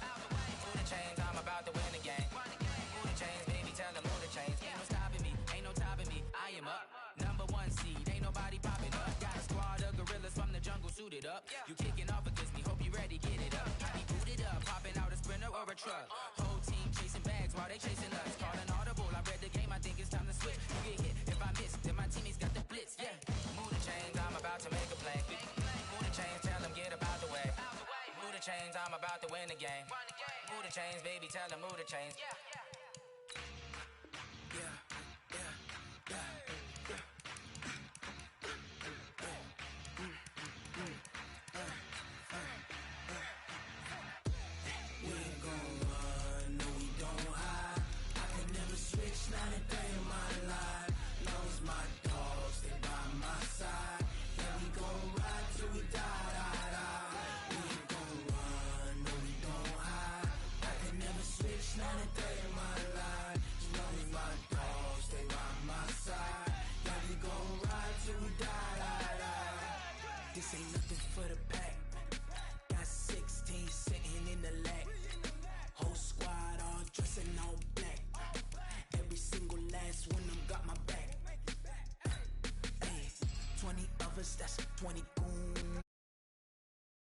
Move the chains, I'm about to win the game. Move the chains, baby, tell them move the chains. Ain't no stopping me, ain't no topping me. I am up, number 1 seed, ain't nobody popping up. Got a squad of gorillas from the jungle suited up. You kicking off against me, hope you ready, get it up. I be booted up, popping out a sprinter or a truck. Whole team chasing bags while they chasing us. Calling audible, I read the game, I think it's time to switch. You get hit, if I miss, then my teammates got the blitz, yeah. Move the chains, I'm about to make a play. Move the chains, tell them get up out the way. Move the chains, I'm about to win the game. Move the chains, baby, tell them move the chains. We ain't gon' run, no we don't hide. I can never switch, not a day in my life. Long as my dogs stay by my side. Yeah, we gon' ride till we die, die, die. We ain't gon' run, no we don't hide. I can never switch, not a day in my life. As long as my dogs stay by my side. Yeah, we gon' ride till we die, die, die. This ain't nothing for the pack. Got 16 sitting in the lag. Whole squad all dressing all black. Every single last one of them got my back. Hey, 20 of us, that's 20 goons.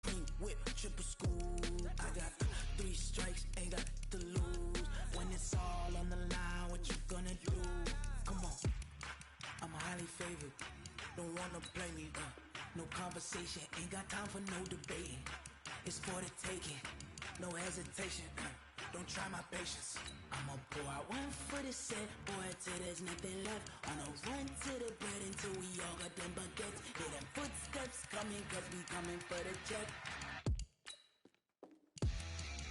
Green whip, triple school. I got 3 strikes, ain't got to lose. When it's all on the line, what you gonna do? Come on, I'm highly favored. Don't wanna play me, no conversation, ain't got time for no debating. It's for the taking, no hesitation. Don't try my patience. I'ma pour out one for the set, boy, till there's nothing left. On a run to the bread until we all got them baguettes. Hear them footsteps coming, cause we coming for the check.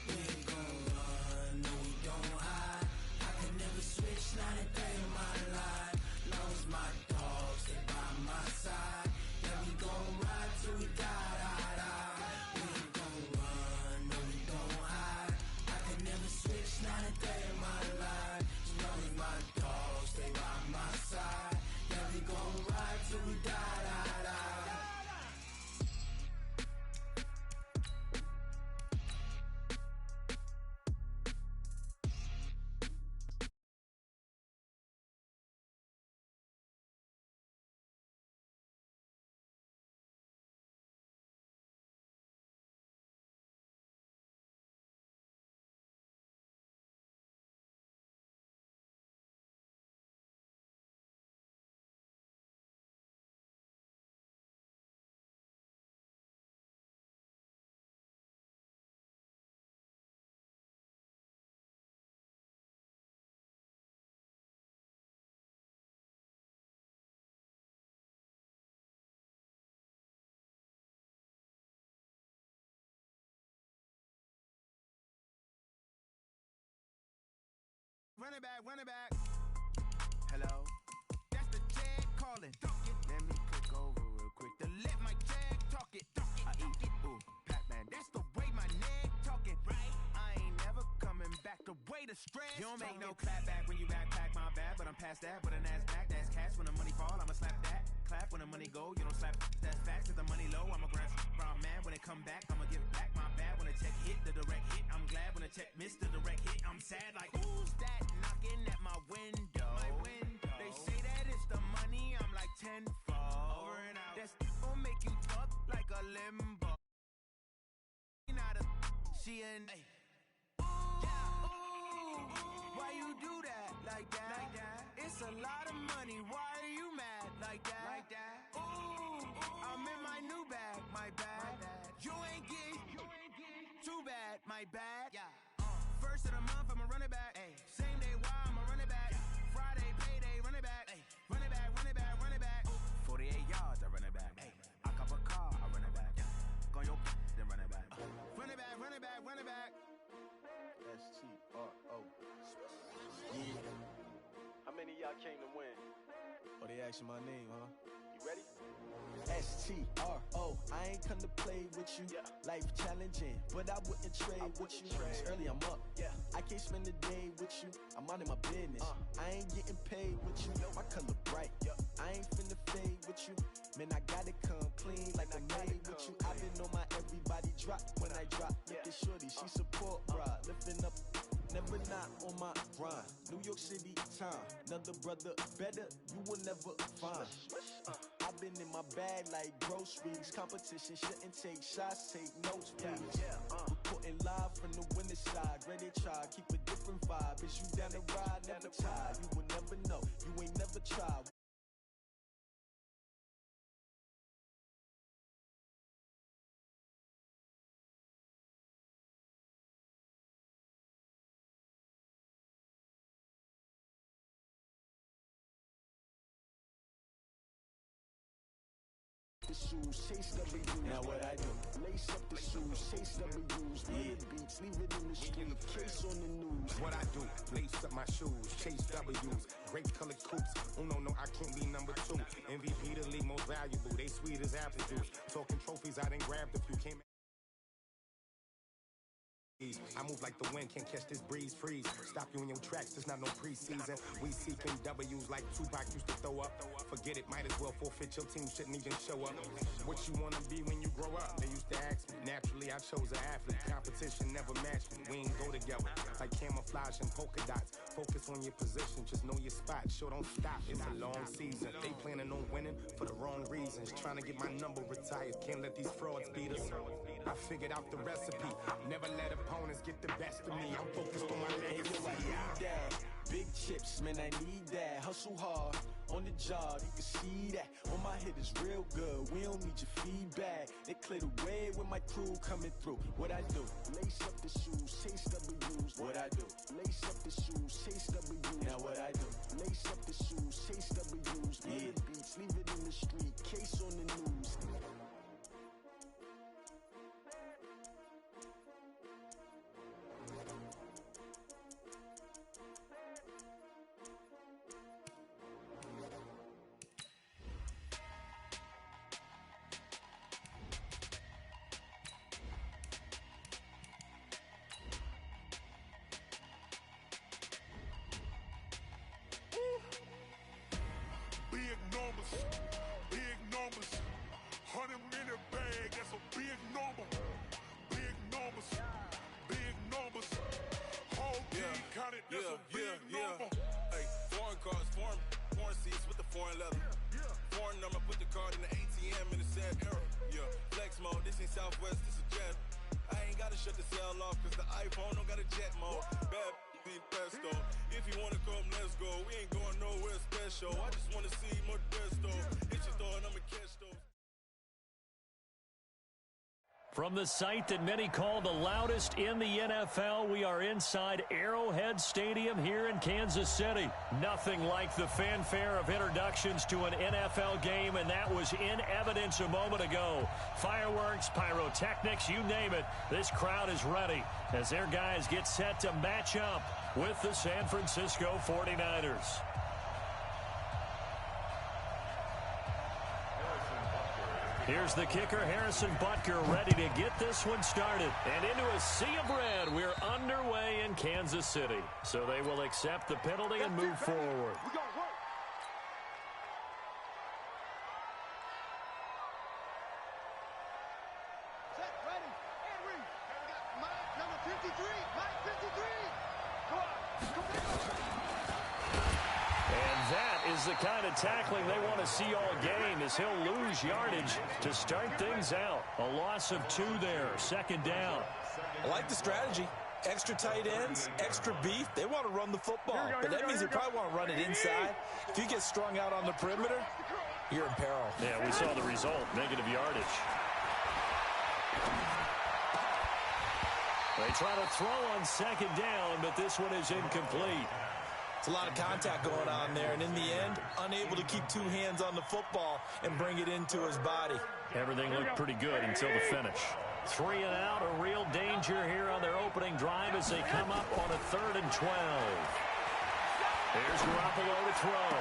We ain't gon' run, no we don't hide. I can never switch, not a day in my life. Long as my dogs stay by my side. Yeah, we gon' ride till we die, die, die. We ain't gon' run, no we don't hide. I can never switch, not a day in my life. As long as my dogs stay by my side. Yeah, we gon' ride till we die, die, die. running back. Hello? That's the Jag calling. Let me click over real quick to let my Jag talk it. I eat it. Ooh, Pac-Man, that's the way my neck talking. Right? I ain't never coming back the way the stress. You don't make no clap back when you backpack my bad, but I'm past that with an ass back. That's cash when the money fall, I'ma slap that. Clap when the money go, you don't slap. That's facts. If the money low, I'ma grab from man. When it come back, I'ma give back my bad. When the check hit, the direct hit. I'm glad when the check missed the direct hit. I'm sad like who's that knocking at my window? They say that it's the money. I'm like tenfold. Over and out. That's gon' make you talk like a limbo. Not a she and why you do that like that? It's a lot of money. Why are you mad like that? Ooh, I'm in my new bag, my bad. You ain't getting too bad, my bad. First of the month, I'ma run it back. Same day, why I'ma run it back. Friday, payday, run it back. Run it back, run it back, run it back. 48 yards, I run it back. I cop a car, I run it back. Go on your then run it back. Run it back, run it back, run it back. S-T-R-O. Yeah. How many of y'all came to win? Oh, they asking my name, huh? You ready? S-T-R-O. I ain't come to play with you. Life challenging, but I wouldn't trade with you. It's early, I'm up. I can't spend the day with you. I'm out of my business. I ain't getting paid with you. My color bright. I ain't finna fade with you. Man, I gotta come clean like I made with you. I've been on my everybody drop when I drop. Look at shorty, she support, bruh. Lifting up. Never not on my grind. New York City time. Another brother better, you will never find. I've been in my bag like groceries. Competition shouldn't take shots, take notes, please. Reporting live from the winning side. Ready to try, keep a different vibe. Is you down the ride, never tired. You will never know, you ain't never tried. The shoes, chase W's. Now what I do? Lace up the shoes, chase W's. Run the beats, leave it in the street. Case on the news. What I do? Lace up my shoes, chase W's. Great colored coops. Oh no, I can't be number 2. MVP the league most valuable. They sweet as apple juice. Talking trophies, I done grabbed a few. Came. I move like the wind, can't catch this breeze, freeze. Stop you in your tracks, there's not no preseason. We seeking W's like Tupac used to throw up. Forget it, might as well forfeit, your team shouldn't even show up. What you wanna be when you grow up? They used to ask me. Naturally, I chose an athlete. Competition never matched me. We ain't go together like camouflage and polka dots. Focus on your position, just know your spot. Show don't stop, it's a long season. They planning on winning for the wrong reasons. Trying to get my number retired, can't let these frauds beat us. I figured out the recipe. Never let opponents get the best of me. I'm focused on my legacy. I need that. Big chips, man, I need that. Hustle hard on the job, you can see that. On my hit is real good, we don't need your feedback. They clear the way with my crew coming through. What I do? Lace up the shoes, chase W's. What I do? Lace up the shoes, chase W's. Now what I do? Lace up the shoes, chase W's. Run the beats, leave it in the street. Case on the news. Big numbers. 100 minute bag, that's a big number. Big numbers. Big numbers. Whole team counted, that's a big number. Hey, foreign cars, foreign seats with the foreign leather. Foreign number, put the card in the ATM in the sad era. Flex mode, this ain't Southwest, this a jet. I ain't gotta shut the cell off, cause the iPhone don't got a jet mode. Bad be pesto. If you wanna come, let's go. We ain't going nowhere special. I just wanna see Modesto. Hit your door and I'ma catch those. From the site that many call the loudest in the NFL, we are inside Arrowhead Stadium here in Kansas City. Nothing like the fanfare of introductions to an NFL game, and that was in evidence a moment ago. Fireworks, pyrotechnics, you name it. This crowd is ready as their guys get set to match up with the San Francisco 49ers. Here's the kicker, Harrison Butker, ready to get this one started. And into a sea of red, we're underway in Kansas City. So they will accept the penalty and move forward. Set, ready, and read. We got Mike, number 53. Mike, 53. Go on. Come on. And that is the kind of tackling they want to see all game, as he'll lose yardage to start things out. A loss of 2 there, second down. I like the strategy. Extra tight ends, extra beef. They want to run the football, but that means they probably want to run it inside. If you get strung out on the perimeter, you're in peril. Yeah, we saw the result, negative yardage. They try to throw on second down, but this one is incomplete. It's a lot of contact going on there, and in the end, unable to keep 2 hands on the football and bring it into his body. Everything looked pretty good until the finish. 3 and out, a real danger here on their opening drive as they come up on a 3rd and 12. Here's Garoppolo to throw.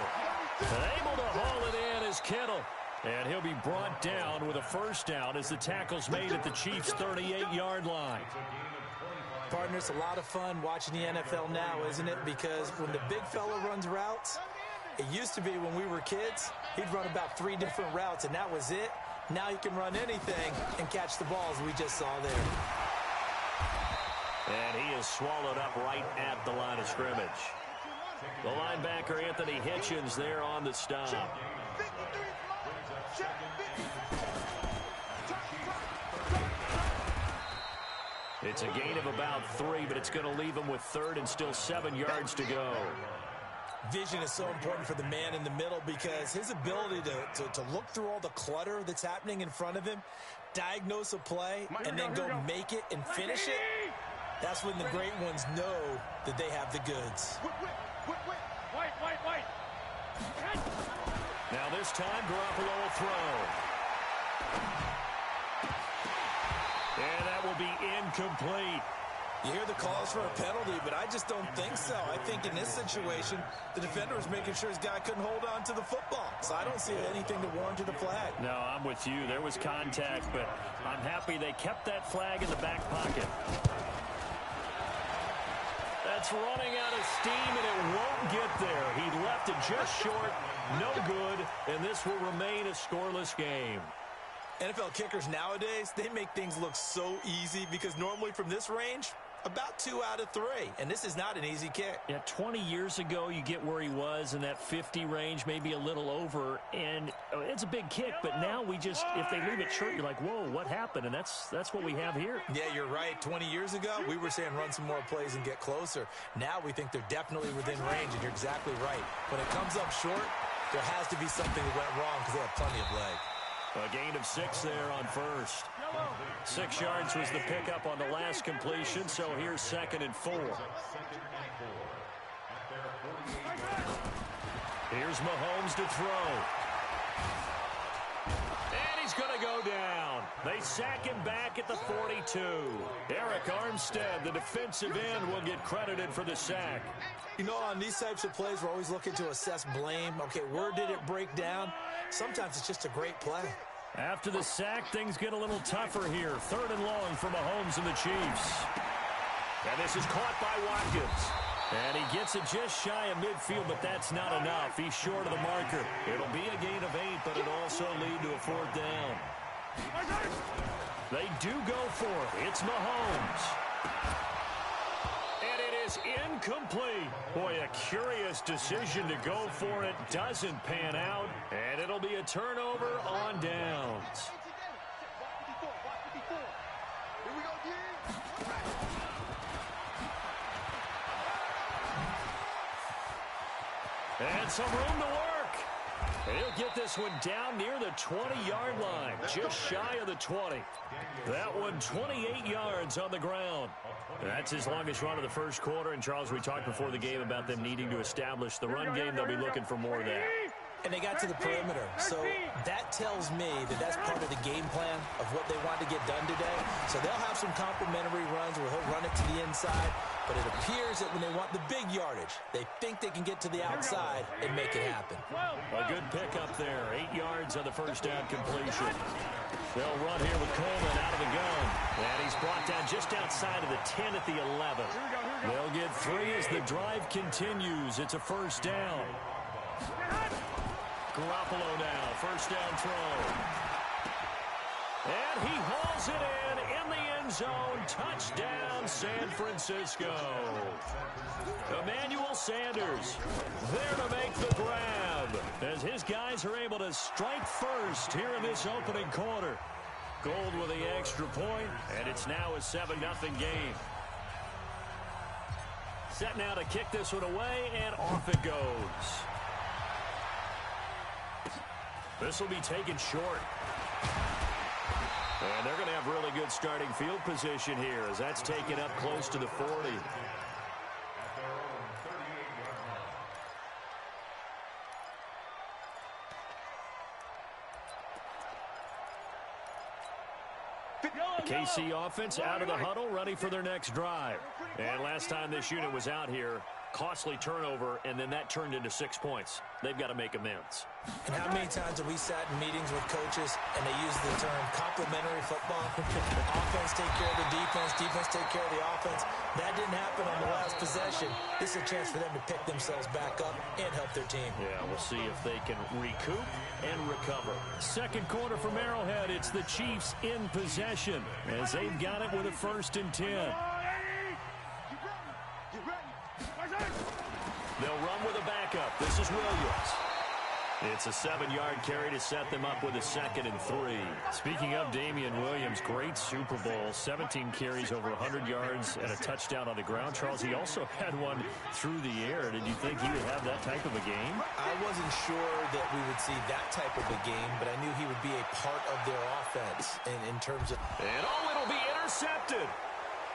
And able to haul it in is Kittle. And he'll be brought down with a first down as the tackle's made at the Chiefs' 38-yard line. Partner, it's a lot of fun watching the NFL now, isn't it? Because when the big fella runs routes, it used to be when we were kids, he'd run about 3 different routes, and that was it. Now he can run anything and catch the balls we just saw there. And he is swallowed up right at the line of scrimmage. The linebacker, Anthony Hitchens, there on the stop. It's a gain of about 3, but it's going to leave him with 3rd and still 7 yards to go. Vision is so important for the man in the middle because his ability to look through all the clutter that's happening in front of him, diagnose a play, and then go make it and finish it, that's when the great ones know that they have the goods. White. Now this time, Garoppolo will throw. And that will be incomplete. You hear the calls for a penalty, but I just don't think so. I think in this situation, the defender was making sure his guy couldn't hold on to the football. So I don't see anything to warrant a flag. No, I'm with you. There was contact, but I'm happy they kept that flag in the back pocket. That's running out of steam, and it won't get there. He left it just short, no good, and this will remain a scoreless game. NFL kickers nowadays, they make things look so easy because normally from this range, about 2 out of 3, and this is not an easy kick. Yeah, 20 years ago, you get where he was in that 50 range, maybe a little over, and it's a big kick, but now we just, if they leave it short, you're like, whoa, what happened? And that's what we have here. Yeah, you're right. 20 years ago, we were saying run some more plays and get closer. Now we think they're definitely within range, and you're exactly right. When it comes up short, there has to be something that went wrong because they have plenty of leg. A gain of 6 there on first. 6 yards was the pickup on the last completion, so here's 2nd and 4. Here's Mahomes to throw. And he's going to go down. They sack him back at the 42. Eric Armstead, the defensive end, will get credited for the sack. You know, on these types of plays, we're always looking to assess blame. Okay, where did it break down? Sometimes it's just a great play. After the sack, things get a little tougher here. 3rd and long for Mahomes and the Chiefs. And this is caught by Watkins. And he gets it just shy of midfield, but that's not enough. He's short of the marker. It'll be a gain of 8, but it'll also lead to a 4th down. They do go for it. It's Mahomes. And it is incomplete. Boy, a curious decision to go for it. Doesn't pan out. And it'll be a turnover on downs. And some room to work. He'll get this one down near the 20-yard line, just shy of the 20. That one 28 yards on the ground. That's his longest run of the first quarter. And, Charles, we talked before the game about them needing to establish the run game. They'll be looking for more of that. And they got to the perimeter. So that tells me that that's part of the game plan of what they want to get done today. So they'll have some complimentary runs where he'll run it to the inside. But it appears that when they want the big yardage, they think they can get to the outside and make it happen. A good pickup there. 8 yards on the first down completion. They'll run here with Coleman out of the gun. And he's brought down just outside of the 10 at the 11. They'll get 3 as the drive continues. It's a first down. Garoppolo now, first down throw. And he hauls it in the end zone. Touchdown, San Francisco. Emmanuel Sanders there to make the grab as his guys are able to strike first here in this opening quarter. Gold with the extra point, and it's now a 7-0 game. Set now to kick this one away, and off it goes. This will be taken short. And they're going to have really good starting field position here as that's taken up close to the 40. KC offense out of the huddle, ready for their next drive. And last time this unit was out here, costly turnover, and then that turned into 6 points. They've got to make amends. And how many times have we sat in meetings with coaches and they use the term complementary football? Offense take care of the defense, defense take care of the offense. That didn't happen on the last possession. This is a chance for them to pick themselves back up and help their team. Yeah, we'll see if they can recoup and recover. Second quarter from Arrowhead, it's the Chiefs in possession as they've got it with a 1st and 10. They'll run with a backup. This is Williams. It's a 7-yard carry to set them up with a 2nd and 3. Speaking of Damian Williams, great Super Bowl. 17 carries over 100 yards and a touchdown on the ground. Charles, he also had one through the air. Did you think he would have that type of a game? I wasn't sure that we would see that type of a game, but I knew he would be a part of their offense in terms of... And it'll be intercepted.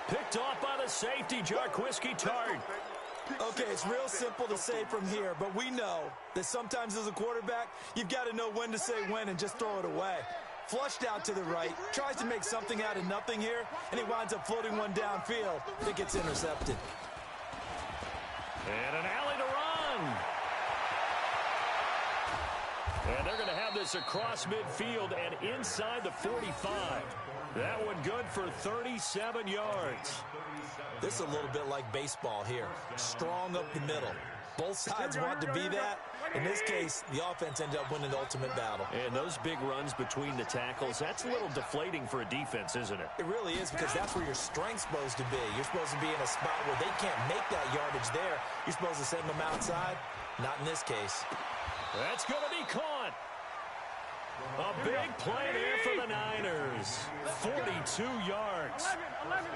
Picked off by the safety, Jarquiski Tart. Okay, it's real simple to say from here, but we know that sometimes as a quarterback, you've got to know when to say when and just throw it away. Flushed out to the right, tries to make something out of nothing here, and he winds up floating one downfield that gets intercepted. And an alley to run. And they're going to have this across midfield and inside the 45. That one good for 37 yards. This is a little bit like baseball here. Strong up the middle. Both sides want to be that. In this case, the offense ended up winning the ultimate battle. And those big runs between the tackles, that's a little deflating for a defense, isn't it? It really is, because that's where your strength's supposed to be. You're supposed to be in a spot where they can't make that yardage there. You're supposed to send them outside. Not in this case. That's going to be caught. A big play there for the Niners. 42 yards.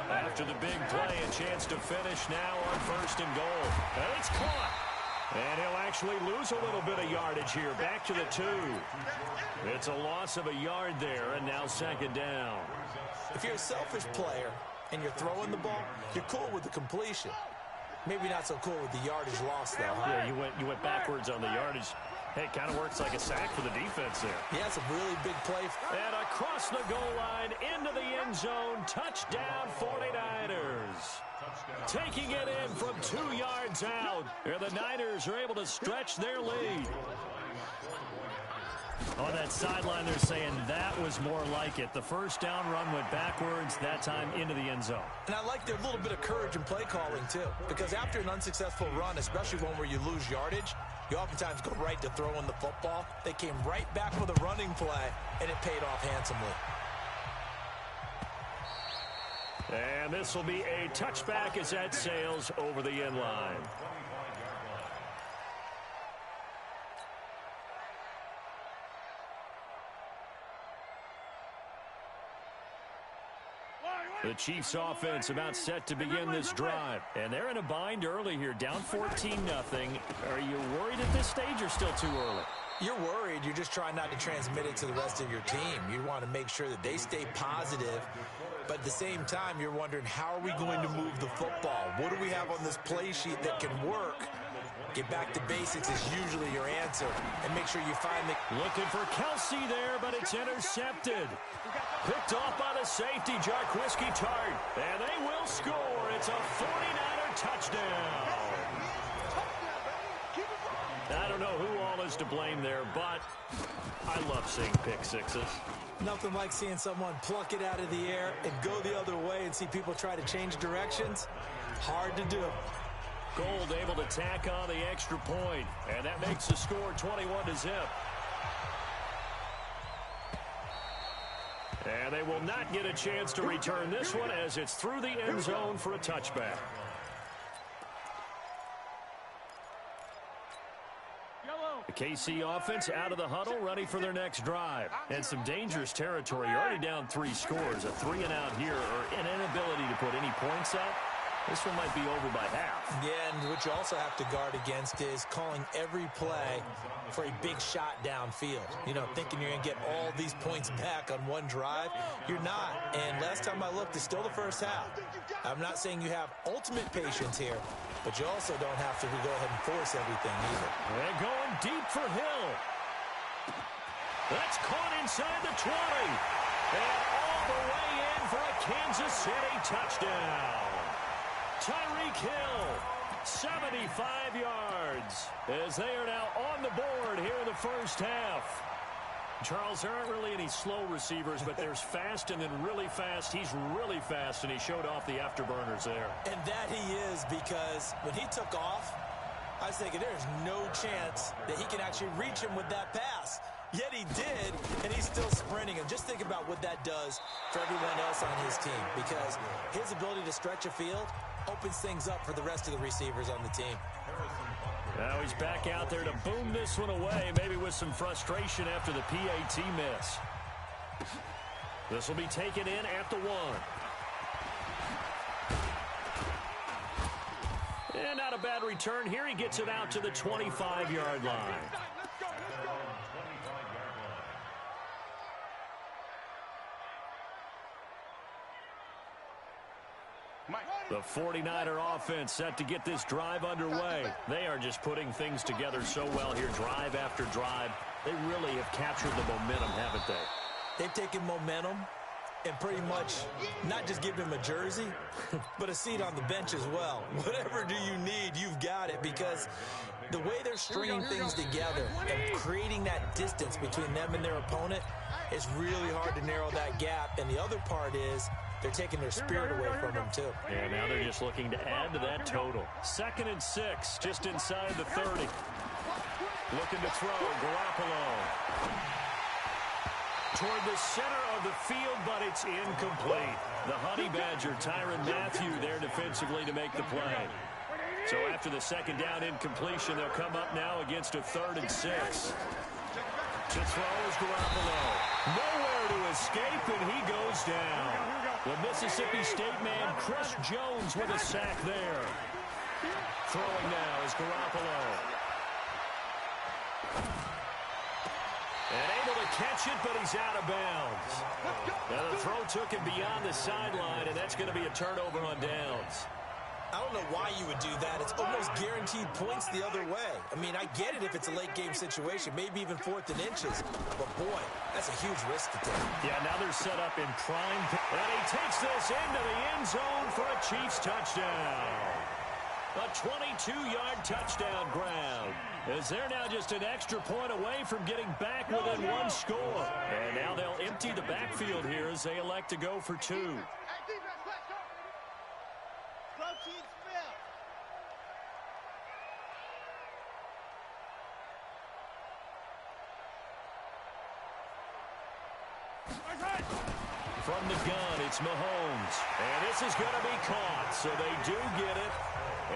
After the big play, a chance to finish now on 1st and goal. And it's caught. And he'll actually lose a little bit of yardage here. Back to the 2. It's a loss of a yard there, and now 2nd down. If you're a selfish player and you're throwing the ball, you're cool with the completion. Maybe not so cool with the yardage loss, though. Huh? Yeah, you went backwards on the yardage. Hey, it kind of works like a sack for the defense there. Yeah, it's a really big play. And across the goal line, into the end zone, touchdown 49ers. Taking it in from 2 yards out. And the Niners are able to stretch their lead. On that sideline, they're saying that was more like it. The first down run went backwards, that time into the end zone. And I like their little bit of courage in play calling, too. Because after an unsuccessful run, especially one where you lose yardage, you oftentimes go right to throwing the football. They came right back with a running play, and it paid off handsomely. And this will be a touchback as that sails over the end line. The Chiefs offense about set to begin this drive. And they're in a bind early here, down 14-0. Are you worried at this stage or still too early? You're worried. You're just trying not to transmit it to the rest of your team. You want to make sure that they stay positive. But at the same time, you're wondering, how are we going to move the football? What do we have on this play sheet that can work? Get back to basics is usually your answer. And make sure you find the... Looking for Kelsey there, but it's intercepted. Picked off by the safety, Jarquiski Tart. And they will score. It's a 49er touchdown. I don't know who all is to blame there, but I love seeing pick sixes. Nothing like seeing someone pluck it out of the air and go the other way and see people try to change directions. Hard to do. Gold able to tack on the extra point, and that makes the score 21-0. And they will not get a chance to return this one as it's through the end zone for a touchback. The KC offense out of the huddle, ready for their next drive. And some dangerous territory. You're already down 3 scores. A 3-and-out here, or an inability to put any points up. This one might be over by half. Yeah, and what you also have to guard against is calling every play for a big shot downfield. You know, thinking you're going to get all these points back on one drive. You're not. And last time I looked, it's still the first half. I'm not saying you have ultimate patience here, but you also don't have to go ahead and force everything either. They're going deep for Hill. That's caught inside the 20. And all the way in for a Kansas City touchdown. Tyreek Hill, 75 yards, as they are now on the board here in the first half. Charles, there aren't really any slow receivers, but there's fast and then really fast. He's really fast, and he showed off the afterburners there. And that he is, because when he took off, I was thinking there's no chance that he can actually reach him with that pass. Yet he did, and he's still sprinting. And just think about what that does for everyone else on his team, because his ability to stretch a field opens things up for the rest of the receivers on the team. Now he's back out there to boom this one away, maybe with some frustration after the PAT miss. This will be taken in at the 1. And not a bad return here. He gets it out to the 25-yard line. The 49er offense set to get this drive underway. They are just putting things together so well here, drive after drive. They really have captured the momentum, haven't they? They've taken momentum and pretty much not just given him a jersey, but a seat on the bench as well. Whatever do you need, you've got it, because the way they're stringing things together and creating that distance between them and their opponent is really hard to narrow that gap. And the other part is they're taking their spirit away from them, too. And now they're just looking to add to that total. 2nd and 6, just inside the 30. Looking to throw, Garoppolo. Toward the center of the field, but it's incomplete. The Honey Badger, Tyrann Mathieu, there defensively to make the play. So after the 2nd down incompletion, they'll come up now against a 3rd and 6. To throw is Garoppolo. Nowhere to escape, and he goes down. The Mississippi State man, Chris Jones, with a sack there. Throwing now is Garoppolo. And able to catch it, but he's out of bounds. Now the throw took him beyond the sideline, and that's going to be a turnover on downs. I don't know why you would do that. It's almost guaranteed points the other way. I mean, I get it if it's a late-game situation, maybe even 4th and inches. But, boy, that's a huge risk to take. Yeah, now they're set up in prime. And he takes this into the end zone for a Chiefs touchdown. A 22-yard touchdown grab. As they're now just an extra point away from getting back within 1 score. And now they'll empty the backfield here as they elect to go for 2. From the gun, it's Mahomes. And this is going to be caught, so they do get it.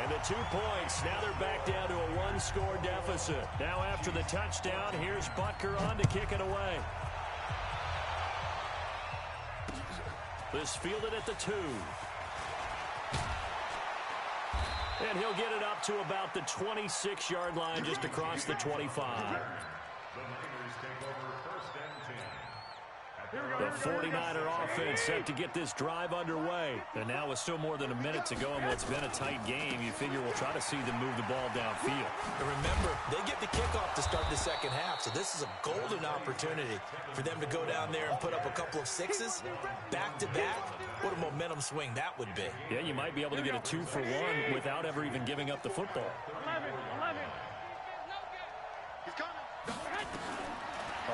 And the 2 points, now they're back down to a 1-score deficit. Now after the touchdown, here's Butker on to kick it away. This fielded at the 2. And he'll get it up to about the 26-yard line, just across the 25. The 49er offense set to get this drive underway. And now with still more than a minute to go in what's been a tight game, you figure we'll try to see them move the ball downfield. And remember, they get the kickoff to start the second half, so this is a golden opportunity for them to go down there and put up a couple of sixes back-to-back. What a momentum swing that would be. Yeah, you might be able to get a 2-for-1 without ever even giving up the football. 11. He's coming.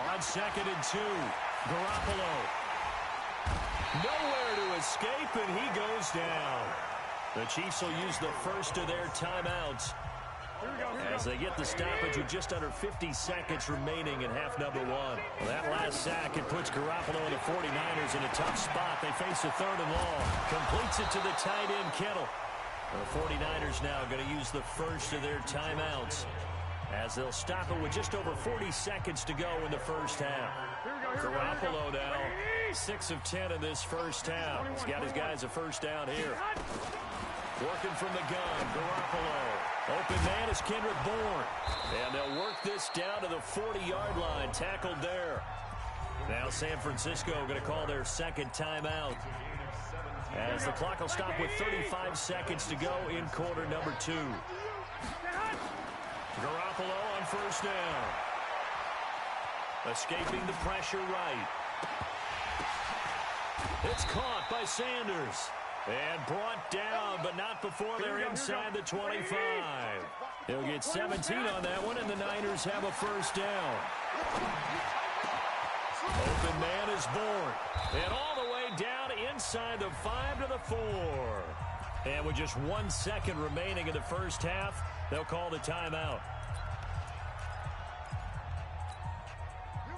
On 2nd and 2. Garoppolo. Nowhere to escape, and he goes down. The Chiefs will use the first of their timeouts as they get the stoppage with just under 50 seconds remaining in half number 1. Well, that last sack, it puts Garoppolo and the 49ers in a tough spot. They face a 3rd and long. Completes it to the tight end, Kittle. The 49ers now going to use the first of their timeouts as they'll stop it with just over 40 seconds to go in the first half. Garoppolo now 6 of 10 in this first half. He's got his guys a first down here. Working from the gun, Garoppolo. Open man is Kendrick Bourne. And they'll work this down to the 40-yard line. Tackled there. Now San Francisco going to call their second timeout, as the clock will stop with 35 seconds to go in quarter number 2. Garoppolo on first down. Escaping the pressure right. It's caught by Sanders. And brought down, but not before they're inside the 25. They'll get 17 on that one, and the Niners have a first down. Open man is Bourne. And all the way down inside the 5 to the 4. And with just 1 second remaining in the first half, they'll call the timeout.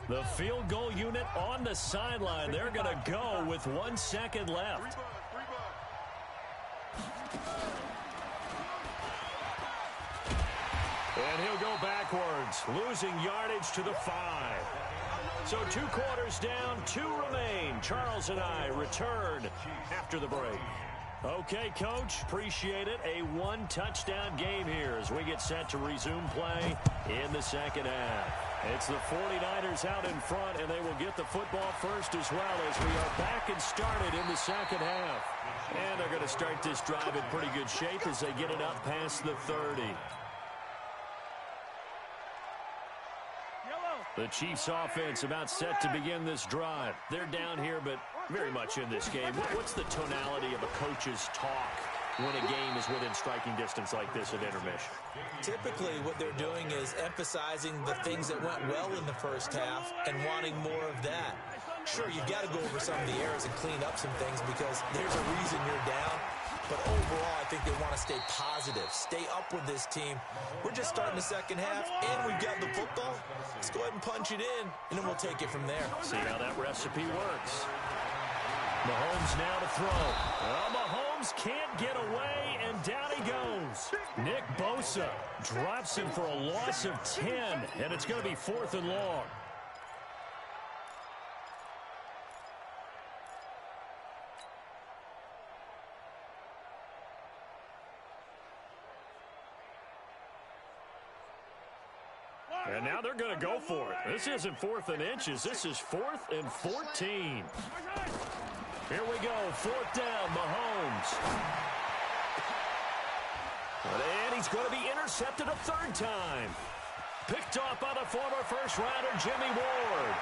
The field goal unit on the sideline. They're going to go with 1 second left. And he'll go backwards, losing yardage to the 5. So 2 quarters down, 2 remain. Charles and I return after the break. Okay, Coach, appreciate it. A 1-touchdown game here as we get set to resume play in the second half. It's the 49ers out in front, and they will get the football first as well as we are back and started in the second half. And they're going to start this drive in pretty good shape as they get it up past the 30. The Chiefs offense about set to begin this drive. They're down here, but very much in this game. What's the tonality of a coach's talk when a game is within striking distance like this at intermission? Typically, what they're doing is emphasizing the things that went well in the first half and wanting more of that. Sure, you've got to go over some of the errors and clean up some things because there's a reason you're down. But overall, I think they want to stay positive, stay up with this team. We're just starting the second half, and we've got the football. Let's go ahead and punch it in, and then we'll take it from there. See how that recipe works. Mahomes now to throw. Well, Mahomes can't get away, and down he goes. Nick Bosa drops him for a loss of 10, and it's going to be 4th and long. And now they're going to go for it. This isn't 4th and inches. This is 4th and 14. Here we go. 4th down, Mahomes. And he's going to be intercepted a 3rd time. Picked off by the former first-rounder, Jimmy Ward.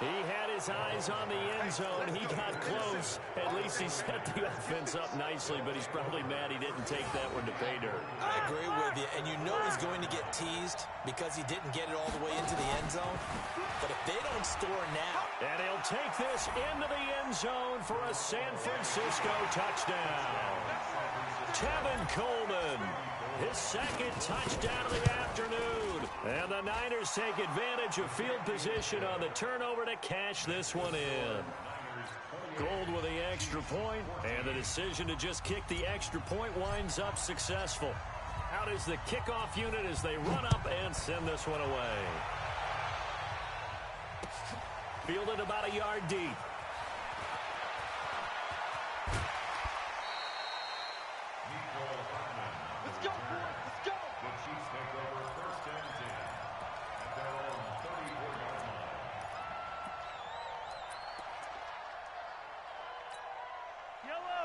He had his eyes on the end zone. He got close. At least he set the offense up nicely, but he's probably mad he didn't take that one to pay dirt. I agree with you, and you know he's going to get teased because he didn't get it all the way into the end zone. But if they don't score now... And he'll take this into the end zone for a San Francisco touchdown. Tevin Coleman, his 2nd touchdown of the afternoon. And the Niners take advantage of field position on the turnover to cash this one in. Gold with the extra point, and the decision to just kick the extra point winds up successful. Out is the kickoff unit as they run up and send this one away. Fielded about a yard deep. Let's go, boys. Let's go. The Chiefs take over 1st and 10 at their own 34-yard line.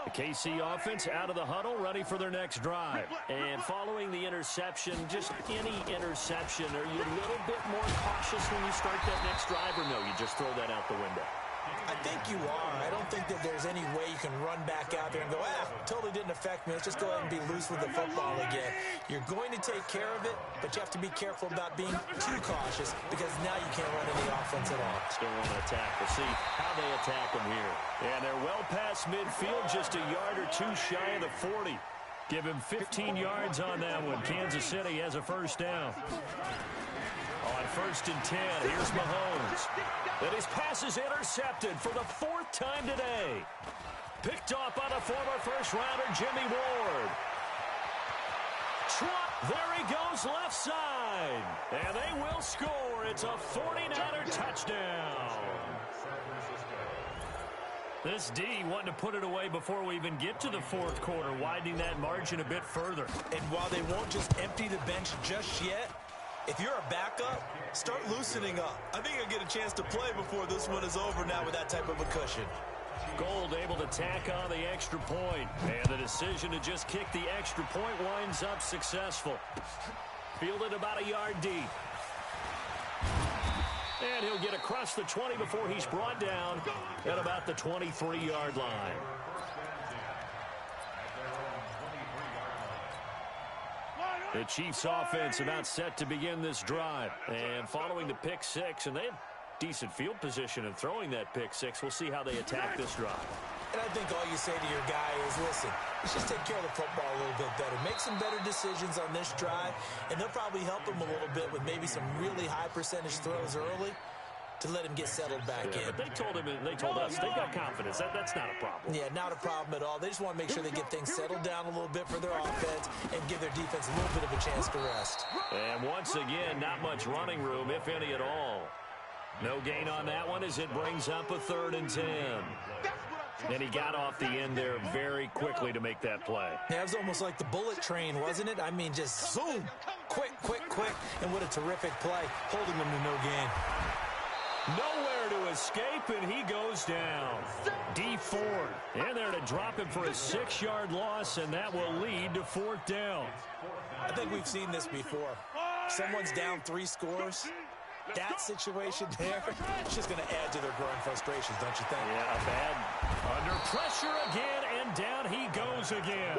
The KC offense out of the huddle, ready for their next drive. And following the interception, just any interception, are you a little bit more cautious when you start that next drive, or no, you just throw that out the window? I think you are. I don't think that there's any way you can run back out there and go, totally didn't affect me. Let's just go ahead and be loose with the football again. You're going to take care of it, but you have to be careful about being too cautious because now you can't run any offense at all. Still want to attack. We'll see how they attack them here. And they're well past midfield, just a yard or two shy of the 40. Give him 15 yards on that one. Kansas City has a first down. On 1st and 10, here's Mahomes. And his pass is intercepted for the 4th time today. Picked off by the former first-rounder Jimmy Ward. There he goes left side. And they will score. It's a 49er touchdown. This D wanting to put it away before we even get to the 4th quarter, widening that margin a bit further. And while they won't just empty the bench just yet, if you're a backup, start loosening up. I think you'll get a chance to play before this one is over now with that type of a cushion. Gold able to tack on the extra point. And the decision to just kick the extra point winds up successful. Fielded about a yard deep. And he'll get across the 20 before he's brought down at about the 23-yard line. The Chiefs offense about set to begin this drive. And following the pick six, and they have decent field position in throwing that pick six. We'll see how they attack this drive. And I think all you say to your guy is, listen, let's just take care of the football a little bit better. Make some better decisions on this drive, and they'll probably help him a little bit with maybe some really high percentage throws early to let him get settled back in. But they told him, and they told us, they've got confidence. That's not a problem. Yeah, not a problem at all. They just want to make sure they get things settled down a little bit for their offense and give their defense a little bit of a chance to rest. And once again, not much running room, if any at all. No gain on that one as it brings up a 3rd and 10. And he got off the end there very quickly to make that play. Yeah, it was almost like the bullet train, wasn't it? I mean, just zoom, quick, and what a terrific play, holding them to no gain. Nowhere to escape, and he goes down. D Ford in there to drop him for a 6-yard loss, and that will lead to 4th down. I think we've seen this before. Someone's down 3 scores. That situation there, it's just going to add to their growing frustrations, don't you think? Yeah, bad. Under pressure again, and down he goes again.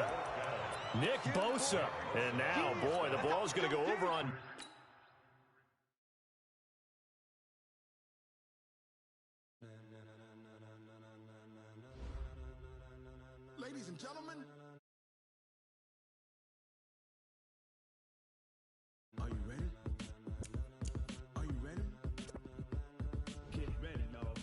Nick Bosa. And now, boy, the ball's going to go over on... Ladies and gentlemen, are you ready? Are you ready? Get ready, dog.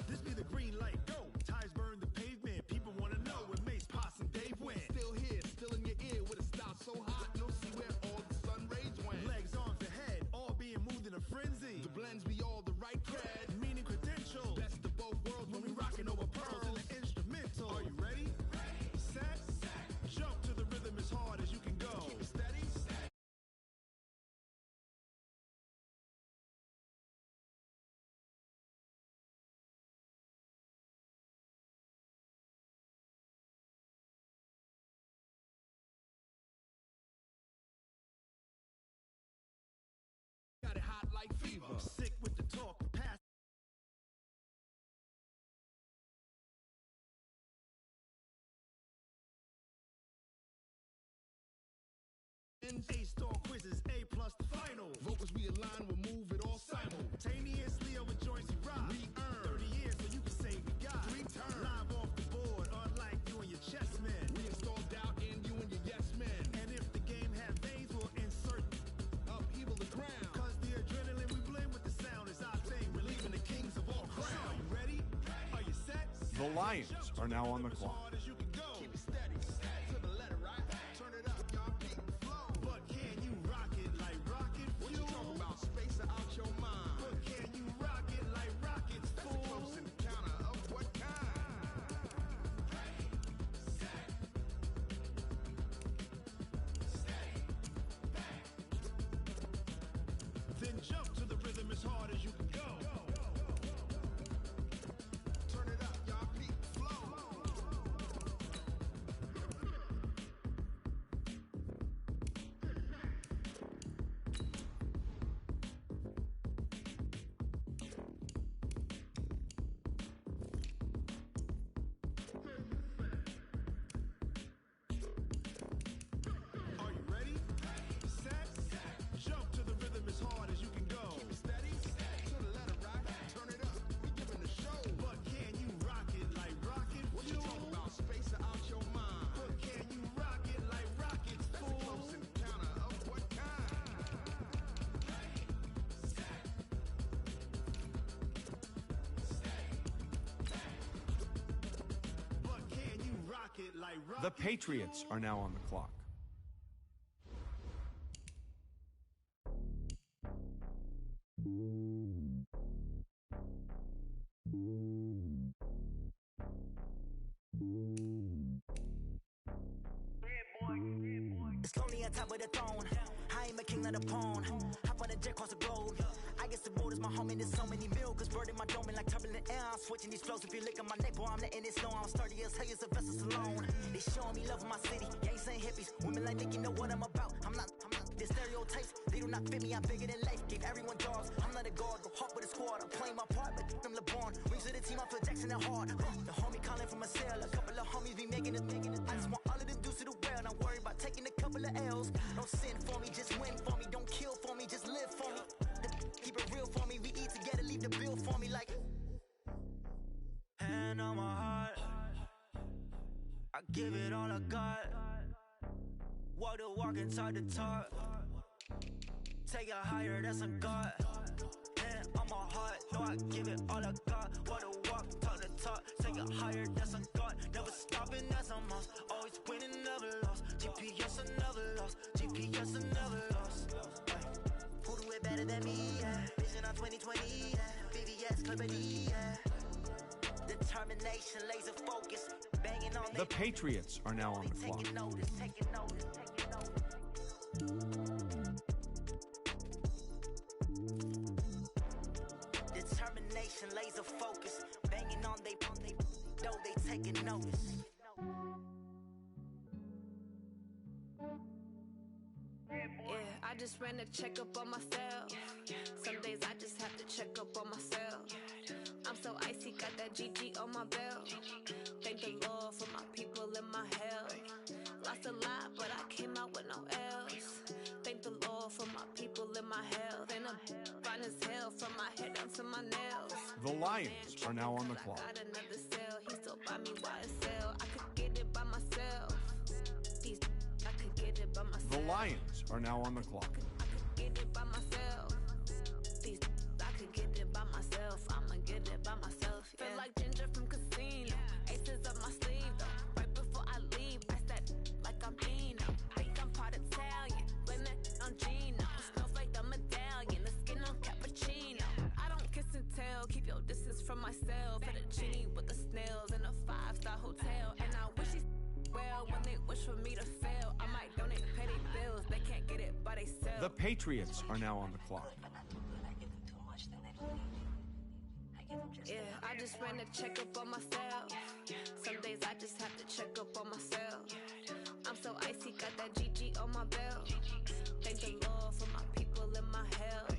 This be the green light, go. Tires burn the pavement. People want to know where Mace, Poss, and Dave went. Still here, still in your ear with a style so hot. You'll see where all the sun rays went. Legs, arms, and head, all being moved in a frenzy. The blends be all the right cred, meaning credentials. Best of both worlds when we rocking over pearls in the instrumental. Are you ready? Set, jump to the rhythm as hard as you can go. Keep it steady. Got it hot like fever. Sick with the talk, the pass. A-star quizzes, A+ the final. Vocals we align, we'll move it all simultaneously over joints we rock. We earn 30 years so you can say we got 3 turns. Live off the board, unlike you and your chess men. We install doubt in you and your yes men. And if the game had veins, we'll insert upheaval the ground. The Lions are now on the clock. The Patriots are now on the clock. It's lonely on top of the throne. I am a king, not a pawn. Hop on a jet across the globe. I guess the road is my home and there's so many milkers bird in my dome and like turbulent air. I'm switching these flows. If you look at my neck, boy, I'm letting it slow. I'm sturdy as hell as a vessel alone. They showing me love in my city. Gangs and hippies. Women like think you know what I'm about. I'm not the stereotypes. They do not fit me. I'm bigger than life. Gave everyone jobs. I'm not a guard. Go hard with a squad. I'm playing my part, but them LeBron. Rings to the team. I feel Jackson and hard. The homie calling from a cell. A couple of homies be making it. I just want all of them dudes to the well. Not worry about taking a couple of L's. Don't sin for me, just win for me. Don't kill for me, just live for me. Keep it real for me. We eat together, leave the bill for me like. Hand on my heart, I give it all I got. Walk the walk inside the talk. Take it higher, that's a God. Hand on my heart, no, I give it all I got. Walk the walk, talk the talk. Take it higher, that's a God. Never stopping, that's a must. Always winning, never lost. GPS, I never lost. GPS, I never lost. Who do it better than me? Yeah. Vision on 2020. Yeah. VVS, Clarity. Yeah. Determination, laser focus. Banging on The Patriots are now on the clock. taking notice, taking notice, taking notice. Determination, laser focus. Banging on they know they taking notice. Yeah, I just ran a checkup on myself. Some days I just have to check up on myself. I'm so icy, got that GG on my belt. Thank the Lord for my people in my health. Lost a lot, but I came out with no else. Thank the Lord for my people in my health. And I'm fine as hell from my head down to my nails. The Lions are now on the clock. Got another cell, he still buy me YSL. I could get it by myself. These I could get it by myself. The Lions are now on the clock. Get it by myself. These I could get it by myself. I'ma get it by myself. Yeah. Feel like Ginger from Casino. Aces up my sleeve though. Right before I leave, I said like I'm Dino. Think I'm part Italian. Blame it on Gino. Smells like the medallion. The skin on cappuccino. I don't kiss and tell. Keep your distance from myself. For the genie with the snails in a 5-star hotel. And I wish he's well when they wish for me to fail. I might donate petty bills. They can't get it by they self. The Patriots are now on the clock. Yeah, I just ran a checkup on myself. Some days I just have to check up on myself. I'm so icy, got that GG on my belt. Thank the Lord for my people in my health.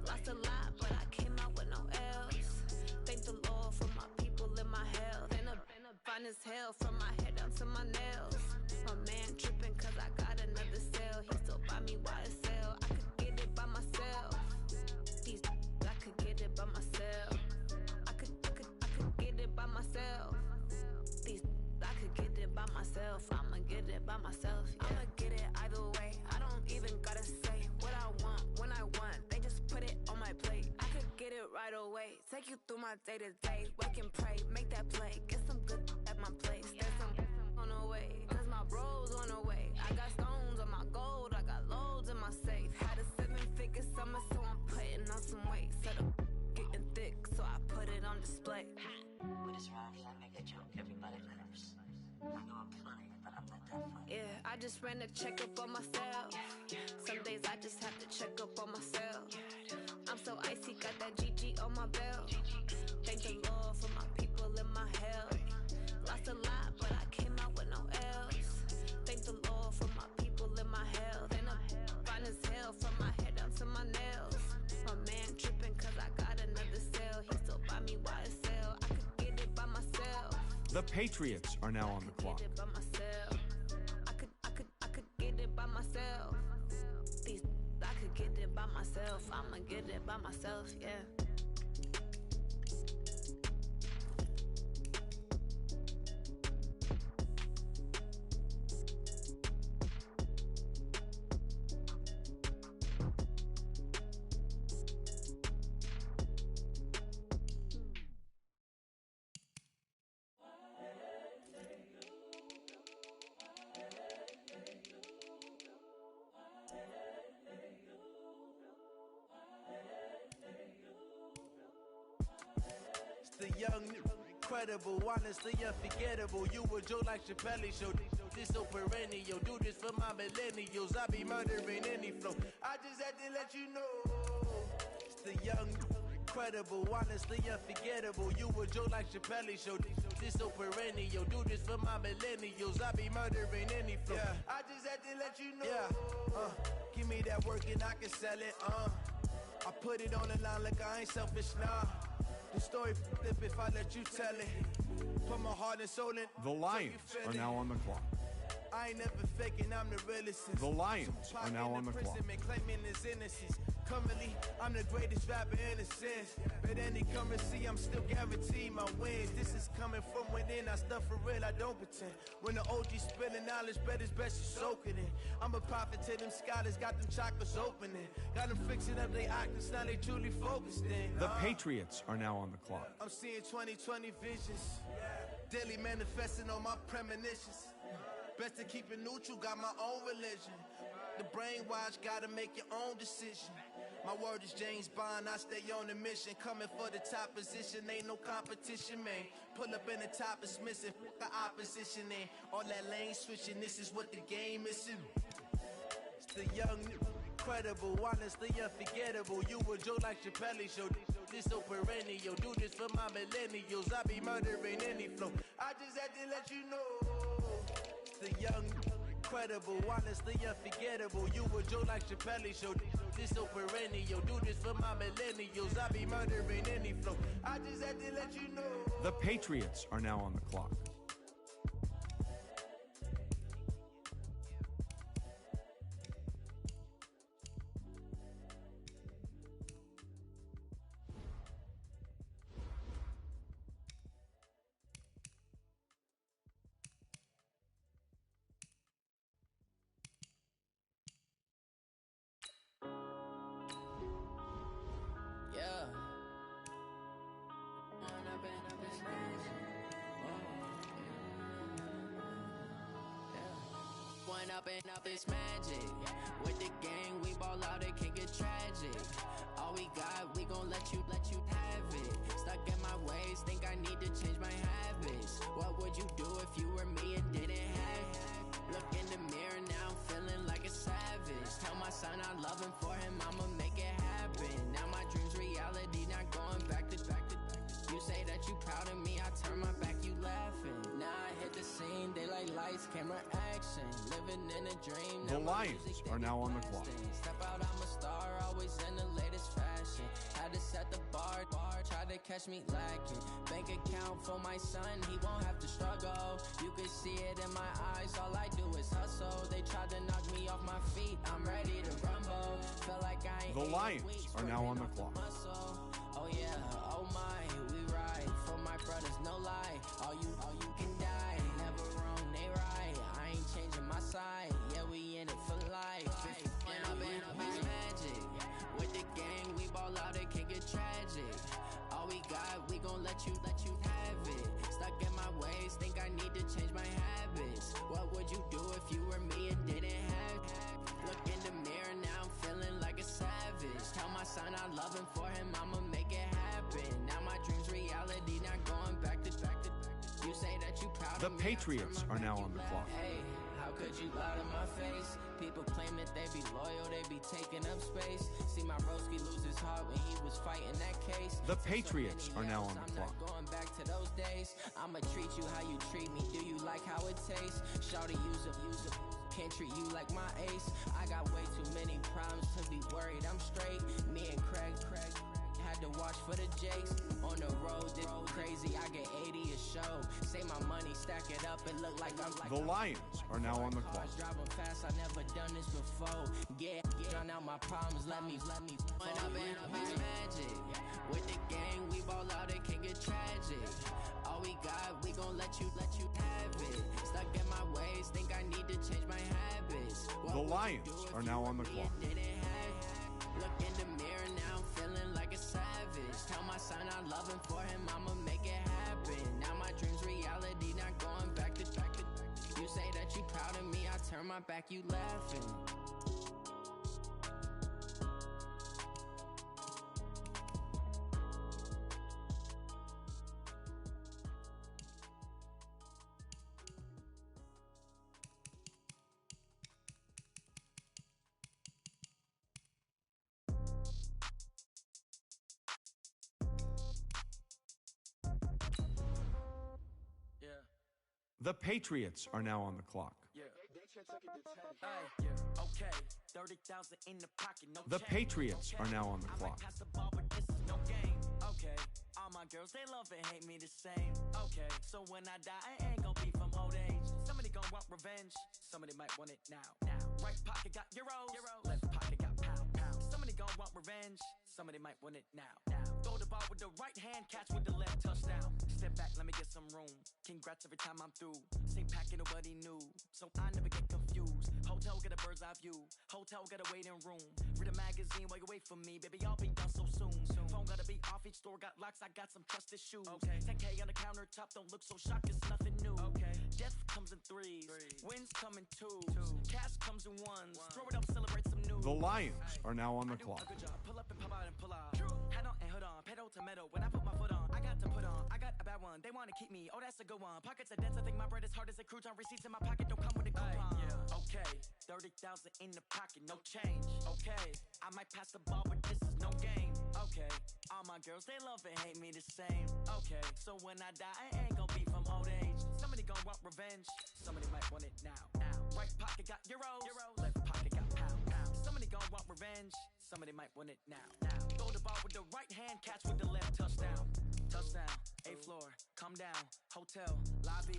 Lost a lot, but I came out with no else. Thank the Lord for my people in my health. And I'm fine as hell from my head down to my nails. My man tripping cause I got another cell. He still buy me YSL. I could get it by myself. These I could get it by myself. I could get it by myself. These I could get it by myself. I'ma get it by myself. Yeah. I'ma get it either way. I don't even gotta say what I want when I want. They just put it on my plate. I could get it right away. Take you through my day to day. Wake and pray, make that play. Guess just ran a checkup on myself. Some days I just have to check up on myself. I'm so icy, got that GG on my belt. Thank the Lord for my people in my health. Lost a lot, but I came out with no else. Thank the Lord for my people in my health. And I'm fine as hell from my head down to my nails. My man tripping cause I got another cell. He still buy me YSL. I could get it by myself. The Patriots are now on the clock. Get it by myself. I could get it by myself. I could get it by myself. I'ma get it by myself, yeah. The young, incredible, honestly unforgettable. You a Joe like Chappelle show. This so perennial. Do this for my millennials. I be murdering any flow. I just had to let you know. It's the young, incredible, honestly unforgettable. You a Joe like Chappelle show. This so perennial. Do this for my millennials. I be murdering any flow. Yeah. I just had to let you know. Yeah. Give me that work and I can sell it. I put it on the line like I ain't selfish, nah. The story flip if I let you tell it. Put my heart and soul in. The Lions are now on the clock. I ain't never faking, I'm the realest. The Lions are now on the clock. Claiming his innocence. Currently, I'm the greatest rapper in a sense. But any currency, I'm still guaranteed my wins. This is coming from within, I stuff for real, I don't pretend. When the OG spilling knowledge, bet it's best you soak it in. I'm a prophet to them scholars, got them chakras opening. Got them fixing up their octaves, now they truly focused in. The Patriots are now on the clock. I'm seeing 2020 visions. Daily manifesting on my premonitions. Best to keep it neutral, got my own religion. The brainwash, gotta make your own decision. My word is James Bond, I stay on the mission. Coming for the top position, ain't no competition, man. Pull up in the top is missing, the opposition in. All that lane switching, this is what the game is. It's the young, incredible, honestly unforgettable. You a Joe like Chappelle show. This so perennial. Do this for my millennials. I be murdering any flow. I just had to let you know. The young, incredible, honestly unforgettable. You a Joe like Chappelle show. This so perennial. Do this for my millennials. I be murdering any flow. I just had to let you know. The Patriots are now on the clock. Up this magic. With the gang, we ball out, it can get tragic. All we got, we gon' let you have it. Stuck in my ways, think I need to change my habits. What would you do if you were me and didn't have it? Look in the mirror now, I'm feeling like a savage. Tell my son I love him, for him I'ma make it happen. Now my dreams reality, not going back to. You say that you proud of me, I turn my back, you laughing. Now I hit the scene, they like lights, camera, action. Living in a dream. The Lions are now on the clock. Step out, I'm a star, always in the latest fashion. Had to set the bar, try to catch me lacking. Bank account for my son, he won't have to struggle. You can see it in my eyes, all I do is hustle. They tried to knock me off my feet, I'm ready to rumble. Felt like I ain't The Lions are now on the clock. Oh yeah, oh my, we ride for my brothers, no lie. All you can die, never wrong, they right. I ain't changing my side, yeah, we in it for life. And I've been magic. With the gang, we ball out, it can get tragic. All we got, we gon' let you have it. Stuck in my ways, think I need to change my habits. What would you do if you were me and didn't have it? Look in the mirror, now I'm feeling like a savage. Tell my son I love him, for him I'ma make it happen. Now my dreams reality, not going back to. You say that you proud The of me, Patriots are now on the clock. Hey, how could you lie to my face? People claim that they be loyal, they be taking up space. See my broski lose his heart when he was fighting that case. The Patriots are now on the clock. I'm not going back to those days. I'ma treat you how you treat me. Do you like how it tastes? Shawty, use up. Can't treat you like my ace. I got way too many problems to be worried. I'm straight. Me and Craig had to watch for the Jakes. On the road, this crazy. I get 80 a show. Say my money, stack it up, and look like I'm like The Lions are now on the clock. Driving fast, I never done this before. Get drown out my problems. Let me. When up and magic. With the gang, we ball out. It can get tragic. All we got, we gon' let you have it. Stuck in my ways, think I need to change my habits. The Lions are now on the clock. Look in the mirror now, feeling like a savage. Tell my son I love him, for him I'ma make it happen. Now my dreams reality, not going back to. You say that you proud of me, I turn my back, you laughing. The Patriots are now on the clock. Okay, 30,000 in the pocket, no The Patriots are now on the clock. Pass the ball, but this is no game. Okay, all my girls, they love and hate me the same. Okay, so when I die, I ain't gonna be from old age. Somebody gonna want revenge, somebody might want it now. Right pocket got euros, left pocket got pound. Somebody gonna want revenge, somebody might want it now. Throw the ball with the right hand, catch with the left, touchdown. Step back, let me get some room. Congrats every time I'm through. Same packet, nobody knew, so I never get confused. Hotel get a bird's eye view, hotel get a waiting room. Read a magazine while you wait for me, baby, I'll be done so soon. Phone gotta be off, each store got locks, I got some trusted shoes. 10K on the countertop, don't look so shocked, it's nothing new. Death comes in threes, wins come in twos, cash comes in ones. Throw it up, celebrate some news. The Lions are now on the clock. Good job, pull up and pop out and pull out. Head on and hood on, pedal to metal. When I put my foot on, I got to put on. I got a bad one, they wanna keep me. Oh, that's a good one. Pockets are dense, I think my bread is hard as a crouton. Receipts in my pocket don't come with a coupon. Okay, 30,000 in the pocket, no change. Okay, I might pass the ball, but this is no game. Okay, all my girls, they love and hate me the same. Okay, so when I die, I ain't gonna be from old age. Somebody gonna want revenge, somebody might want it now. Right pocket got euros, left pocket got pound. Somebody gonna want revenge, somebody might want it now. Throw the ball with the right hand, catch with the left, touchdown. Touchdown, 8th floor, come down, hotel, lobby.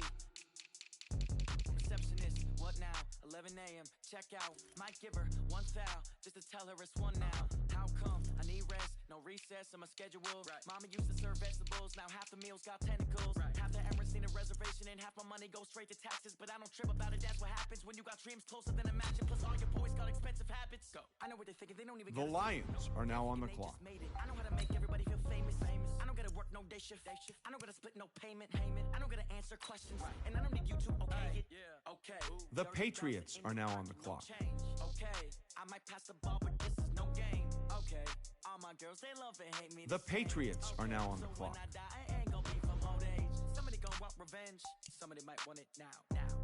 Receptionist, what now? 11 a.m., check out. Might give her one foul, just to tell her it's one now. How come? I need rest, no recess in my schedule. Mama used to serve vegetables, now half the meals got tentacles. Half the Emirates need a reservation and half my money goes straight to taxes. But I don't trip about it, that's what happens when you got dreams closer than a mansion. Plus all your boys got expensive habits. Go. I know what they're thinking, they don't even The Lions are now on the clock. I know how to make everybody feel famous. I don't gotta work no day shift. I don't gotta split no payment. I don't gotta answer questions. And I don't need you to okay it. Okay. The Patriots are now on the clock. Okay, I might pass the ball, but this is no game. Okay, all my girls, they love and hate me. The Patriots are now on the clock. When I die, I ain't gonna be from old age. Somebody gonna want revenge, somebody might want it now.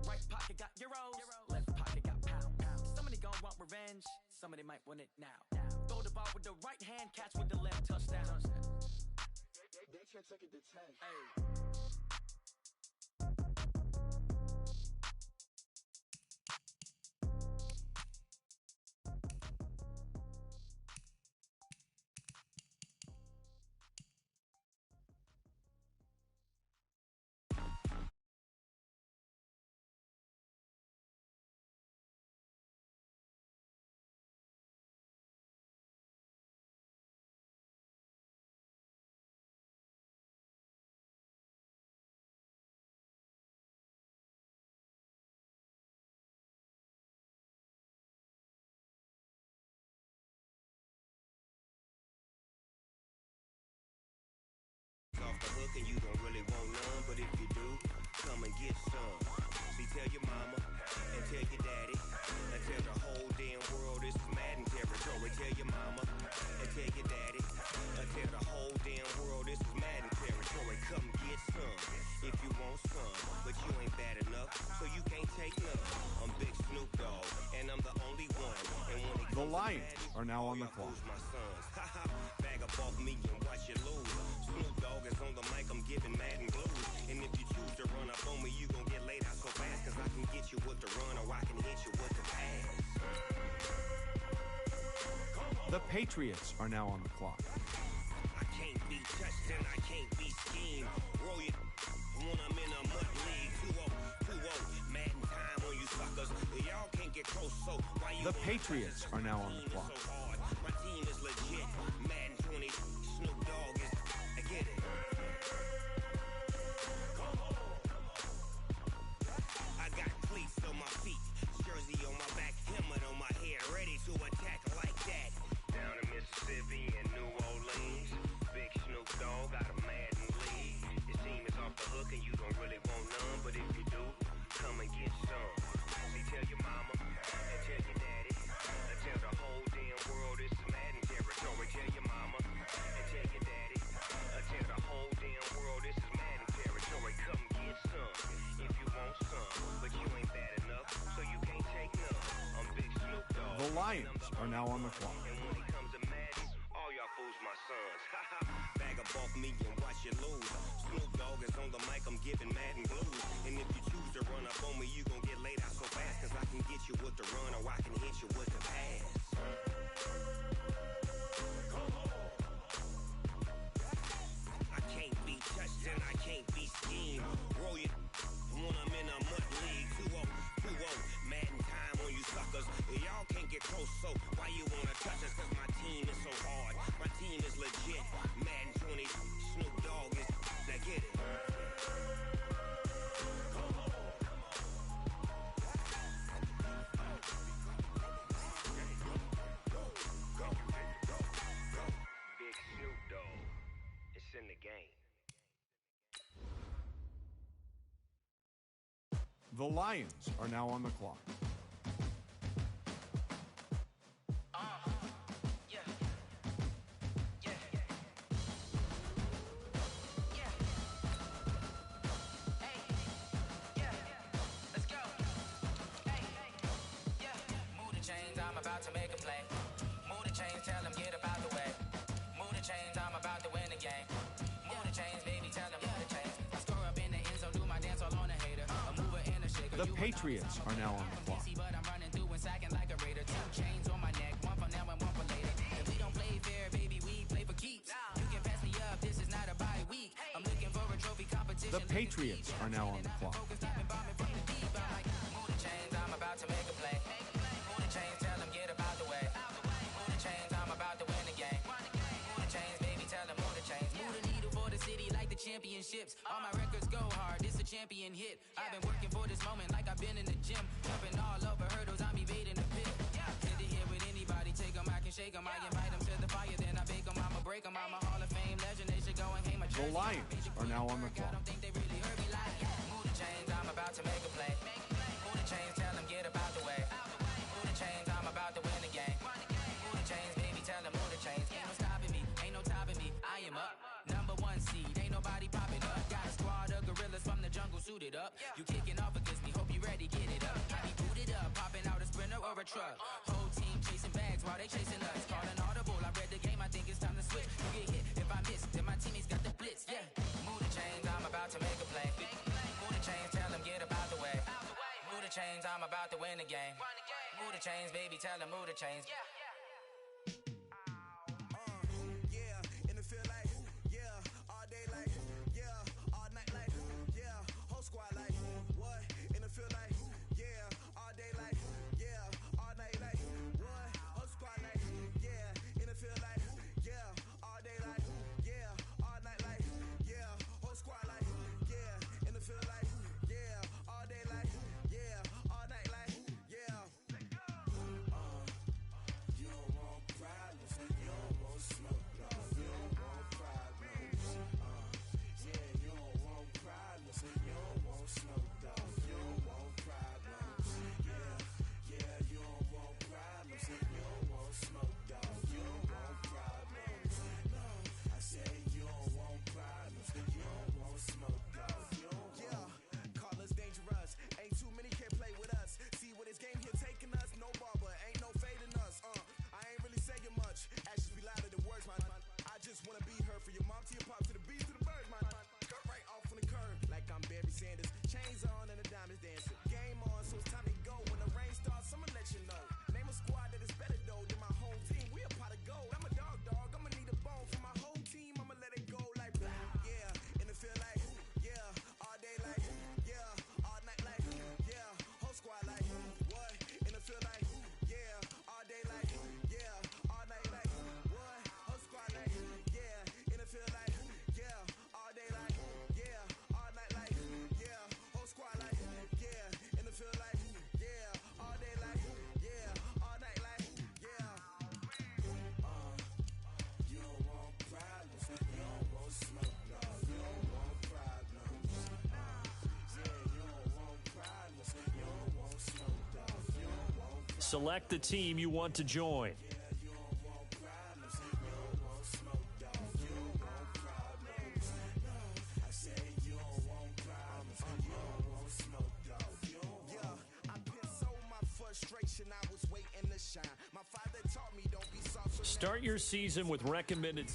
Right pocket got euros, left pocket got pound. Somebody gonna want revenge, somebody might want it now. Throw the ball with the right hand, catch with the left, touchdown. They can't take it to 10. Off the hook and you don't really want none, but if you do, come and get some. See, tell your mama and tell your daddy and tell the whole damn world this is Madden territory. Tell your mama and tell your daddy and tell the whole damn world this is Madden territory. Come get some if you want some, but you ain't bad enough, so you can't take none. I'm Big Snoop Dogg, and I'm the only one. And when it The Lions are now on the clock. my sons. Bag up off me and watch you lose. Snoop Dogg is on the mic, I'm giving Madden blues. And if you choose to run up on me, you gon' get laid out so fast. Cause I can get you with the run or I can hit you with the pass. The Patriots are now on the clock. I can't be touched and I can't be schemed. Roll you when I'm in a mud league. 2-0, Madden time on you suckers. Y'all can't get close, so why you The Patriots are now on the clock. so hard? My team is legit. Madden 20, Snoop Dogg is. I get it. I got cleats on my feet, jersey on my back, helmet on my head, ready to attack like that. Down in Mississippi and New Orleans, Big Snoop Dogg got a Madden lead. Your team is off the hook and you don't really want none, but if you do, come and get some. See, tell your mama and tell your daddy, and tell the whole damn world it's Madden territory. Tell your mama and tell your daddy, and tell the whole damn world this is Madden territory. Come get some if you want some, but you ain't bad enough, so you can't take none. I'm Big Snoop Dogg. The Lions are now on the clock. And when it comes to Madden, all y'all fools my sons. Bag up off me and watch you lose. Snoop Dogg is on the mic, I'm giving Madden blues. And if you choose to run up on me, you gon' get laid out so fast. Cause I can get you with the run or I can hit you with the pass. I can't be touched and I can't be schemed. Roll you when I'm in a mud league. 2-0, Madden time on you suckers. Y'all can't get close, so why you wanna touch us? Cause my team is so hard. My team is legit. Madden 20, Snoop Dogg is. Now get it. Big Snoop Dogg. It's in the game. The Lions are now on the clock. The Patriots are now on the clock. The Patriots are now on the clock. Championships, all my records go hard. This a champion hit. I've been working for this moment like I've been in the gym, jumping all over hurdles. I'm evading the pit. Hit to hit with anybody, take them, I can shake them. I invite them to the fire, then I bake them. I'ma break them. I'm a Hall of Fame legend. They should go and hang my jersey. The Lions are now on the clock. I don't think they really heard me like, move the chains, I'm about to make a play. Move the chains, tell them get about the way. Move the chains, I'm about to win the game. Move the chains, baby, tell them move the chains. Ain't no stopping me, ain't no topping me. I am up. #1 seed, ain't nobody popping up. Got a squad of gorillas from the jungle suited up. You kicking off against me, hope you ready, get it up. I be booted up, popping out a sprinter or a truck. Whole team chasing bags while they chasing us. Calling audible, I read the game, I think it's time to switch. You get hit if I miss, then my teammates got the blitz, yeah. Move the chains, I'm about to make a play. Move the chains, tell them get about the way. Move the chains, I'm about to win the game. Move the chains, baby, tell them move the chains. select the team you want to join. Start your season with recommended